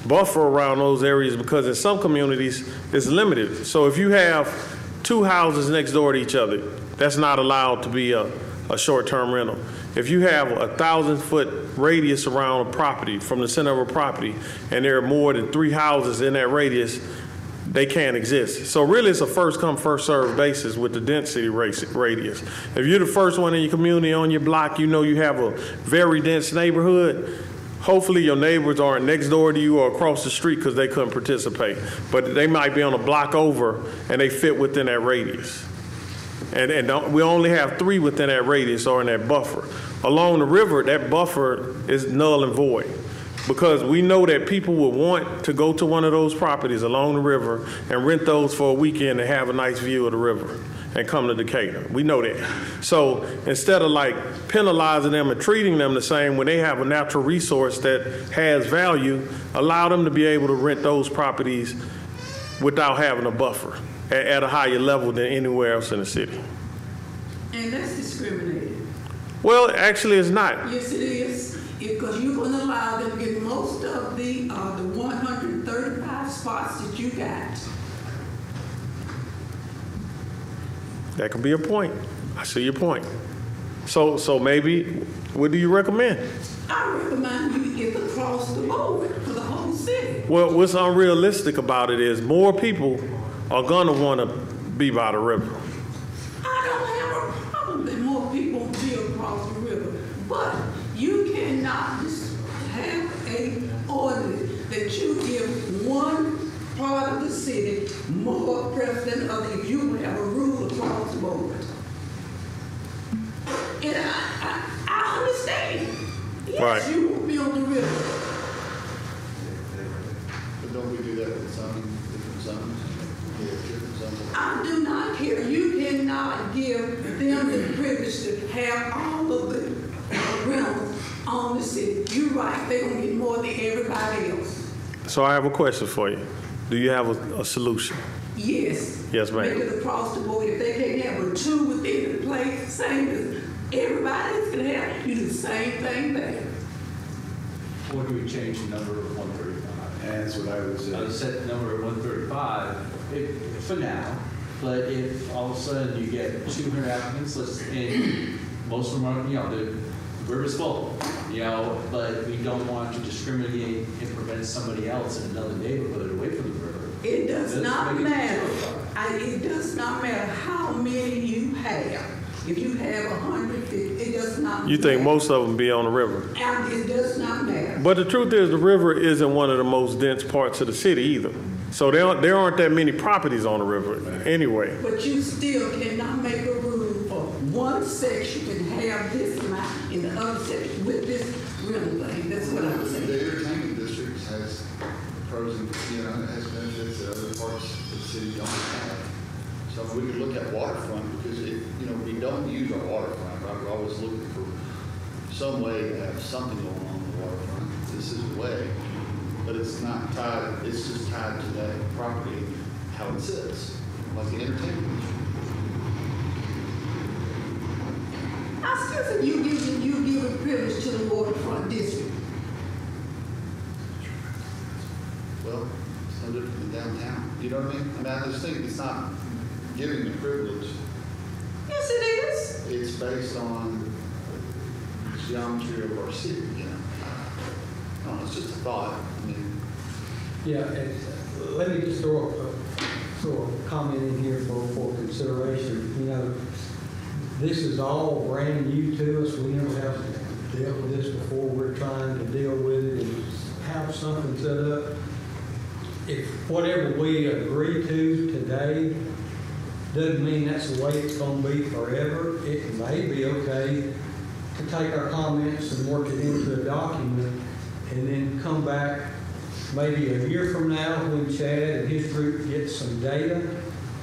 buffer around those areas because in some communities it's limited. So if you have two houses next door to each other, that's not allowed to be a short-term rental. If you have 1,000-foot radius around a property from the center of a property and there are more than 3 houses in that radius, they can't exist. So really it's a first come, first served basis with the density radius. If you're the first one in your community on your block, you know you have a very dense neighborhood. Hopefully your neighbors aren't next door to you or across the street because they couldn't participate. But they might be on a block over and they fit within that radius. And we only have 3 within that radius or in that buffer. Along the river, that buffer is null and void because we know that people will want to go to one of those properties along the river and rent those for a weekend and have a nice view of the river. and come to Decatur. We know that. So instead of like penalizing them and treating them the same when they have a natural resource that has value, allow them to be able to rent those properties without having a buffer at a higher level than anywhere else in the city. And that's discriminating. Well, actually, it's not. Yes, it is, because you're going to allow them to get most of the 135 spots that you got. That could be a point. I see your point. So maybe, what do you recommend? I recommend you get across the board for the whole city. Well, what's unrealistic about it is more people are going to want to be by the river. I don't have a problem that more people be across the river, but you cannot just have a ordinance that you give one part of the city more preference than other. If you have a rule across the board, and I understand. Yes, Right. you will be on the river. But don't we do that with some different zones? Yeah, different zones. I do not care. You cannot give them the privilege to have all of the rentals on the city. You're right. They're going to get more than everybody else. So I have a question for you. Do you have a solution? Yes. Yes, ma'am. Make it across the board. If they can't have a two within the place, same as everybody's going to have, you do the same thing there. Or do we change the number of 135? That's what I would say. I would set the number at 135 for now, but if all of a sudden you get 200 applicants, and most of them are, the river's full, but we don't want to discriminate and prevent somebody else in another neighborhood away from the river. It does not matter. It does not matter how many you have. If you have 150, it does not matter. You think most of them be on the river? And it does not matter. But the truth is, the river isn't one of the most dense parts of the city either. So there aren't that many properties on the river anyway. But you still cannot make a rule for one section can have this amount in the other section with this rental thing. That's what I'm saying. The entertainment district has pros and, it has benefits that other parts of the city don't have. So we could look at waterfront because we don't use our waterfront, right? We're always looking for some way to have something going on the waterfront. This is a way, but it's not tied, it's just tied to that property, how it sits, like the entertainment district. I still think you give a privilege to the waterfront district. Well, it's no different than downtown. You know what I mean? I just think it's not giving the privilege. Yes, it is. It's based on the geometry of our city, No, it's just a thought. I mean, Yeah, and let me just throw a comment in here for consideration. This is all brand new to us. We never have dealt with this before. We're trying to deal with it and have something set up. If whatever we agree to today doesn't mean that's the way it's going to be forever, it may be okay to take our comments and work it into a document and then come back maybe a year from now when Chad and his group get some data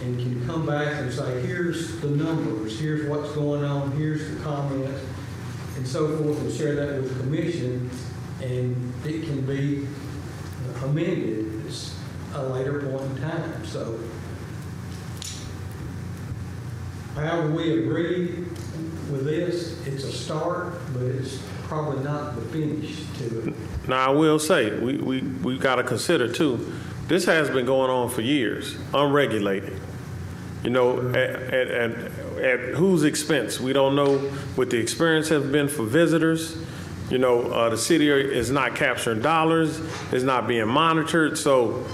and can come back and say, here's the numbers, here's what's going on, here's the comments, and so forth, and share that with the commission, and it can be amended at a later point in time. So however we agree with this, it's a start, but it's probably not the finish to it. Now, I will say, we got to consider, too, this has been going on for years, unregulated. At whose expense? We don't know what the experience has been for visitors. The city is not capturing dollars, it's not being monitored. So,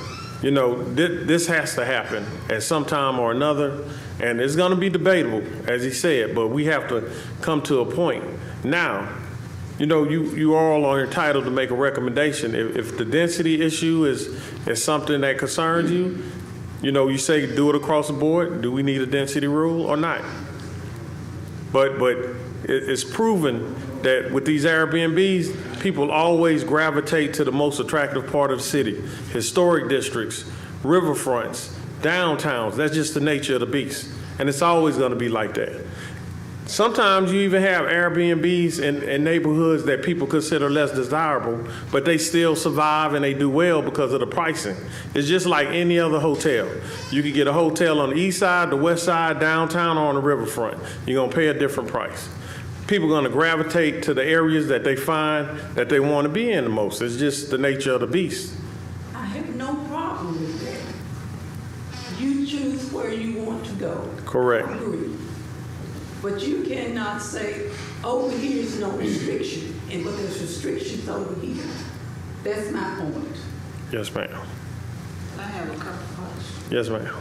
this has to happen at some time or another. And it's going to be debatable, as he said, but we have to come to a point. Now, you all are entitled to make a recommendation. If the density issue is something that concerns you, you say do it across the board. Do we need a density rule or not? But it's proven that with these Airbnbs, people always gravitate to the most attractive part of the city. Historic districts, riverfronts, downtowns. That's just the nature of the beast. And it's always going to be like that. Sometimes you even have Airbnbs in neighborhoods that people consider less desirable, but they still survive and they do well because of the pricing. It's just like any other hotel. You could get a hotel on the east side, the west side, downtown, or on the riverfront. You're going to pay a different price. People are going to gravitate to the areas that they find that they want to be in the most. It's just the nature of the beast. I have no problem with that. You choose where you want to go. Correct. I agree. But you cannot say, over here is no restriction, but there's restrictions over here. That's my point. Yes, ma'am. I have a couple questions. Yes, ma'am.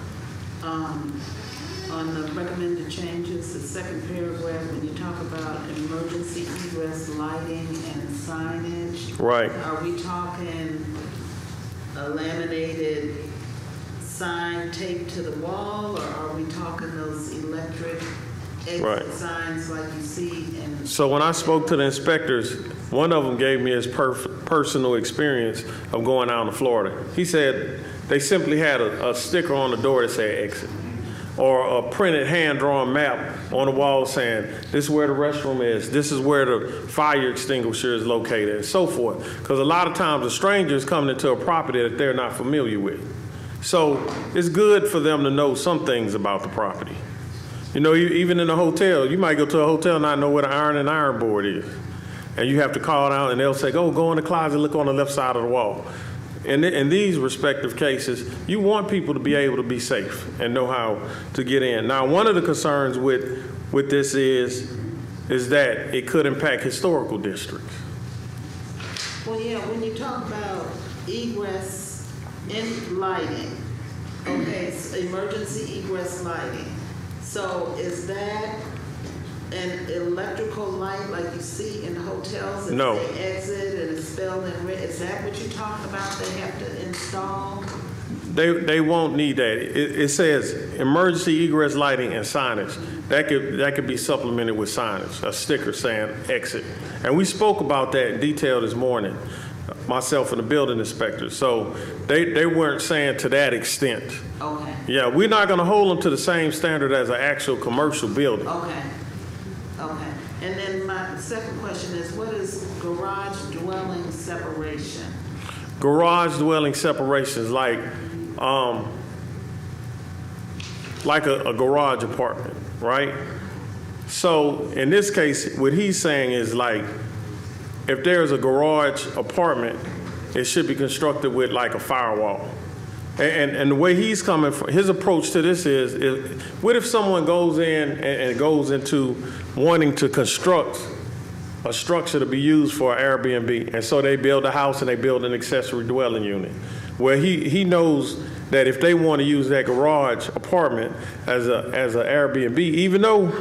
On the recommended changes, the second paragraph, when you talk about emergency egress lighting and signage. Right. Are we talking a laminated sign taped to the wall, or are we talking those electric exit signs like you see in? So when I spoke to the inspectors, one of them gave me his personal experience of going out to Florida. He said they simply had a sticker on the door that said exit, or a printed hand-drawn map on the wall saying, this is where the restroom is, this is where the fire extinguisher is located, and so forth. Because a lot of times a stranger is coming into a property that they're not familiar with. So it's good for them to know some things about the property. You know, even in a hotel, you might go to a hotel and not know what an iron board is. And you have to call out and they'll say, oh, go in the closet, look on the left side of the wall. In these respective cases, you want people to be able to be safe and know how to get in. Now, one of the concerns with this is that it could impact historical districts. Well, yeah, when you talk about egress in lighting, okay, so emergency egress lighting. So is that an electrical light like you see in hotels? No. They exit and it's spelled in red. Is that what you're talking about? They have to install? They won't need that. It says emergency egress lighting and signage. That could be supplemented with signage, a sticker saying exit. And we spoke about that in detail this morning, myself and the building inspector. So they weren't saying to that extent. Okay. Yeah, we're not going to hold them to the same standard as an actual commercial building. Okay. Okay. And then my second question is, what is garage dwelling separation? Garage dwelling separation is like a garage apartment, right? So in this case, what he's saying is like, if there's a garage apartment, it should be constructed with like a firewall. And the way he's coming from, his approach to this is what if someone goes in and goes into wanting to construct a structure to be used for Airbnb, and so they build a house and they build an accessory dwelling unit, where he knows that if they want to use that garage apartment as an Airbnb, even though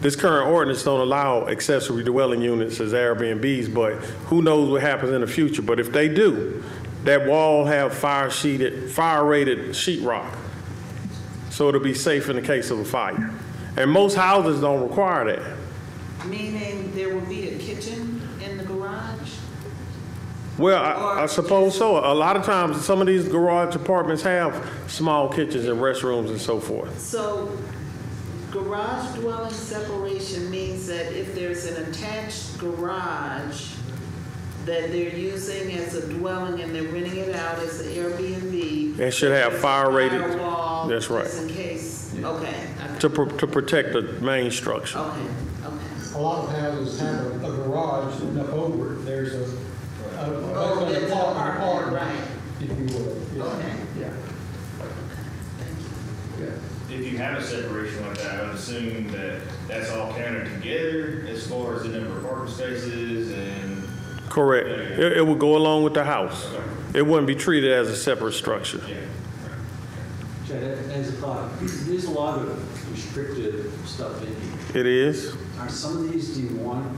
this current ordinance don't allow accessory dwelling units as Airbnbs, but who knows what happens in the future. But if they do, that wall have fire-rated sheetrock, so it'll be safe in the case of a fire. And most houses don't require that. Meaning there will be a kitchen in the garage? Well, I suppose so. A lot of times, some of these garage apartments have small kitchens and restrooms and so forth. So garage dwelling separation means that if there's an attached garage that they're using as a dwelling and they're renting it out as an Airbnb. It should have fire-rated. Firewall, That's right. just in case. Okay. To protect the main structure. Okay. Okay. A lot of houses have a garage and up over it, there's an it's apartment, right. if you will. Yeah. Okay. Yeah. If you have a separation like that, I would assume that that's all counted together as far as the number of parking spaces and. Correct. It would go along with the house. It wouldn't be treated as a separate structure. Chad, as a thought, there's a lot of restricted stuff in here. It is. Are some of these, do you want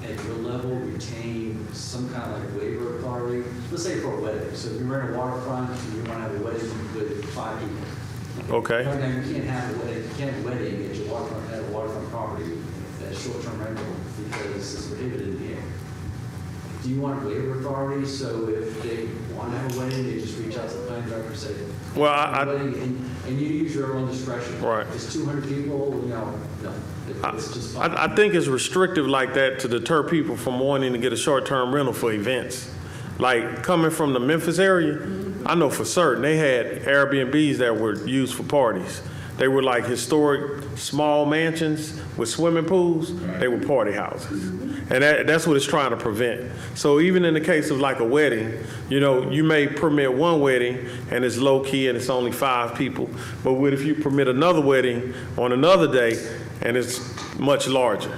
at your level retain some kind of like waiver authority? Let's say for a wedding. So if you're in a waterfront and you want to have a wedding with 5 people. Okay. Right now, you can't have a wedding. You can't have a wedding at your waterfront property that's short-term rental because it's prohibited in here. do you want waiver authority, so if they want to have a wedding, they just reach out to the planning director and say, Well, "I want a wedding," and you use your own discretion. Right. If it's 200 people, no, it's just fine. I think it's restrictive like that to deter people from wanting to get a short-term rental for events. Like coming from the Memphis area, I know for certain they had Airbnbs that were used for parties. They were like historic small mansions with swimming pools. They were party houses. And that's what it's trying to prevent. So even in the case of like a wedding, you know, you may permit one wedding and it's low key and it's only 5 people. But what if you permit another wedding on another day and it's much larger?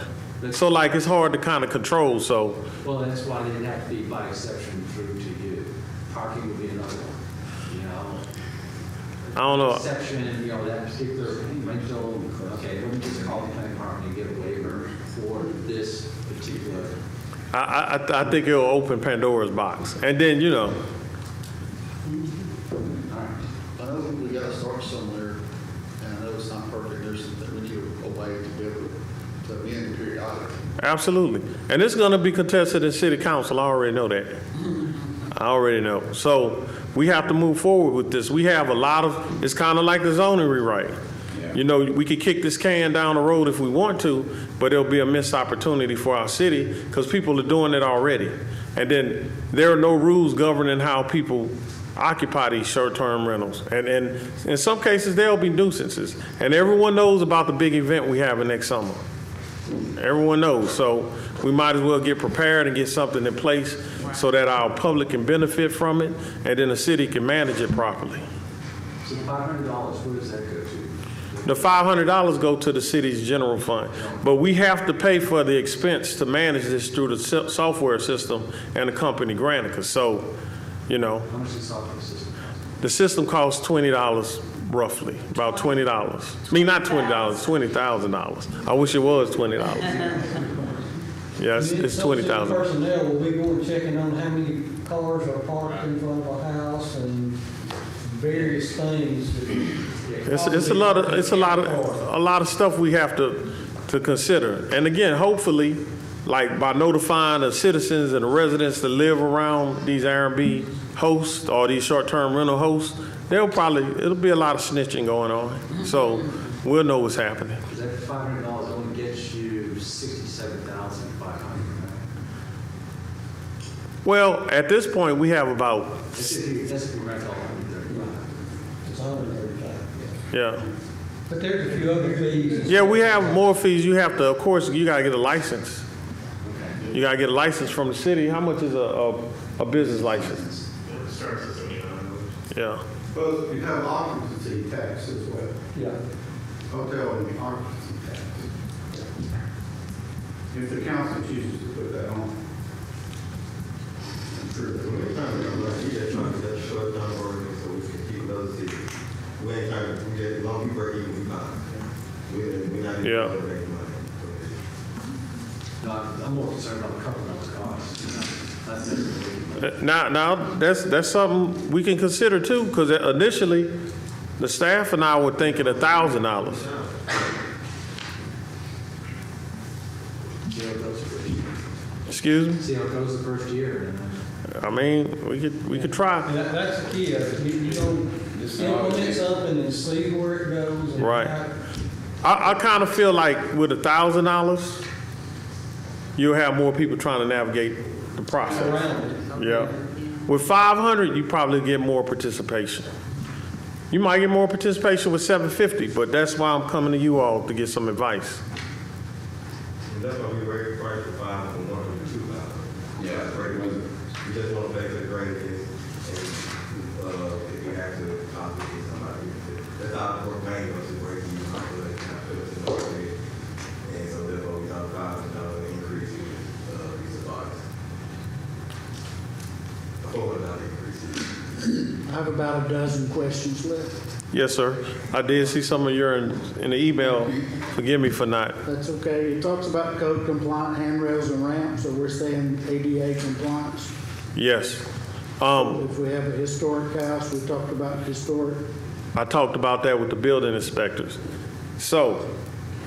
So like it's hard to kind of control, so. Well, that's why they'd have to be by exception through to you. Parking would be another one, you know? I don't know. Exception, you know, that particular rental, okay, let me just call the planning department and get a waiver for this particular. I think it'll open Pandora's box. And then, you know. I know we gotta start somewhere, and I know it's not perfect, we need a way to be able to amend periodically. Absolutely. And it's going to be contested in city council. I already know that. I already know. So we have to move forward with this. We have a lot of, it's kind of like the zoning rewrite. You know, we could kick this can down the road if we want to, but it'll be a missed opportunity for our city because people are doing it already. And then there are no rules governing how people occupy these short-term rentals. And in some cases, there'll be nuisances. And everyone knows about the big event we have next summer. Everyone knows. So we might as well get prepared and get something in place so that our public can benefit from it and then the city can manage it properly. So $500, where does that go to? The $500 go to the city's general fund, but we have to pay for the expense to manage this through the software system and the company Granicus. So, you know. How much does the software system cost? The system costs $20 roughly, about $20. I mean, not $20, $20,000. I wish it was $20. Yes, it's $20,000. Personnel will be going checking on how many cars are parked in front of a house and various things. It's a lot of stuff we have to consider. And again, hopefully, like by notifying the citizens and the residents that live around these Airbnb hosts or these short-term rental hosts, it'll be a lot of snitching going on. So we'll know what's happening. Because that $500 only gets you $67,500. Well, at this point, we have about. That's if you rent all 135. It's 135. Yeah. But there's a few other fees. Yeah, we have more fees. You have to, of course, you got to get a license. You got to get a license from the city. How much is a business license? Yeah. Well, you have occupancy tax as well. Yeah. Hotel and occupancy tax. If the council chooses to put that on. I'm sure they will. Yeah. No, I'm more concerned about covering those costs. Not necessarily. Now that's something we can consider too, because initially the staff and I were thinking $1,000. See how it goes the first year. Excuse me? See how it goes the first year. I mean, we could try. And that's the key of it. You don't implement something and see where it goes. And Right. how- I kind of feel like with $1,000, you'll have more people trying to navigate the process. Around it. Yeah. With 500, you probably get more participation. You might get more participation with 750, but that's why I'm coming to you all to get some advice. That's why we raised the price from 5 from 1 to 2,000. Yeah, that's right. We just want to pay for the grant and if we have to possibly get somebody, that's our core main was to break even population, I feel it's in the way. And so therefore we have $5,000 increase in these supplies. A $400 increase. I have about a dozen questions left. Yes, sir. I did see some of your in the email. Forgive me for not. That's okay. It talks about code compliant handrails and ramps, so we're saying ADA compliance. Yes. If we have a historic house, we talked about historic. I talked about that with the building inspectors. So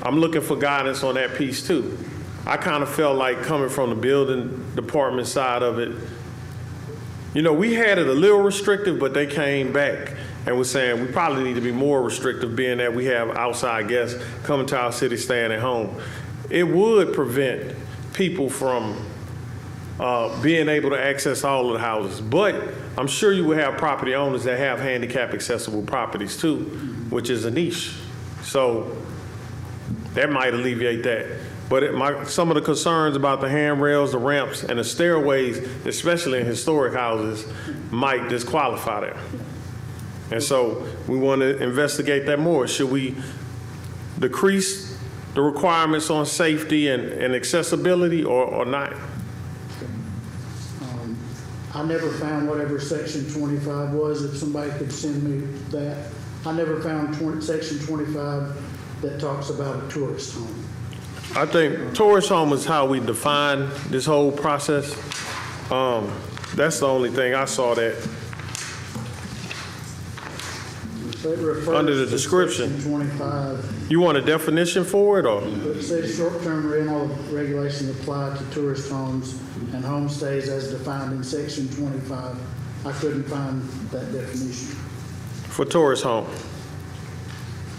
I'm looking for guidance on that piece too. I kind of felt like coming from the department side of it, you know, we had it a little restrictive, but they came back and was saying we probably need to be more restrictive, being that we have outside guests coming to our city staying at home. It would prevent people from being able to access all of the houses. But I'm sure you will have property owners that have handicap accessible properties too, which is a niche. So that might alleviate that. But some of the concerns about the handrails, the ramps, and the stairways, especially in historic houses, might disqualify that. And so we want to investigate that more. Should we decrease the requirements on safety and accessibility or not? I never found whatever section 25 was. If somebody could send me that. I never found section 25 that talks about a tourist home. I think tourist home is how we define this whole process. That's the only thing I saw that under the description. Section 25. You want a definition for it, or? It says short-term rental regulations apply to tourist homes and homestays as defined in section 25. I couldn't find that definition. For tourist home.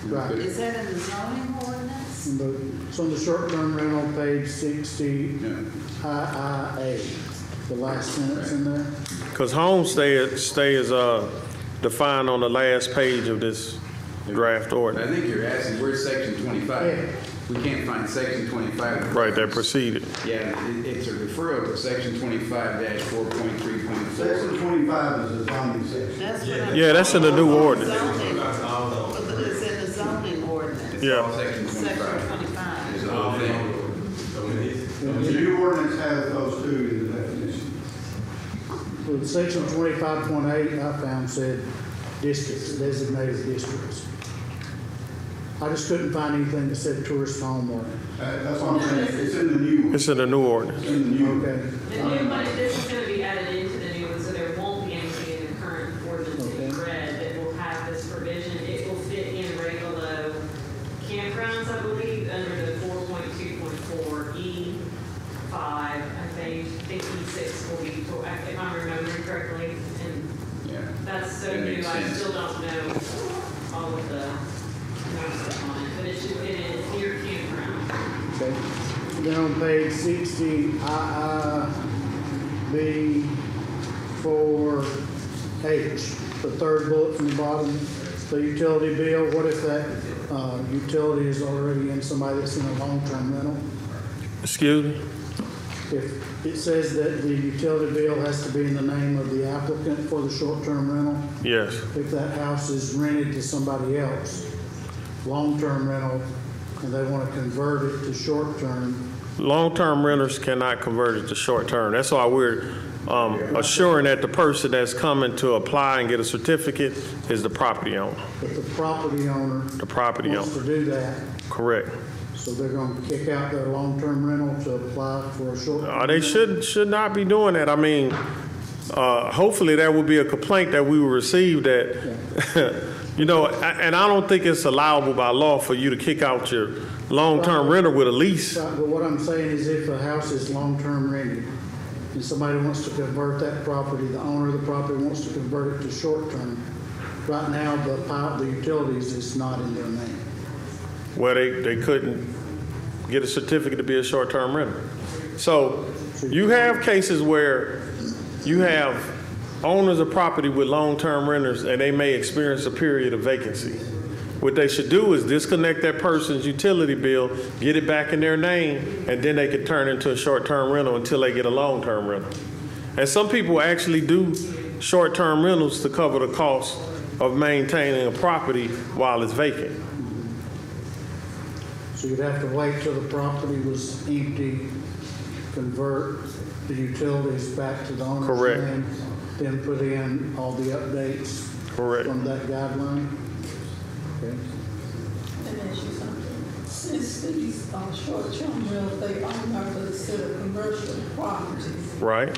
Right. Is that in the zoning ordinance? It's on the short-term rental, page 60, IIA, the last sentence in there. Because homestay is defined on the last page of this draft order. I think you're asking, where's section 25? Yeah. We can't find section 25. Right, that preceded. Yeah, it's a referral to section 25-4.3.4. Section 25 is the zoning section. That's Yeah, that's in the new ordinance. It's in the zoning ordinance. Yeah. Section 25. Section 25. It's the whole thing. The new ordinance has those two in the definition. Well, section 25.8 I found said districts, designated districts. I just couldn't find anything that said tourist home or. That's what I'm saying. It's in the new one. It's in the new ordinance. In the new. Okay. The new one, this is going to be added into the new one, so there won't be anything in the current ordinance that you read that will have this provision. It will fit in right below campgrounds, I believe, under the 4.2.4E5. I think E6 will be, if I'm remembering correctly. And that's so new, I still don't know all of the stuff on it, but it should fit in near campground. Okay. Then on page 60, IIB4H, the third bullet from the bottom, the utility bill. What if that utility is already in somebody that's in a long-term rental? Excuse me? If it says that the utility bill has to be in the name of the applicant for the short-term rental, Yes. if that house is rented to somebody else, long-term rental, and they want to convert it to short-term. Long-term renters cannot convert it to short-term. That's why we're assuring that the person that's coming to apply and get a certificate is the property owner. But the property owner wants to do that, Correct. so they're going to kick out their long-term rental to apply for a short-term. They should not be doing that. I mean, hopefully that will be a complaint that we will receive that, you know, and I don't think it's allowable by law for you to kick out your long-term renter with a lease. But what I'm saying is if a house is long-term rented and somebody wants to convert that property, the owner of the property wants to convert it to short-term, right now the utilities is not in their name. Well, they couldn't get a certificate to be a short-term renter. So you have cases where you have owners of property with long-term renters and they may experience a period of vacancy. What they should do is disconnect that person's utility bill, get it back in their name, and then they could turn it into a short-term rental until they get a long-term rental. And some people actually do short-term rentals to cover the cost of maintaining a property while it's vacant. So you'd have to wait till the property was empty, convert the utilities back to the owner's Correct. name, then put in all the updates Correct. from that guideline. Okay. Let me ask you something. Since these short-term rentals, they are considered commercial properties, Right?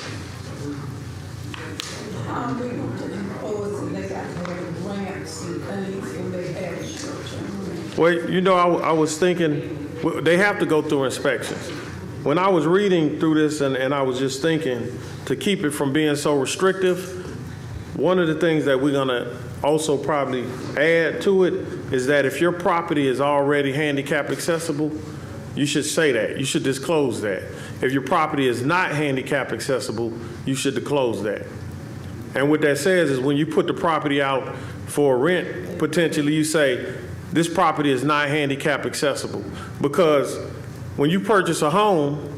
how are we going to enforce it? They got to have ramps and things when they have short-term rentals. Well, you know, I was thinking, they have to go through inspections. when I was reading through this and I was just thinking to keep it from being so restrictive, one of the things that we're gonna also probably add to it is that if your property is already handicap accessible, you should say that. You should disclose that. If your property is not handicap accessible, you should disclose that. And what that says is when you put the property out for rent, potentially you say, this property is not handicap accessible. Because when you purchase a home,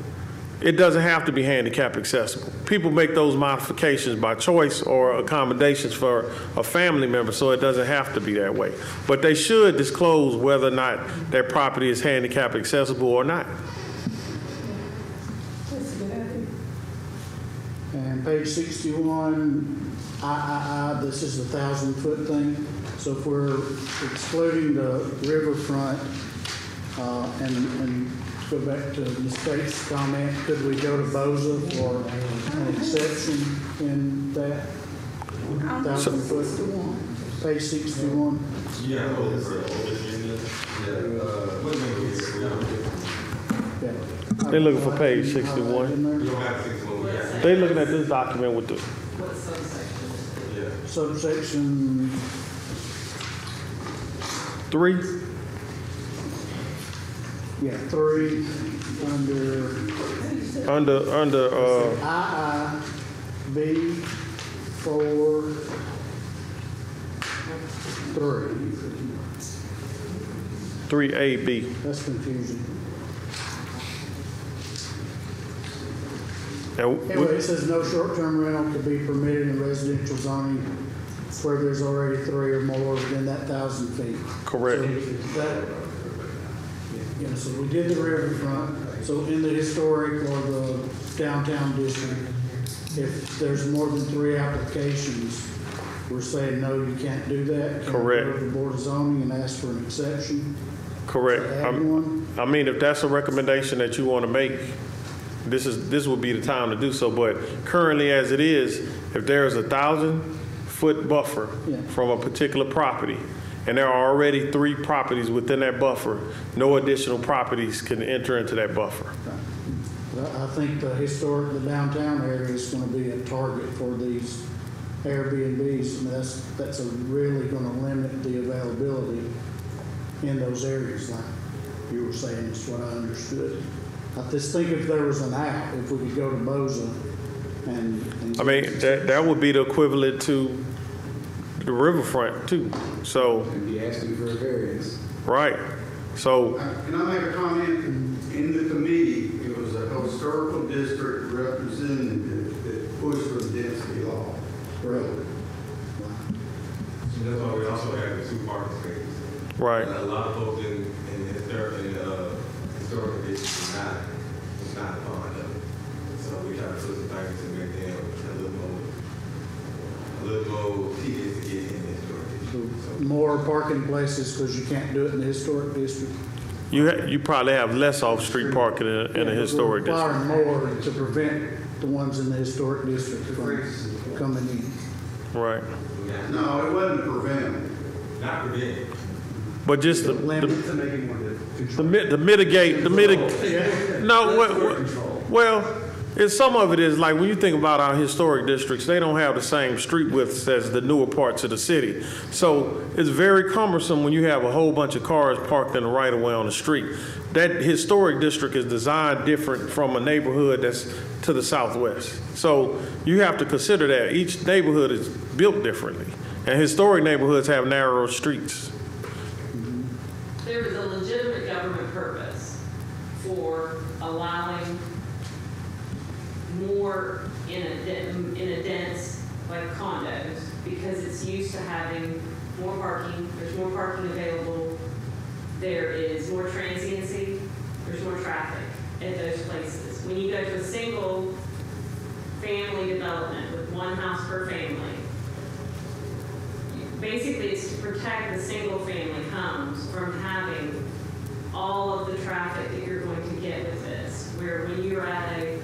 it doesn't have to be handicap accessible. People make those modifications by choice or accommodations for a family member, so it doesn't have to be that way. But they should disclose whether or not their property is handicap accessible or not. And page 61, this is the 1,000-foot thing. So if we're excluding the riverfront, and to go back to Ms. Bates' comment, could we go to Boza for an exception in that 1,000-foot? Page 61. Yeah. They're looking for page 61. They're looking at this document with the Subsection 3. Yeah, 3 under II, B, 4, 3. 3AB. That's confusing. Anyway, it says no short-term rental could be permitted in residential zoning where there's already 3 or more within that 1,000 feet. Correct. So that, so we did the riverfront. So in the historic or the downtown district, if there's more than 3 applications, we're saying, no, you can't do that. Correct. Can you go to the Board of Zoning and ask for an exception? Correct. I mean, if that's a recommendation that you want to make, this would be the time to do so. But currently, as it is, if there's a 1,000-foot buffer from a particular property, and there are already 3 properties within that buffer, no additional properties can enter into that buffer. I think the downtown area is going to be a target for these Airbnbs. I mean, that's really going to limit the availability in those areas, like you were saying, is what I understood. I just think if there was an out, if we could go to Boza and I mean, that would be the equivalent to the riverfront too. So And be asking for a variance. right. So Can I make a comment? In the committee, it was a historical district representative that pushed for the density law. Really? So that's why we also have the 2 parking spaces. right. A lot of folks in historical districts is not fond of it. So we try to put some things to make them a little more tedious to get in the historic district. So more parking places because you can't do it in the historic district. You probably have less off-street parking in a historic district. Requiring more to prevent the ones in the historic district from coming in. Right. No, it wasn't preventing. not preventing. But just the mitigate. No, well, some of it is like when you think about our historic districts, they don't have the same street widths as the newer parts of the city. So it's very cumbersome when you have a whole bunch of cars parked in the right of way on the street. That historic district is designed different from a neighborhood that's to the southwest. So you have to consider that each neighborhood is built differently, and historic neighborhoods have narrower streets. There is a legitimate government purpose for allowing more in a dense, like condos, because it's used to having more parking, there's more parking available, there is more transiency, there's more traffic at those places. When you go to a single family development with one house per family, basically it's to protect the single family homes from having all of the traffic that you're going to get with this, where when you're at a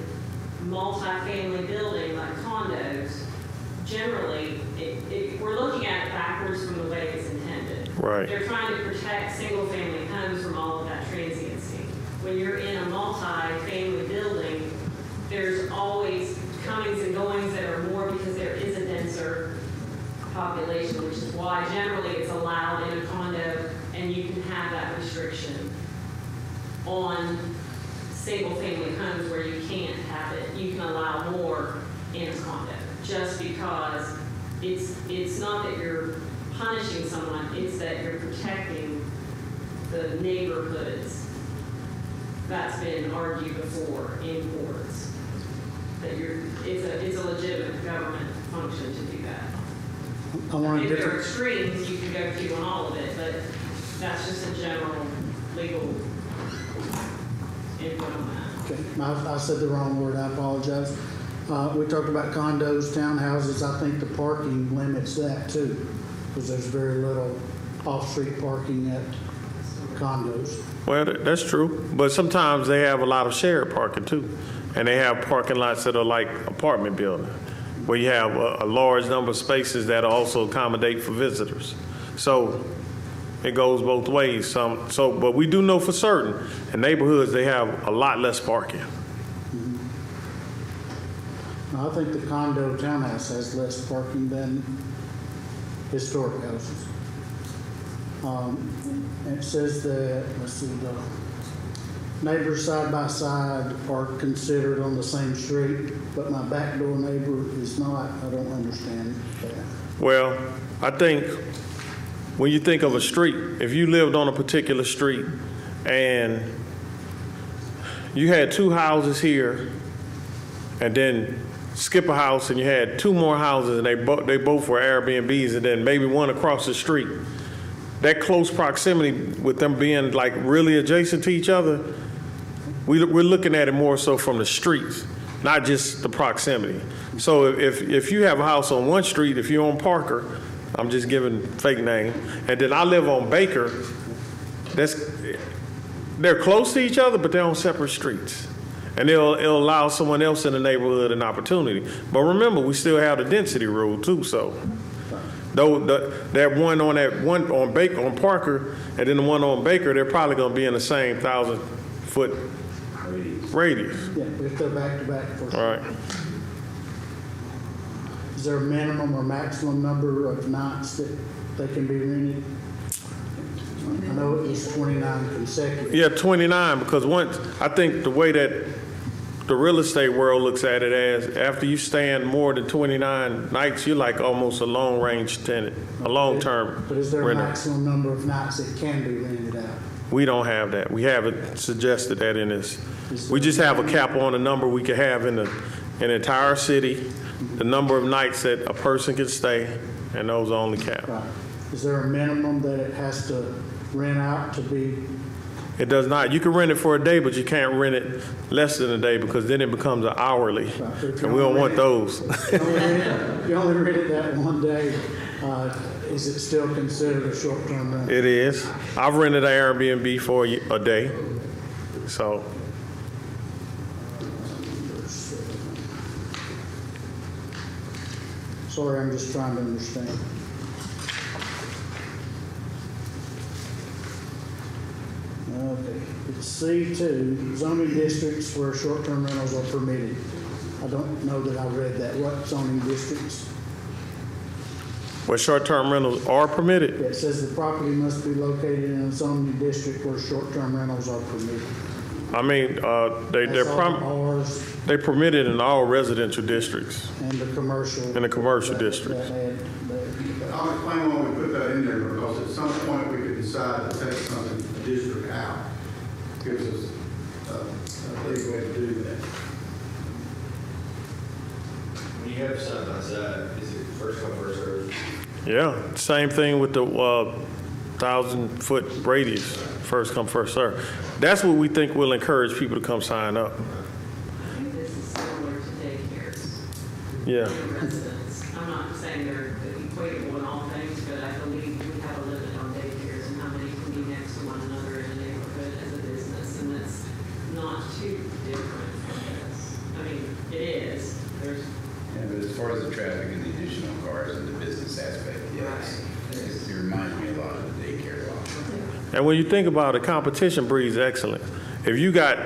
multi-family building like condos, generally, we're looking at it backwards from the way it's intended. Right. They're trying to protect single-family homes from all of that transiency. When you're in a multi-family building, there's always comings and goings that are more because there is a denser population, which is why generally it's allowed in a condo, and you can have that restriction on single-family homes where you can't have it. You can allow more in a condo, just because it's not that you're punishing someone, it's that you're protecting the neighborhoods. That's been argued before in courts, that it's a legitimate government function to do that. If there are extremes, you can go to on all of it, but that's just a general legal input on that. Okay, I said the wrong word, I apologize. We talked about condos, townhouses. I think the parking limits that too, because there's very little off-street parking at condos. Well, that's true, but sometimes they have a lot of shared parking too, and they have parking lots that are like apartment buildings, where you have a large number of spaces that also accommodate for visitors. So it goes both ways. But we do know for certain, in neighborhoods, they have a lot less parking. I think the condo townhouse has less parking than historic houses. It says that, let's see, the neighbors side by side are considered on the same street, but my back door neighbor is not. I don't understand that. Well, I think when you think of a street, if you lived on a particular street and you had two houses here and then skip a house and you had two more houses and they both were Airbnbs and then maybe one across the street, that close proximity with them being like really adjacent to each other, we're looking at it more so from the streets, not just the proximity. So if you have a house on one street, if you're on Parker, I'm just giving fake name, and then I live on Baker, they're close to each other, but they're on separate streets. And it'll allow someone else in the neighborhood an opportunity. But remember, we still have the density rule too, so. Though that one on Baker, on Parker, and then the one on Baker, they're probably going to be in the same 1,000-foot radius. Yeah, if they're back to back. All right. Is there a minimum or maximum number of nights that they can be rented? I know it was 29 consecutive. Yeah, 29, because I think the way that the real estate world looks at it as, after you stand more than 29 nights, you're like almost a long-range tenant, a long-term But is there a renter. maximum number of nights that can be rented out? We don't have that. We haven't suggested that in this. We just have a cap on the number we can have in the entire city, the number of nights that a person can stay, and those are only capped. Right. Is there a minimum that it has to rent out to be? It does not. You can rent it for a day, but you can't rent it less than a day because then it becomes an hourly, and we don't want those. You only rent it that one day. Is it still considered a short-term rental? It is. I've rented an Airbnb for a day, so. Sorry, I'm just trying to understand. Okay, it's C2, zoning districts where short-term rentals are permitted. I don't know that I read that. What zoning districts? Where short-term rentals are permitted? It says the property must be located in a zoning district where short-term rentals are permitted. I mean, they're permitted in all residential districts. And the commercial. In the commercial districts. I'll explain why we put that in there, because at some point we could decide to take something, a district out. Gives us a legal way to do that. When you have side by side, is it first come, first served? Yeah, same thing with the 1,000-foot radius, first come, first served. That's what we think will encourage people to come sign up. I think this is similar to daycares. Yeah. Residents. I'm not saying they're equatable in all things, but I believe we have a limit on daycares and how many can be next to one another in a neighborhood as a business, and it's not too different from this. I mean, it is. There's. Yeah, but as far as the traffic and the additional cars and the business aspect, yes, it reminds me a lot of the daycare law. And when you think about it, competition breeds excellence. If you got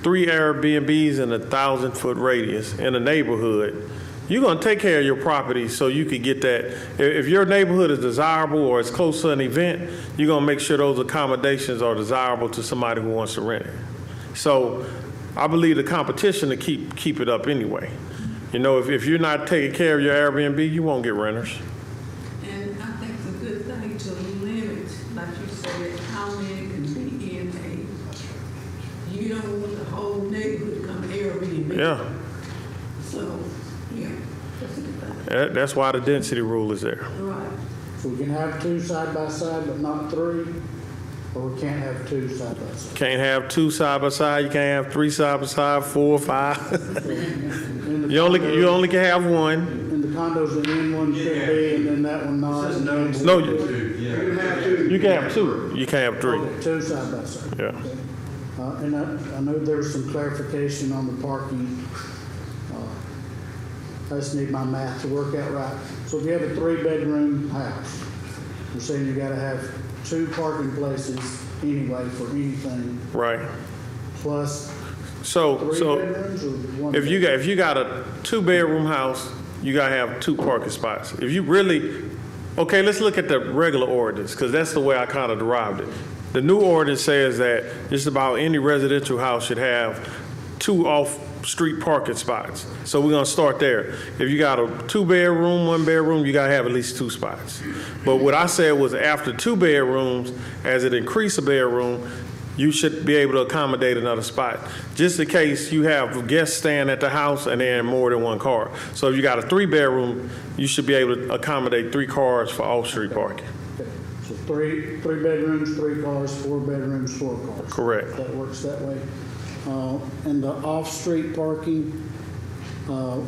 3 Airbnbs in a 1,000-foot radius in a neighborhood, you're going to take care of your property so you can get that. If your neighborhood is desirable or it's close to an event, you're going to make sure those accommodations are desirable to somebody who wants to rent it. So I believe the competition to keep it up anyway. You know, if you're not taking care of your Airbnb, you won't get renters. And I think it's a good thing to limit, like you said, how many can be in a, you don't want the whole neighborhood to come Airbnb. Yeah. So, yeah, that's a good thing. That's why the density rule is there. Right. So we can have 2 side by side, but not 3, or we can't have 2 side by side. Can't have 2 side by side. You can't have 3 side by side, 4, 5. You only can have 1. In the condos, the end one could be, and then that one not. No, you can have 2. You can't have 3. Okay, 2 side by side. Yeah. Okay. And I know there was some clarification on the parking. I just need my math to work out right. So if you have a 3-bedroom house, you're saying you got to have 2 parking places anyway for anything. Right. Plus So 3 bedrooms or 1 if you got a 2-bedroom house, you gotta have 2 parking spots. If you really, okay, let's look at the regular ordinance, because that's the way I kind of derived it. The new ordinance says that just about any residential house should have 2 off-street parking spots. So we're gonna start there. If you got a 2-bedroom, 1-bedroom, you gotta have at least 2 spots. But what I said was after 2 bedrooms, as it increase a bedroom, you should be able to accommodate another spot. Just in case you have guests staying at the house and they're in more than 1 car. So if you got a 3-bedroom, you should be able to accommodate 3 cars for off-street parking. Okay. So 3 bedrooms, 3 cars, 4 bedrooms, 4 cars. Correct. That works that way. And the off-street parking,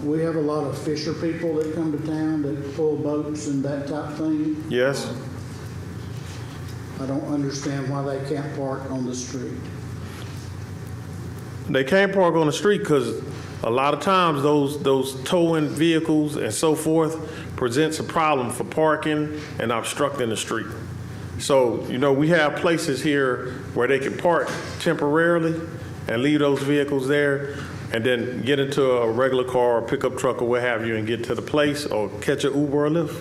we have a lot of fisher people that come to town that pull boats and that type thing. Yes? I don't understand why they can't park on the street. They can't park on the street because a lot of times those towing vehicles and so forth presents a problem for parking and obstructing the street. So, you know, we have places here where they can park temporarily and leave those vehicles there and then get into a regular car or pickup truck or what have you and get to the place or catch an Uber or Lyft.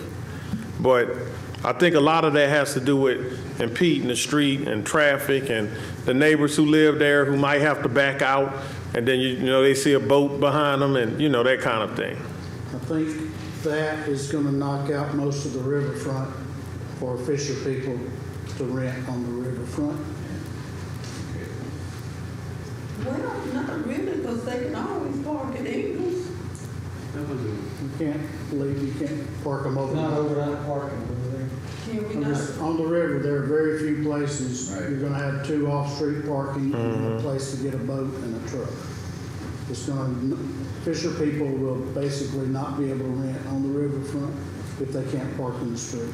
But I think a lot of that has to do with impeding the street and traffic and the neighbors who live there who might have to back out and then, you know, they see a boat behind them and, you know, that kind of thing. I think that is going to knock out most of the riverfront for fisher people to rent on the riverfront. Well, not really, because they can always park at Ingles. You can't believe you can't park them over. Not overnight parking over there. Can we not? On the river, there are very few places you're going to have 2 off-street parking and a place to get a boat and a truck. It's going to, fisher people will basically not be able to rent on the riverfront if they can't park in the street.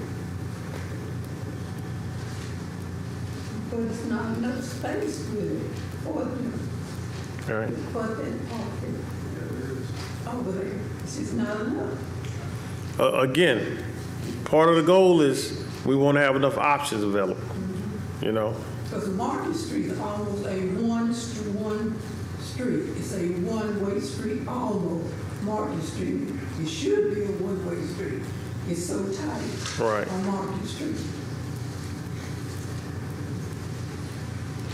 But it's not enough space really for them. All right. For that parking over there. It's just not enough. Again, part of the goal is we want to have enough options available, you know? Because Market Street is almost a one street. It's a one-way street, almost. Market Street. It should be a one-way street. It's so tight. Right. On Market Street.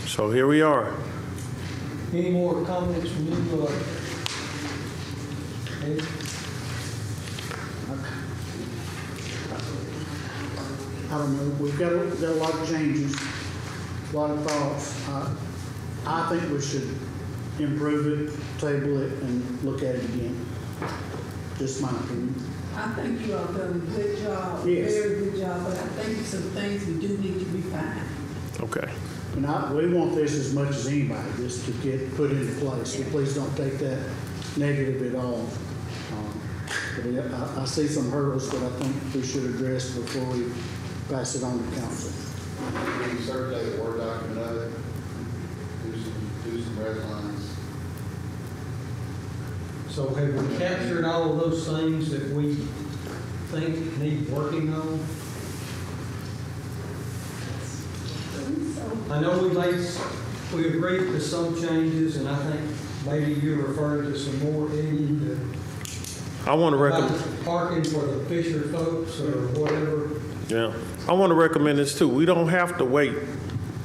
So here we are. Any more comments from you? Ed? I don't know, we've got a lot of changes, a lot of thoughts. I think we should improve it, table it, and look at it again. Just my opinion. I think you all done a good job, Yes. very good job, but I think some things we do need to refine. Okay. And we want this as much as anybody, just to get put into place. So please don't take that negative at all. But I see some hurdles that I think we should address before we pass it on to council. Can you circulate a Word document of it? Do some red lines. So have we captured all of those things that we think need working on? I know we made we agreed to some changes, and I think maybe you referred to some more, Eddie, I want to recommend. about parking for the Fisher folks or whatever. Yeah, I want to recommend this too. We don't have to wait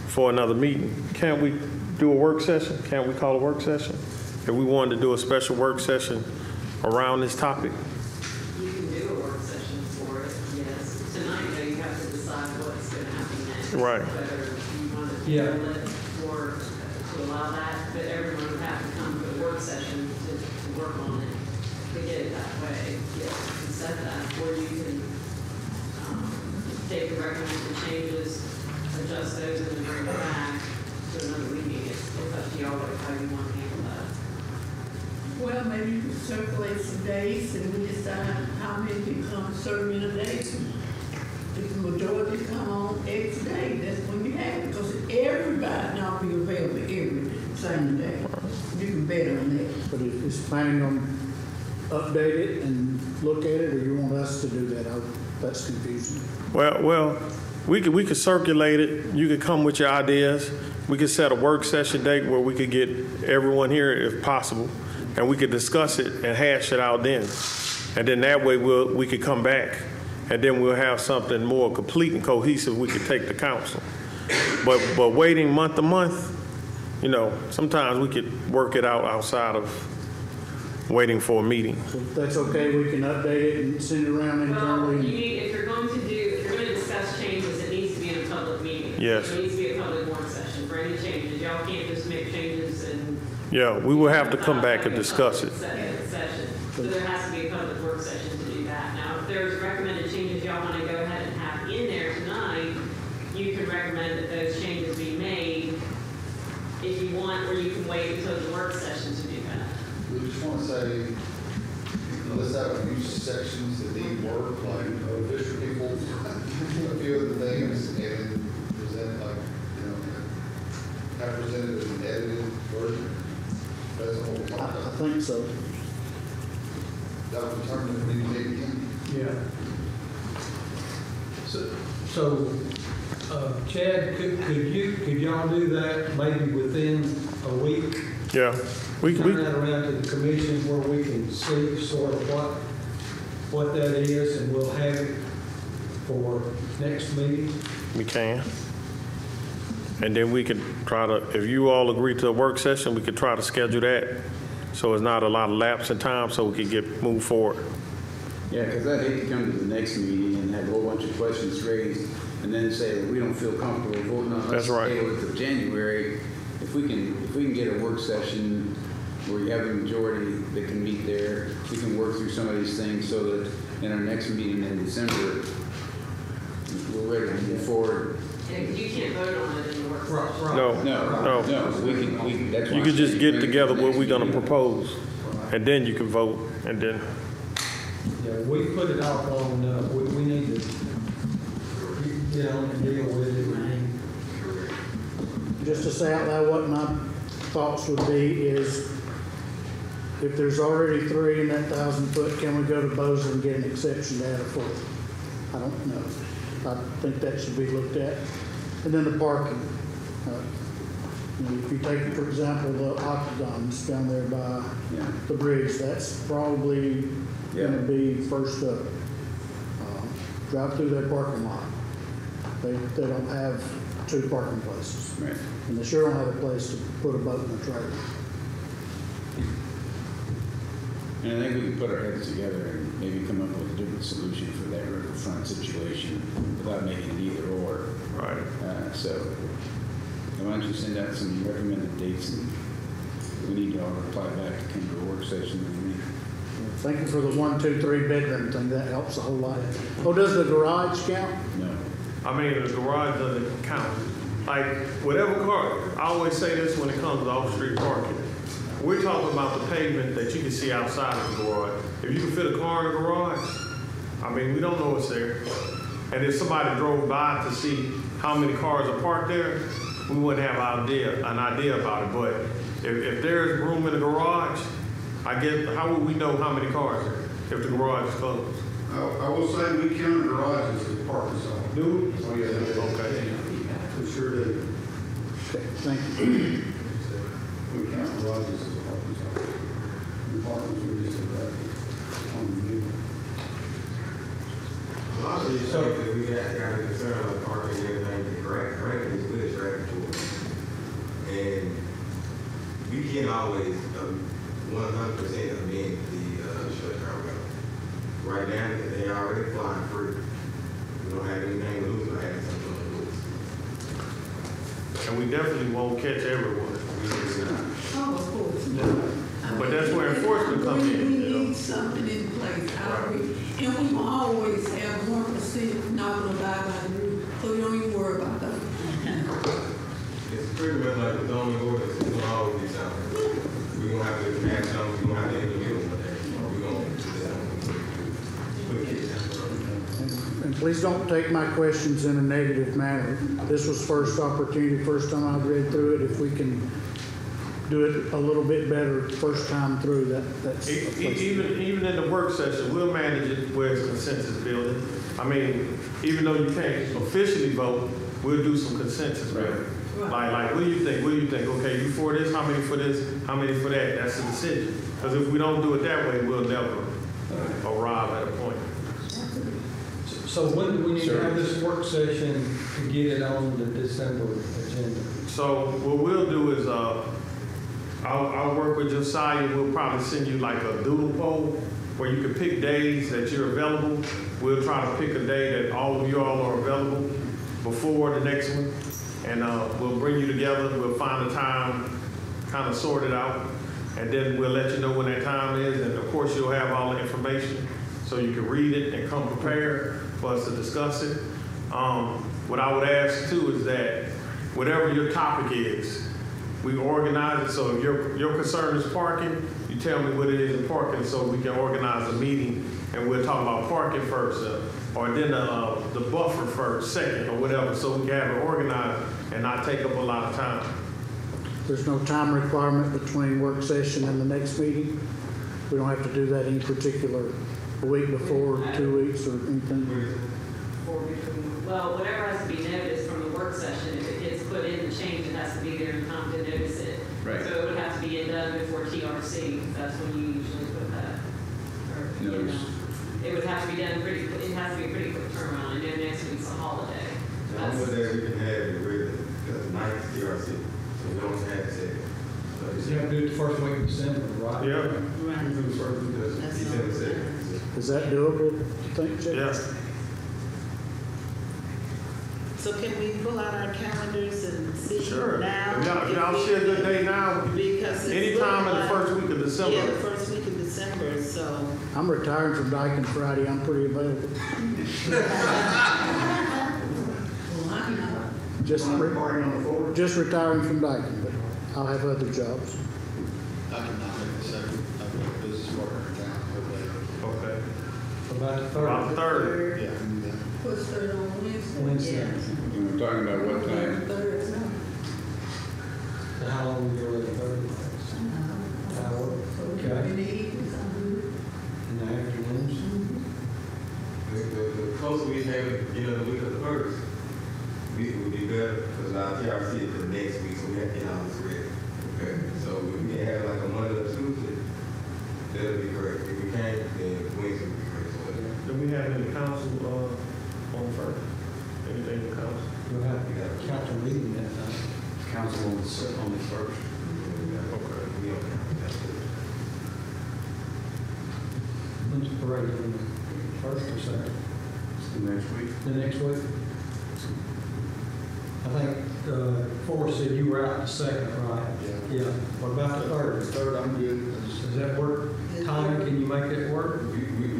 for another meeting. Can't we do a work session? Can't we call a work session? If we wanted to do a special work session around this topic? You can do a work session for it, yes. Tonight, though, you have to decide what's going to happen next. Right. Whether you want to Yeah. table it or to allow that, but everyone would have to come to a work session to work on it, to get it that way. Yes, you can set that, or you can take the recommended changes, adjust those, and then bring it back to another meeting. It's up to y'all how you want to handle that. Well, maybe you could circulate some days and we decide how many can come certain in a day. If the majority come on X day, that's when you have it, because everybody not be available every same day. You can bet on that. But is planning on update it and look at it, or you want us to do that? That's confusing. Well, we could circulate it. You could come with your ideas. We could set a work session date where we could get everyone here if possible, and we could discuss it and hash it out then. And then that way we could come back, and then we'll have something more complete and cohesive we could take to council. But waiting month to month, you know, sometimes we could work it out outside of waiting for a meeting. So if that's okay, we can update it and send it around Well, you internally. need, if you're going to discuss changes, it needs to be in a public meeting. Yes. It needs to be a public work session for any changes. Y'all can't just make changes and. Yeah, we will have to come back and discuss it. Session. So there has to be a public work session to do that. Now, if there's recommended changes y'all want to go ahead and have in there tonight, you can recommend that those changes be made if you want, or you can wait until the work session to do that. We just want to say, let's have a few sections that need work, like Fisher people, a few of the things, and then present like, you know, have presented as an edited version. That's a whole lot. I think so. That will determine if we need to take it in. Yeah. So, Chad, could y'all do that maybe within a week? Yeah, Turn that around to the commission where we can see sort of what that is, and we'll have it for next meeting. We can. And then we could try to, if you all agree to a work session, we could try to schedule that so it's not a lot of lapse in time so we could move forward. Yeah, because I'd hate to come to the next meeting and have a whole bunch of questions raised and then say, well, we don't feel comfortable voting on it. That's right. Let's table it till January. If we can get a work session where you have a majority that can meet there, we can work through some of these things so that in our next meeting in December, we're ready to move forward. Yeah, 'cause you can't vote on it in the work session. No. We can, that's why You I'm could just saying get bring it together to the what next we're gonna meeting. propose, and then you can vote, and then, Yeah, we put it off long enough. We need to get on and deal with it. Just to say out loud what my thoughts would be is, if there's already 3 in that 1,000-foot, can we go to Bossier and get an exception to add a 4th? I don't know. I think that should be looked at. And then the parking. You know, if you take, for example, the octagons down there by the bridge, that's probably going to be first up. Drive through their parking lot. They don't have 2 parking places. Right. And they sure don't have a place to put a boat in a trailer. And I think we can put our heads together and maybe come up with a different solution for that riverfront situation without making it either or. right. So why don't you send out some recommended dates, and we need to all reply back to come to a work session with me. Thank you for the 1, 2, 3 bedroom thing. That helps a whole lot. Oh, does the garage count? No. I mean, the garage doesn't count. Like, whatever car, I always say this when it comes to off-street parking. We're talking about the pavement that you can see outside of the garage. If you can fit a car in the garage, I mean, we don't know what's there. And if somebody drove by to see how many cars are parked there, we wouldn't have an idea about it. But if there's room in the garage, I guess, how would we know how many cars there if the garage is closed? I will say we count garages as parking zone. Do Oh, yeah. Okay. We sure do. Okay, thank you. We count Rogers as a parking spot. Apartments are just Honestly, so that we got a concern about parking and everything, correct is good, traffic tool. And we can't always, 100% amend the short-term rental. Right now, they already flying free. We don't have anything to lose, we don't have something to lose. And we definitely won't catch everyone. Oh, of course. But that's where enforcement comes in, We you know? need something in place, I agree. And we will always have 1% not gonna abide by the rule, so you don't even worry about that. It's pretty much like the zoning ordinance, it's gonna always be something. We're gonna have to match them, we're gonna have to implement them, or we're gonna put kids down. And please don't take my questions in a negative manner. This was first opportunity, first time I've read through it. If we can do it a little bit better first time through, that's. Even in the work session, we'll manage it where it's consensus building. I mean, even though you can't officially vote, we'll do some consensus building. Like, what do you think? What do you think? Okay, you for this? How many for this? How many for that? That's the decision. Because if we don't do it that way, we'll never arrive at a point. So when do we need to have this work session to get it on the December agenda? So what we'll do is, I'll work with Josiah. We'll probably send you like a doodle poll where you can pick days that you're available. We'll try to pick a day that all of you all are available before the next one. And we'll bring you together. We'll find a time, kind of sort it out. And then we'll let you know when that time is. And of course, you'll have all the information so you can read it and come prepared for us to discuss it. What I would ask too is that whatever your topic is, we organize it. So if your concern is parking, you tell me what it is in parking so we can organize a meeting and we'll talk about parking first, or then the buffer first, second, or whatever, so we can have it organized and not take up a lot of time. There's no time requirement between work session and the next meeting? We don't have to do that any particular week before, 2 weeks, or anything? Well, whatever has to be noticed from the work session, if it gets put in the change, it has to be there in time to notice it. Right. So it would have to be done before TRC, that's when you usually put that. Or, you know, Notice. it would have to be done pretty, it has to be a pretty quick turnaround. I know next week's a holiday. One more day we can have it with, because tonight is TRC, so we don't have to say it. You have to do it the first week of December, right? Yeah. December 2nd. Is that doable, you think, Jay? Yes. So can we pull out our calendars and see Sure. now? If y'all see a good day now, Because it's anytime in the like- first week of December. Yeah, the first week of December, so. I'm retiring from Dyken Friday, I'm pretty available. Just retiring from Dyken, but I'll have other jobs. I cannot make the second, I've got a business partner in town, Okay. About the third. About the third. yeah, I can do that. What's third on Wednesday? Wednesday. And we're talking about what time? Third, no. So how long will you go to the third? Hour. Okay. In the evenings, I'm good. In the afternoons? The closer we have it, the week of the first, we would be better, because our TRC is the next week, so we have to get all this ready. Okay, so if we can have like a Monday or Tuesday, that'll be great. If we can't, then Wednesday would be great. So, Do we have any council on first? Anything in council? You'll have council meeting that night. Council on the first. Okay. we don't have that. When's the parade, on the first or second? The next week. The next week? I think, Forrest said you were out the second, right? Yeah. Yeah. What about the third? Third, I'm good. Does that work? Tommy, can you make it work? We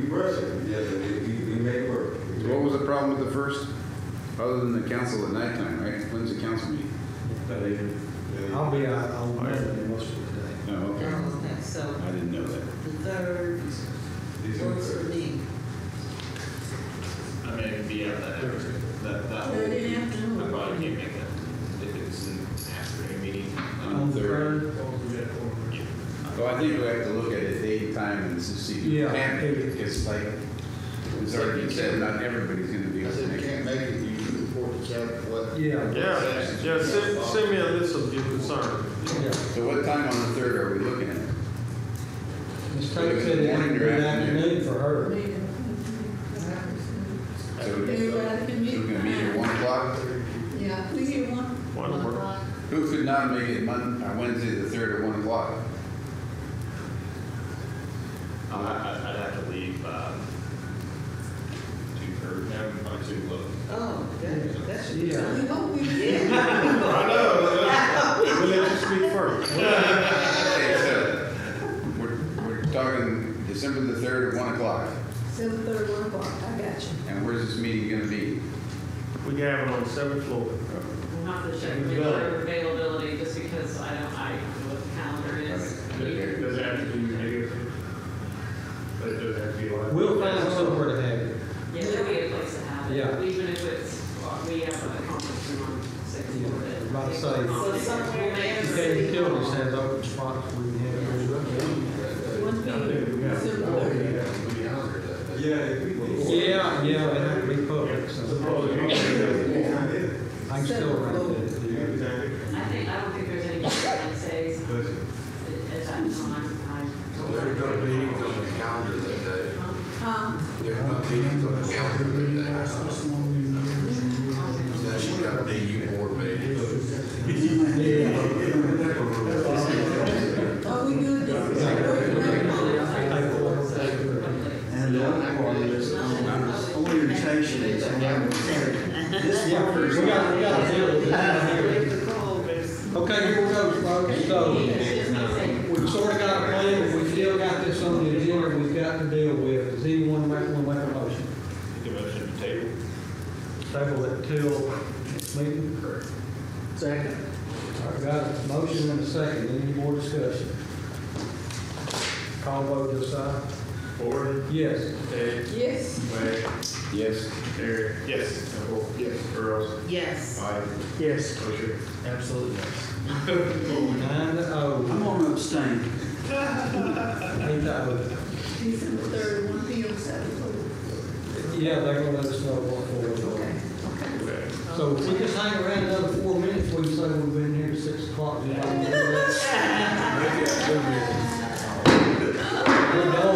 rush it, yeah, we make it work. What was the problem with the first, other than the council at nighttime, right? When's the council meeting? I'll be out on Monday most of the day. Oh, okay. Okay, so I didn't know that. the third works for me. I mean, be out that whole Third in week. the afternoon. I probably can't make that if it's an afternoon meeting. On the third? Well, I think we have to look at it day, time, and to see who Yeah. can make it. It's like, it's already been said, not everybody's gonna be I able to said, make can't it. make it, you report to Chuck what. Yeah, send me a list of your concerns. Yeah. So what time on the 3rd are we looking at? Ms. Tate said it would be an afternoon for her. So we're gonna meet at 1 o'clock? Yeah, we get one. Who could not make it Wednesday the 3rd at 1 o'clock? I'd have to leave, 2:30, no, by 2 o'clock. Oh, that's. Yeah. We hope we I know, we'll let you speak first. Okay, so we're talking December the 3rd at 1 o'clock. 7:30, 1 o'clock, I got you. And where's this meeting gonna be? We can have it on the 7th floor. We'll have to check regular availability, just because I don't know what the calendar is. Does it have to be negative? But it does have to be like. We'll find somewhere to have it. Yeah, there'll be a place to have it. Yeah. Even if it's, we have a conference room on 6th floor. that- About to say, So somewhere there. UK Utilities has open spots we can have it. One meeting, December 30th. Yeah, it has to be public, so. I can still run it. I don't think there's any that says at that time. There's no meetings on the calendar that day. There's no meetings on the calendar that day. Now she's got a DU board meeting. Are we good? And the other part is, orientation is, this workers. We got to deal with it. Okay, here we go, folks. So, we've sort of got a plan, but we still got this on the agenda we've got to deal with. Does anyone want to make a motion? The motion to table. Table it till next meeting? Second. All right, got a motion and a second. Any more discussion? Call vote, Josiah. Ford. Yes. Ted. Yes. Wade. Yes. Terry. Yes. Temple. Yes. Earls. Yes. Aye. Yes. Motion. Absolutely, yes. 9-0. I'm gonna abstain. 8-0. December 3rd, 1 p.m. Saturday. Yeah, they're gonna let us know what for. Okay. So if we just hang around another 4 minutes, we can say we've been here at 6 o'clock. We're done.